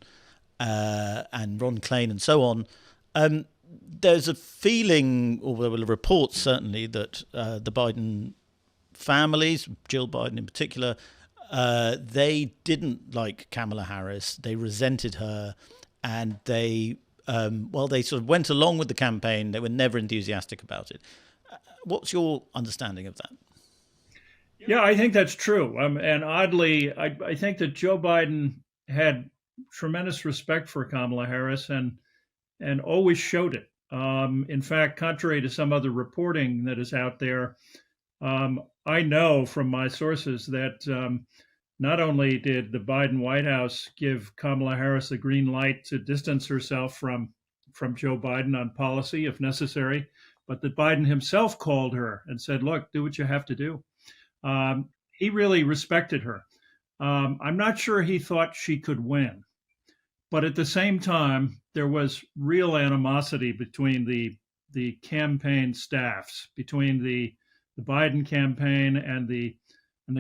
Speaker 6: and Ron Klain and so on. There's a feeling, or there were reports certainly, that the Biden families, Jill Biden in particular, they didn't like Kamala Harris. They resented her, and they sort of went along with the campaign. They were never enthusiastic about it. What's your understanding of that?
Speaker 10: Yeah, I think that's true. And oddly, I think that Joe Biden had tremendous respect for Kamala Harris and always showed it. In fact, contrary to some other reporting that is out there, I know from my sources that not only did the Biden White House give Kamala Harris the green light to distance herself from Joe Biden on policy, if necessary, but that Biden himself called her and said, look, do what you have to do. He really respected her. I'm not sure he thought she could win. But at the same time, there was real animosity between the campaign staffs, between the Biden campaign and the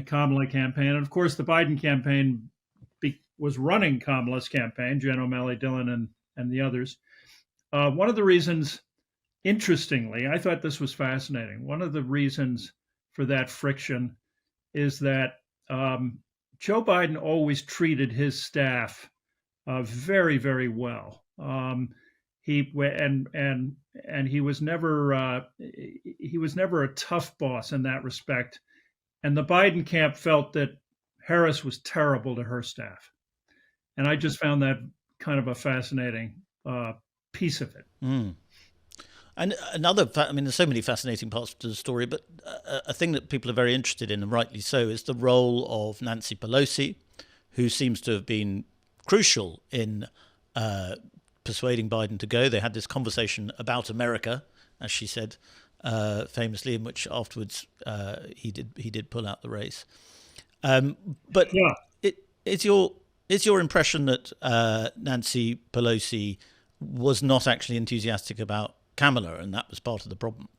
Speaker 10: Kamala campaign. And of course, the Biden campaign was running Kamala's campaign, Jen O'Malley Dillon and the others. One of the reasons, interestingly, I thought this was fascinating. One of the reasons for that friction is that Joe Biden always treated his staff very, very well. He was never a tough boss in that respect. And the Biden camp felt that Harris was terrible to her staff. And I just found that kind of a fascinating piece of it.
Speaker 6: Mm. And there's so many fascinating parts to the story, but a thing that people are very interested in, and rightly so, is the role of Nancy Pelosi, who seems to have been crucial in persuading Biden to go. They had this conversation about America, as she said famously, in which afterwards he did pull out the race. But yeah. Is your impression that Nancy Pelosi was not actually enthusiastic about Kamala, and that was part of the problem?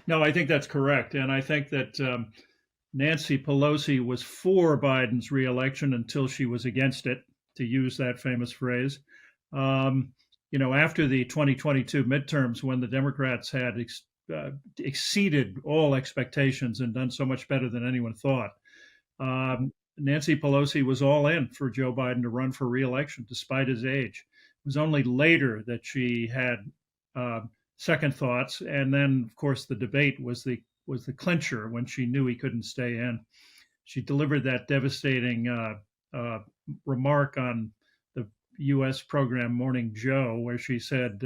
Speaker 10: No, I think that's correct. And I think that Nancy Pelosi was for Biden's reelection until she was against it, to use that famous phrase. After the 2022 midterms, when the Democrats had exceeded all expectations and done so much better than anyone thought, Nancy Pelosi was all in for Joe Biden to run for reelection, despite his age. It was only later that she had second thoughts, and then, of course, the debate was the clincher when she knew he couldn't stay in. She delivered that devastating remark on the U.S. program Morning Joe, where she said,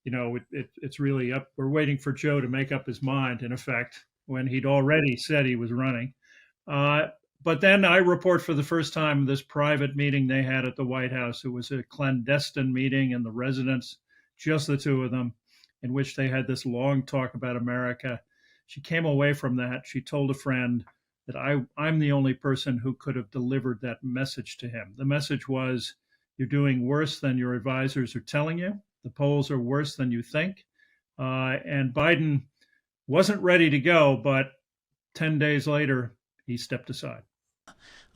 Speaker 10: it's really up. We're waiting for Joe to make up his mind, in effect, when he'd already said he was running. But then I report for the first time this private meeting they had at the White House. It was a clandestine meeting in the residence, just the two of them, in which they had this long talk about America. She came away from that. She told a friend that I'm the only person who could have delivered that message to him. The message was, you're doing worse than your advisors are telling you. The polls are worse than you think. And Biden wasn't ready to go, but 10 days later, he stepped aside.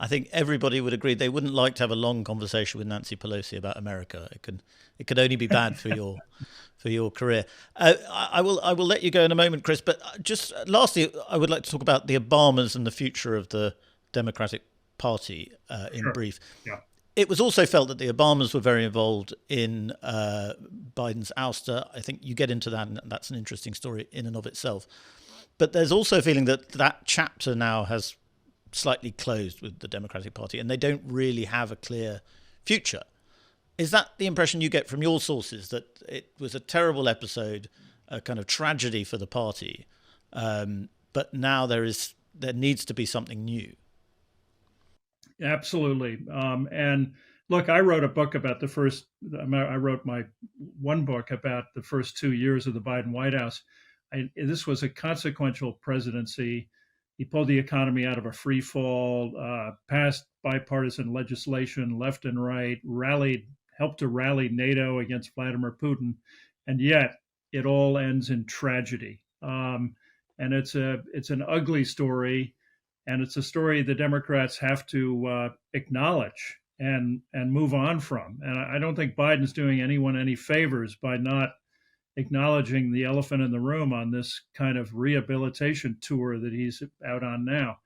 Speaker 6: I think everybody would agree they wouldn't like to have a long conversation with Nancy Pelosi about America. It could only be bad for your career. I will let you go in a moment, Chris. But just lastly, I would like to talk about the Obamas and the future of the Democratic Party in brief.
Speaker 10: Yeah.
Speaker 6: It was also felt that the Obamas were very involved in Biden's ouster. I think you get into that, and that's an interesting story in and of itself. But there's also a feeling that chapter now has slightly closed with the Democratic Party, and they don't really have a clear future. Is that the impression you get from your sources, that it was a terrible episode, a kind of tragedy for the party, but now there needs to be something new?
Speaker 10: Absolutely. And look, I wrote a book about I wrote my one book about the first 2 years of the Biden White House. This was a consequential presidency. He pulled the economy out of a free fall, passed bipartisan legislation left and right, helped to rally NATO against Vladimir Putin, and yet it all ends in tragedy. And it's an ugly story, and it's a story the Democrats have to acknowledge and move on from. And I don't think Biden's doing anyone any favors by not acknowledging the elephant in the room on this kind of rehabilitation tour that he's out on now.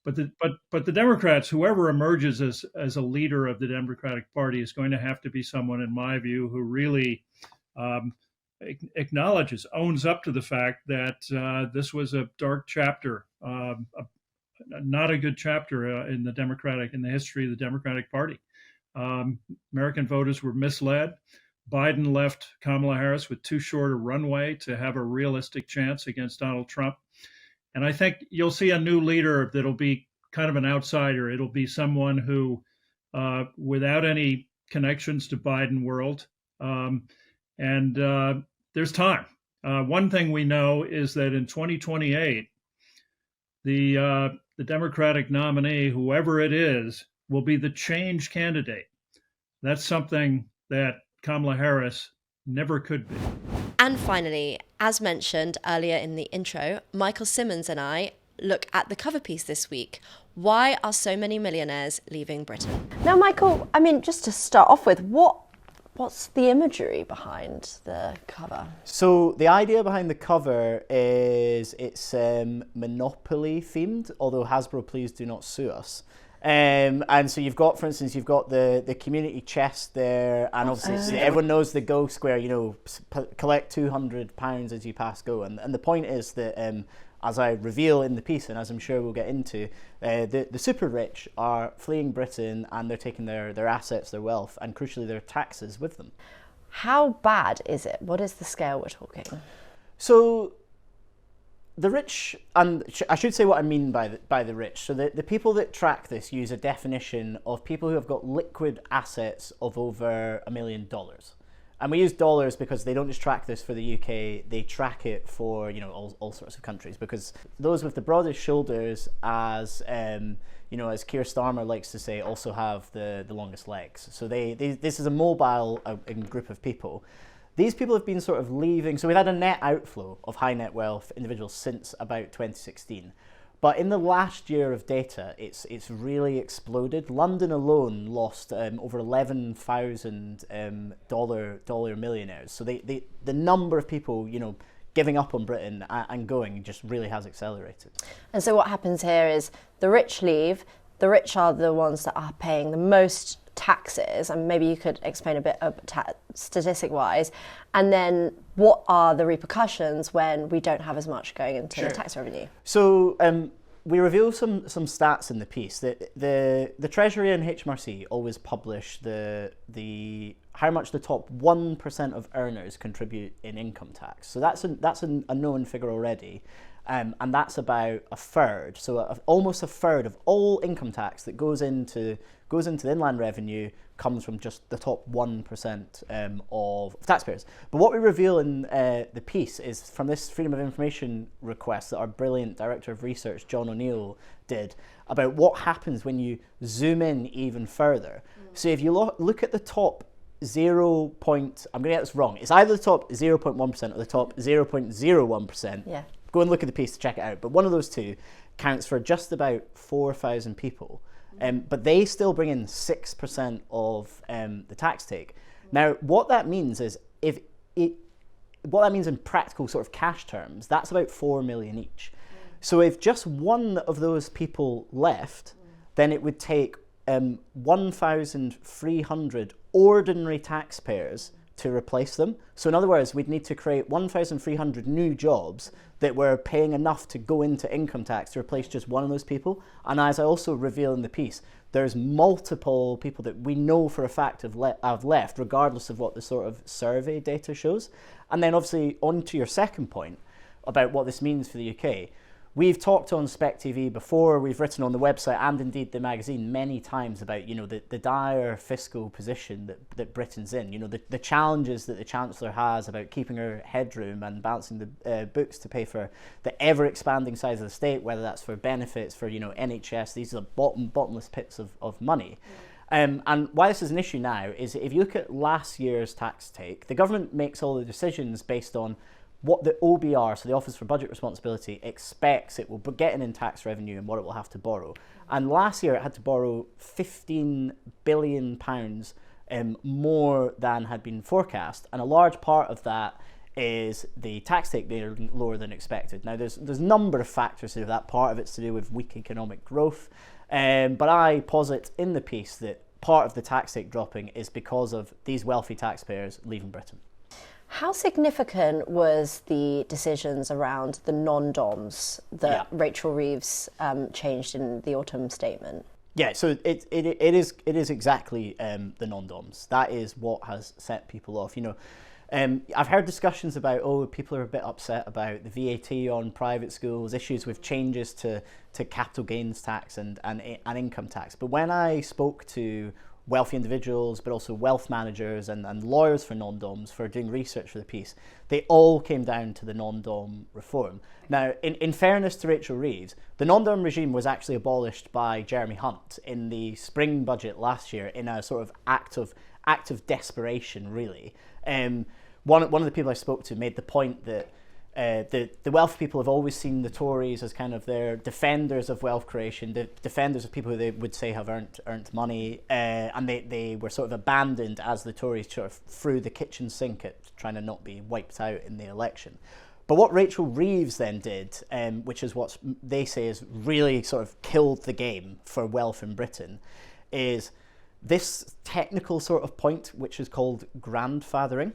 Speaker 10: But the Democrats, whoever emerges as a leader of the Democratic Party, is going to have to be someone, in my view, who really acknowledges, owns up to the fact that this was a dark chapter, not a good chapter in the history of the Democratic Party. American voters were misled. Biden left Kamala Harris with too short a runway to have a realistic chance against Donald Trump. And I think you'll see a new leader that'll be kind of an outsider. It'll be someone who, without any connections to Biden world, and there's time. One thing we know is that in 2028, the Democratic nominee, whoever it is, will be the change candidate. That's something that Kamala Harris never could be.
Speaker 2: And finally, as mentioned earlier in the intro, Michael Simmons and I look at the cover piece this week. Why are so many millionaires leaving Britain? Now, Michael, I mean, just to start off with, what's the imagery behind the cover?
Speaker 11: So the idea behind the cover is it's Monopoly themed, although Hasbro, please do not sue us. And so you've got, for instance, the community chest there, and obviously everyone knows the Go Square, collect £200 as you pass Go. And the point is that, as I reveal in the piece, and as I'm sure we'll get into, the super rich are fleeing Britain, and they're taking their assets, their wealth, and crucially their taxes with them.
Speaker 2: How bad is it? What is the scale we're talking?
Speaker 11: So the rich, and I should say what I mean by the rich. So the people that track this use a definition of people who have got liquid assets of over $1 million. And we use dollars because they don't just track this for the UK, they track it for all sorts of countries, because those with the broadest shoulders, as as Keir Starmer likes to say, also have the longest legs. So this is a mobile group of people. These people have been sort of leaving, so we've had a net outflow of high net wealth individuals since about 2016. But in the last year of data, it's really exploded. London alone lost over 11,000 dollar millionaires. So the number of people giving up on Britain and going just really has accelerated.
Speaker 2: And so what happens here is the rich leave. The rich are the ones that are paying the most taxes, and maybe you could explain a bit of statistic-wise, and then what are the repercussions when we don't have as much going into the tax revenue?
Speaker 11: So we reveal some stats in the piece. That the Treasury and HMRC always publish the how much the top 1% of earners contribute in income tax. So that's a known figure already. And that's about a third, so almost a third of all income tax that goes into the inland revenue comes from just the top 1% of taxpayers. But what we reveal in the piece is from this Freedom of Information request that our brilliant Director of Research, John O'Neill, did about what happens when you zoom in even further. So if you look at the top I'm going to get this wrong, it's either the top 0.1% or the top 0.01%.
Speaker 2: Yeah.
Speaker 11: Go and look at the piece to check it out. But one of those two counts for just about 4,000 people. But they still bring in 6% of the tax take. Now, what that means is, what that means in practical sort of cash terms, that's about 4 million each. So if just one of those people left, then it would take 1,300 ordinary taxpayers to replace them. So in other words, we'd need to create 1,300 new jobs that were paying enough to go into income tax to replace just one of those people. And as I also reveal in the piece, there's multiple people that we know for a fact have left, regardless of what the sort of survey data shows. And then obviously on to your second point about what this means for the UK. we've talked on Spec TV before, we've written on the website and indeed the magazine many times about, the dire fiscal position that Britain's in, the challenges that the Chancellor has about keeping her headroom and balancing the books to pay for the ever-expanding size of the state, whether that's for benefits, for, NHS. These are bottomless pits of money. And why this is an issue now is if you look at last year's tax take, the government makes all the decisions based on what the OBR, so the Office for Budget Responsibility, expects it will get in tax revenue and what it will have to borrow. And last year it had to borrow £15 billion more than had been forecast. And a large part of that is the tax take being lower than expected. Now, there's a number of factors to that. Part of it's to do with weak economic growth. But I posit in the piece that part of the tax take dropping is because of these wealthy taxpayers leaving Britain.
Speaker 2: How significant was the decisions around the non-DOMs that Rachel Reeves changed in the autumn statement?
Speaker 11: Yeah, so it is exactly the non-DOMs. That is what has set people off. I've heard discussions about, people are a bit upset about the VAT on private schools, issues with changes to capital gains tax and income tax. But when I spoke to wealthy individuals, but also wealth managers and lawyers for non-DOMs for doing research for the piece, they all came down to the non-DOM reform. Now, in fairness to Rachel Reeves, the non-DOM regime was actually abolished by Jeremy Hunt in the spring budget last year in a sort of act of desperation, really. One of the people I spoke to made the point that the wealthy people have always seen the Tories as kind of their defenders of wealth creation, the defenders of people who they would say have earned money, and they were sort of abandoned as the Tories sort of threw the kitchen sink at trying to not be wiped out in the election. But what Rachel Reeves then did, which is what they say has really sort of killed the game for wealth in Britain, is this technical sort of point, which is called grandfathering.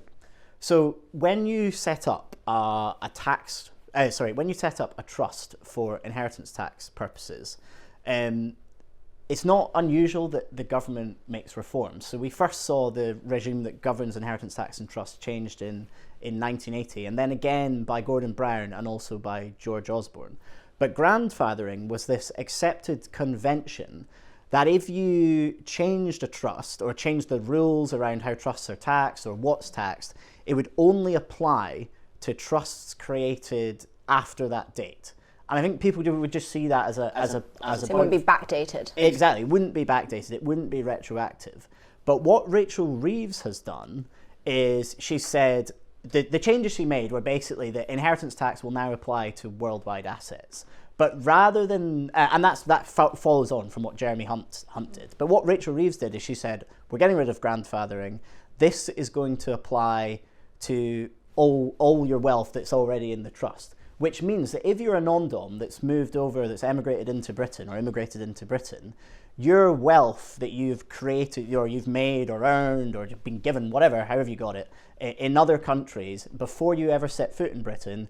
Speaker 11: So when you set up when you set up a trust for inheritance tax purposes, it's not unusual that the government makes reforms. So we first saw the regime that governs inheritance tax and trust changed in 1980, and then again by Gordon Brown and also by George Osborne. But grandfathering was this accepted convention that if you changed a trust or changed the rules around how trusts are taxed or what's taxed, it would only apply to trusts created after that date. And I think people would just see that as a
Speaker 2: it wouldn't be backdated.
Speaker 11: Exactly, it wouldn't be backdated, it wouldn't be retroactive. But what Rachel Reeves has done is she said the changes she made were basically that inheritance tax will now apply to worldwide assets. But rather than, and that follows on from what Jeremy Hunt did. But what Rachel Reeves did is she said, we're getting rid of grandfathering. This is going to apply to all your wealth that's already in the trust. Which means that if you're a non-dom that's moved over, that's emigrated into Britain or immigrated into Britain, your wealth that you've created or you've made or earned or been given, whatever, however you got it, in other countries before you ever set foot in Britain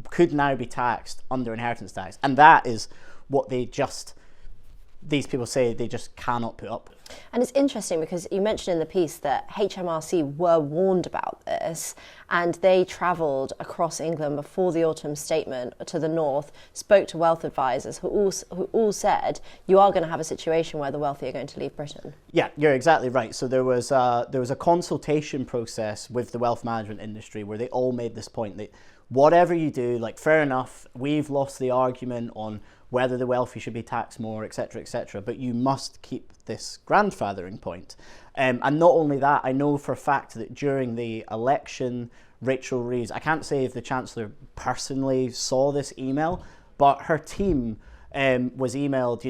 Speaker 11: could now be taxed under inheritance tax. And that is what these people say they just cannot put up with.
Speaker 2: And it's interesting because you mentioned in the piece that HMRC were warned about this and they travelled across England before the autumn statement to the north, spoke to wealth advisors who all said you are going to have a situation where the wealthy are going to leave Britain.
Speaker 11: Yeah, you're exactly right. So there was a consultation process with the wealth management industry where they all made this point that whatever you do, like fair enough, we've lost the argument on whether the wealthy should be taxed more, etc., but you must keep this grandfathering point. And not only that, I know for a fact that during the election, Rachel Reeves, I can't say if the Chancellor personally saw this email, but her team was emailed,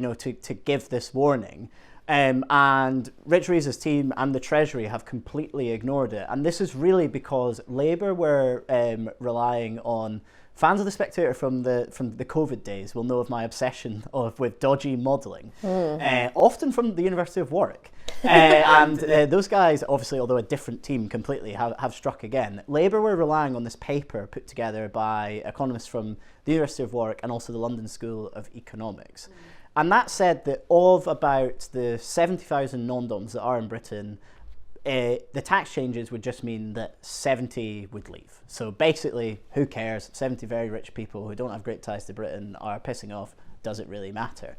Speaker 11: to give this warning. And Rachel Reeves' team and the Treasury have completely ignored it. And this is really because Labour were relying on. Fans of The Spectator from the COVID days will know of my obsession with dodgy modelling, often from the University of Warwick. And those guys, obviously, although a different team completely, have struck again. Labour were relying on this paper put together by economists from the University of Warwick and also the London School of Economics. And that said that of about the 70,000 non-doms that are in Britain, the tax changes would just mean that 70 would leave. So basically, who cares? 70 very rich people who don't have great ties to Britain are pissing off. Does it really matter?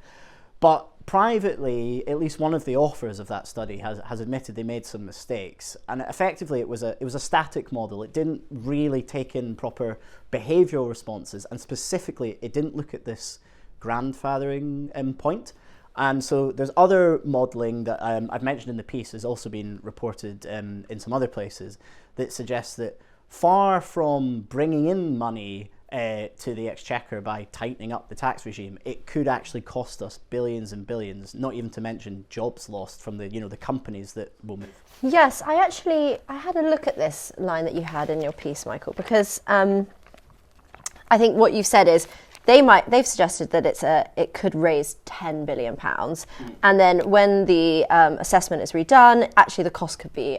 Speaker 11: But privately, at least one of the authors of that study has admitted they made some mistakes. And effectively, it was a static model. It didn't really take in proper behavioural responses. And specifically, it didn't look at this grandfathering point. And so there's other modelling that I've mentioned in the piece has also been reported in some other places that suggests that far from bringing in money to the exchequer by tightening up the tax regime, it could actually cost us billions and billions, not even to mention jobs lost from the companies that will move.
Speaker 2: Yes, I had a look at this line that you had in your piece, Michael, because I think what you've said is they've suggested that it could raise £10 billion, and then when the assessment is redone, actually the cost could be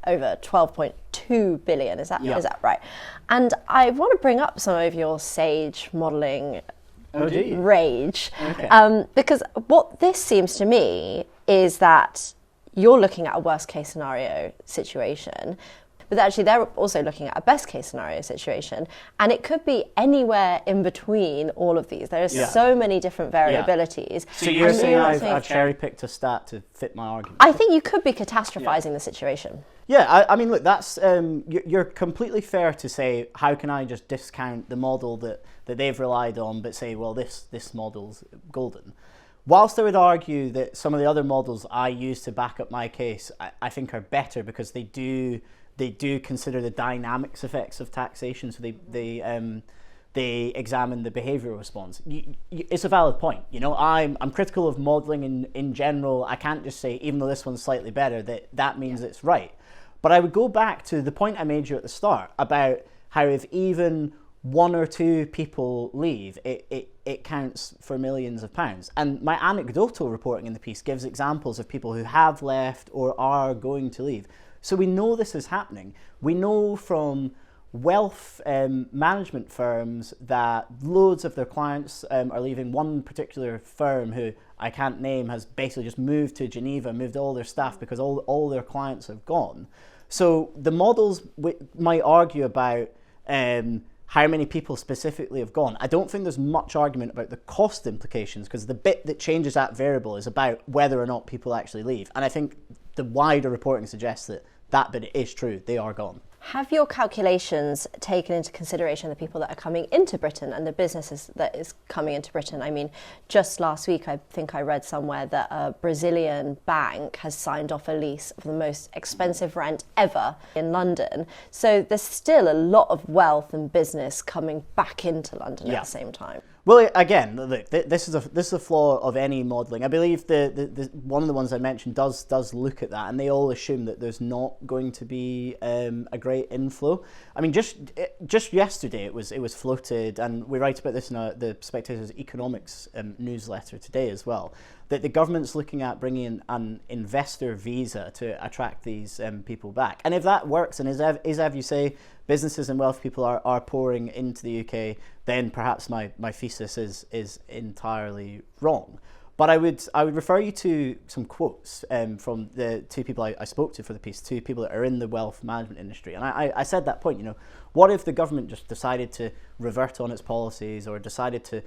Speaker 2: over 12.2 billion. Is that right? And I want to bring up some of your SAGE modelling rage, because what this seems to me is that you're looking at a worst case scenario situation, but actually they're also looking at a best case scenario situation, and it could be anywhere in between all of these. There are so many different variabilities.
Speaker 11: So you're saying I've cherry picked a stat to fit my argument?
Speaker 2: I think you could be catastrophizing the situation.
Speaker 11: Yeah, I mean, look, that's you're completely fair to say, how can I just discount the model that they've relied on, but say, well, this model's golden. Whilst I would argue that some of the other models I use to back up my case, I think are better because they do consider the dynamics effects of taxation. So they examine the behavioural response. It's a valid point. I'm critical of modelling in general. I can't just say, even though this one's slightly better, that means it's right. But I would go back to the point I made you at the start about how if even one or two people leave, it counts for millions of pounds. And my anecdotal reporting in the piece gives examples of people who have left or are going to leave. So we know this is happening. We know from wealth management firms that loads of their clients are leaving. One particular firm, who I can't name, has basically just moved to Geneva, moved all their staff because all their clients have gone. So the models might argue about how many people specifically have gone. I don't think there's much argument about the cost implications, because the bit that changes that variable is about whether or not people actually leave. And I think the wider reporting suggests that bit is true. They are gone.
Speaker 2: Have your calculations taken into consideration the people that are coming into Britain and the businesses that is coming into Britain? I mean, just last week, I think I read somewhere that a Brazilian bank has signed off a lease of the most expensive rent ever in London. So there's still a lot of wealth and business coming back into London at the same time.
Speaker 11: Well, again, look, this is a flaw of any modelling. I believe the one of the ones I mentioned does look at that, and they all assume that there's not going to be a great inflow. I mean, just yesterday it was floated, and we write about this in the Spectator's economics newsletter today as well, that the government's looking at bringing in an investor visa to attract these people back. And if that works, and as you say, businesses and wealth people are pouring into the UK, then perhaps my thesis is entirely wrong. But I would refer you to some quotes from the two people I spoke to for the piece, two people that are in the wealth management industry. And I said that point, what if the government just decided to revert on its policies or decided to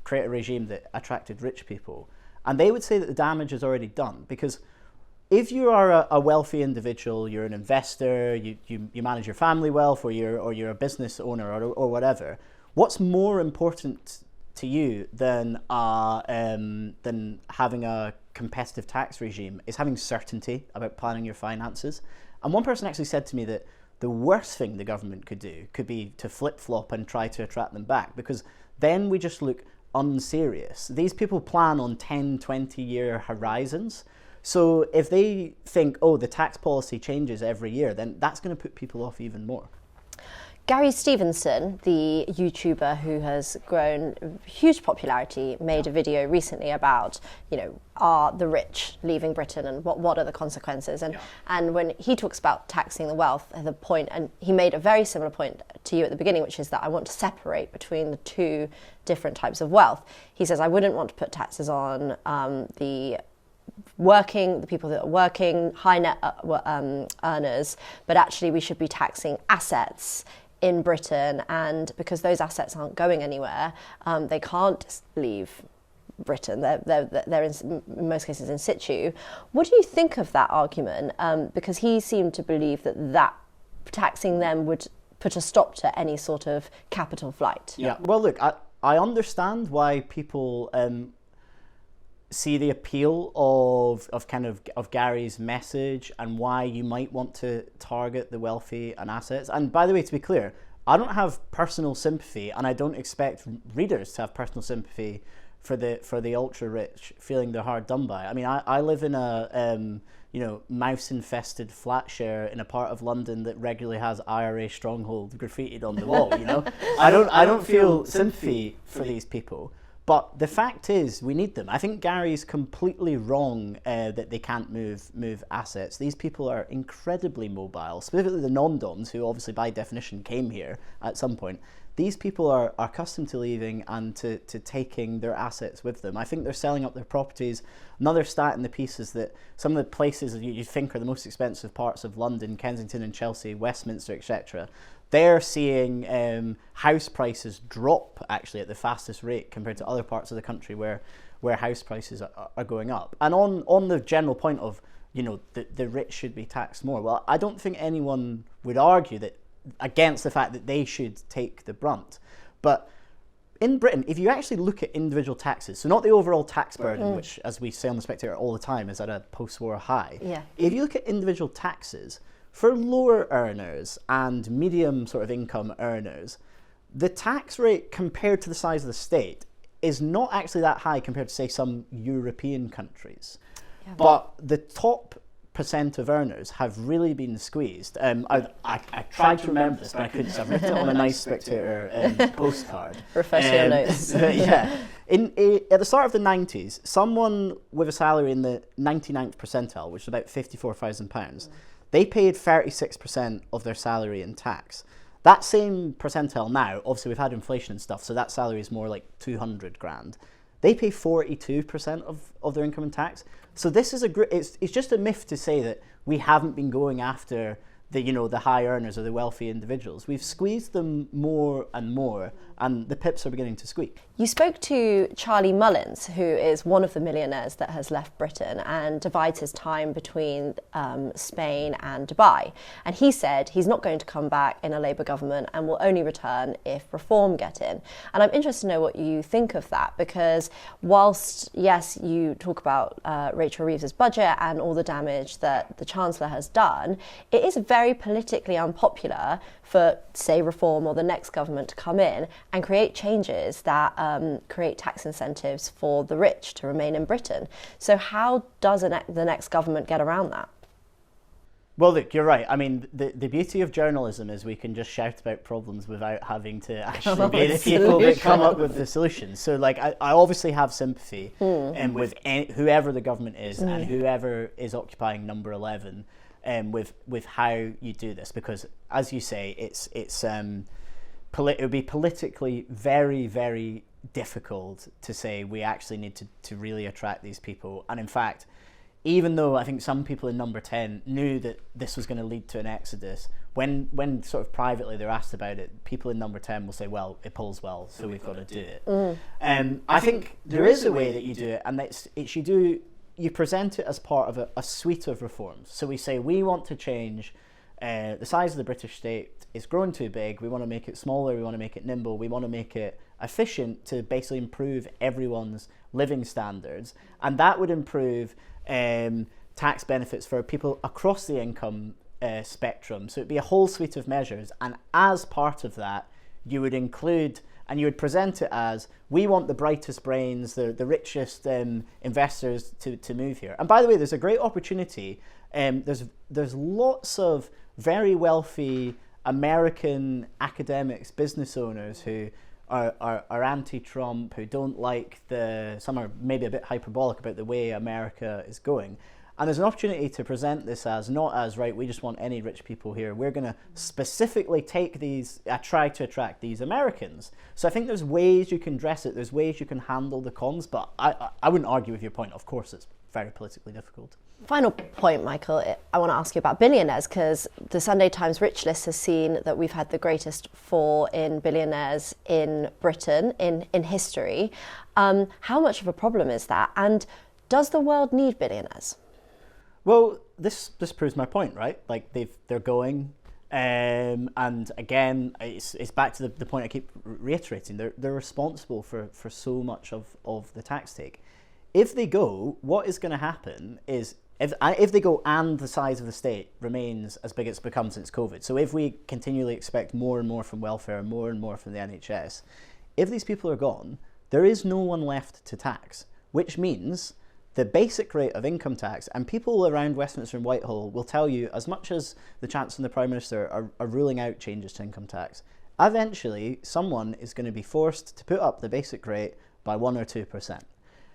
Speaker 11: create a regime that attracted rich people? And they would say that the damage is already done, because if you are a wealthy individual, you're an investor, you manage your family wealth, or you're a business owner or whatever, what's more important to you than having a competitive tax regime is having certainty about planning your finances. And one person actually said to me that the worst thing the government could do could be to flip-flop and try to attract them back, because then we just look unserious. These people plan on 10, 20-year horizons. So if they think, the tax policy changes every year, then that's going to put people off even more.
Speaker 2: Gary Stevenson, the YouTuber who has grown huge popularity, made a video recently about, are the rich leaving Britain and what are the consequences? And when he talks about taxing the wealth, the point, and he made a very similar point to you at the beginning, which is that I want to separate between the two different types of wealth. He says, I wouldn't want to put taxes on the the people that are working, high net earners, but actually we should be taxing assets in Britain, and because those assets aren't going anywhere, they can't leave Britain. They're in most cases in situ. What do you think of that argument? Because he seemed to believe that taxing them would put a stop to any sort of capital flight.
Speaker 11: Yeah. Well, look, I understand why people see the appeal of Gary's message and why you might want to target the wealthy and assets. And by the way, to be clear, I don't have personal sympathy, and I don't expect readers to have personal sympathy for the ultra rich feeling they're hard done by. I mean, I live in a mouse infested flat share in a part of London that regularly has IRA stronghold graffitied on the wall. I don't feel sympathy for these people. But the fact is, we need them. I think Gary's completely wrong that they can't move assets. These people are incredibly mobile, specifically the non-doms, who obviously by definition came here at some point. These people are accustomed to leaving and to taking their assets with them. I think they're selling up their properties. Another stat in the piece is that some of the places you think are the most expensive parts of London, Kensington and Chelsea, Westminster, etc., they're seeing house prices drop actually at the fastest rate compared to other parts of the country where house prices are going up. And on the general point of, the rich should be taxed more, well, I don't think anyone would argue that against the fact that they should take the brunt. But in Britain, if you actually look at individual taxes, so not the overall tax burden, which, as we say on The Spectator all the time, is at a post-war high.
Speaker 2: Yeah.
Speaker 11: If you look at individual taxes, for lower earners and medium sort of income earners, the tax rate compared to the size of the state is not actually that high compared to, say, some European countries. Yeah. But the top percent of earners have really been squeezed. I tried to remember this, but I couldn't, so I've written it on a nice Spectator postcard.
Speaker 2: Refresh your notes.
Speaker 11: Yeah. At the start of the 90s, someone with a salary in the 99th percentile, which is about £54,000, they paid 36% of their salary in tax. That same percentile now, obviously we've had inflation and stuff, so that salary is more like 200 grand. They pay 42% of their income in tax. So this is it's just a myth to say that we haven't been going after the high earners or the wealthy individuals. We've squeezed them more and more, and the pips are beginning to squeak.
Speaker 2: You spoke to Charlie Mullins, who is one of the millionaires that has left Britain and divides his time between Spain and Dubai. And he said he's not going to come back in a Labour government and will only return if reform get in. And I'm interested to know what you think of that, because whilst, yes, you talk about Rachel Reeves's budget and all the damage that the Chancellor has done, it is very politically unpopular for, say, Reform or the next government to come in and create changes that create tax incentives for the rich to remain in Britain. So how does the next government get around that?
Speaker 11: Well, look, you're right. I mean, the beauty of journalism is we can just shout about problems without having to actually be the people that come up with the solutions. So, like, I obviously have sympathy with whoever the government is and whoever is occupying number 11 with how you do this, because, as you say, it would be politically very, very difficult to say we actually need to really attract these people. And in fact, even though I think some people in number 10 knew that this was going to lead to an exodus, when sort of privately they're asked about it, people in number 10 will say, well, it polls well, so we've got to do it. I think there is a way that you do it, and you present it as part of a suite of reforms. So we say we want to change the size of the British state. It's grown too big. We want to make it smaller. We want to make it nimble. We want to make it efficient to basically improve everyone's living standards. And that would improve tax benefits for people across the income spectrum. So it'd be a whole suite of measures. And as part of that, you would include, and you would present it as, we want the brightest brains, the richest investors to move here. And by the way, there's a great opportunity. There's lots of very wealthy American academics, business owners who are anti-Trump, who don't like some are maybe a bit hyperbolic about the way America is going. And there's an opportunity to present this as not as, right, we just want any rich people here. We're going to specifically try to attract these Americans. So I think there's ways you can dress it. There's ways you can handle the cons. But I wouldn't argue with your point. Of course, it's very politically difficult.
Speaker 2: Final point, Michael, I want to ask you about billionaires, because the Sunday Times Rich List has seen that we've had the greatest fall in billionaires in Britain in history. How much of a problem is that? And does the world need billionaires?
Speaker 11: Well, this proves my point, right? Like they're going, and again, it's back to the point I keep reiterating. They're responsible for so much of the tax take. If they go, what is going to happen is if they go and the size of the state remains as big as it's become since COVID. So if we continually expect more and more from welfare, more and more from the NHS, if these people are gone, there is no one left to tax, which means the basic rate of income tax, and people around Westminster and Whitehall will tell you, as much as the Chancellor and the Prime Minister are ruling out changes to income tax, eventually someone is going to be forced to put up the basic rate by 1 or 2%.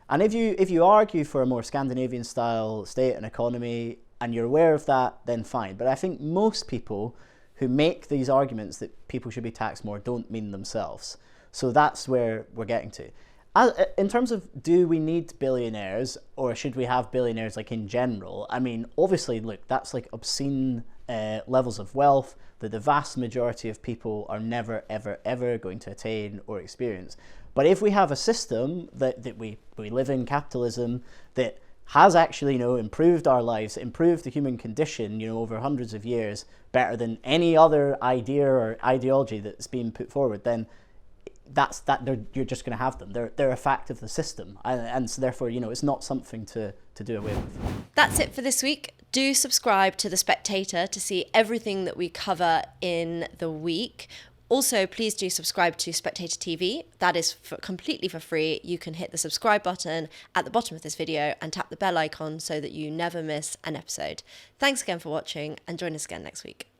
Speaker 11: And if you argue for a more Scandinavian style state and economy, and you're aware of that, then fine. But I think most people who make these arguments that people should be taxed more don't mean themselves. So that's where we're getting to. In terms of, do we need billionaires, or should we have billionaires like in general? I mean, obviously, look, that's like obscene levels of wealth that the vast majority of people are never, ever, ever going to attain or experience. But if we have a system that we live in, capitalism, that has actually, improved our lives, improved the human condition, over hundreds of years, better than any other idea or ideology that's been put forward, then you're just going to have them. They're a fact of the system, and so therefore, it's not something to do away with.
Speaker 2: That's it for this week. Do subscribe to The Spectator to see everything that we cover in the week. Also, please do subscribe to Spectator TV. That is completely for free. You can hit the subscribe button at the bottom of this video and tap the bell icon so that you never miss an episode. Thanks again for watching, and join us again next week.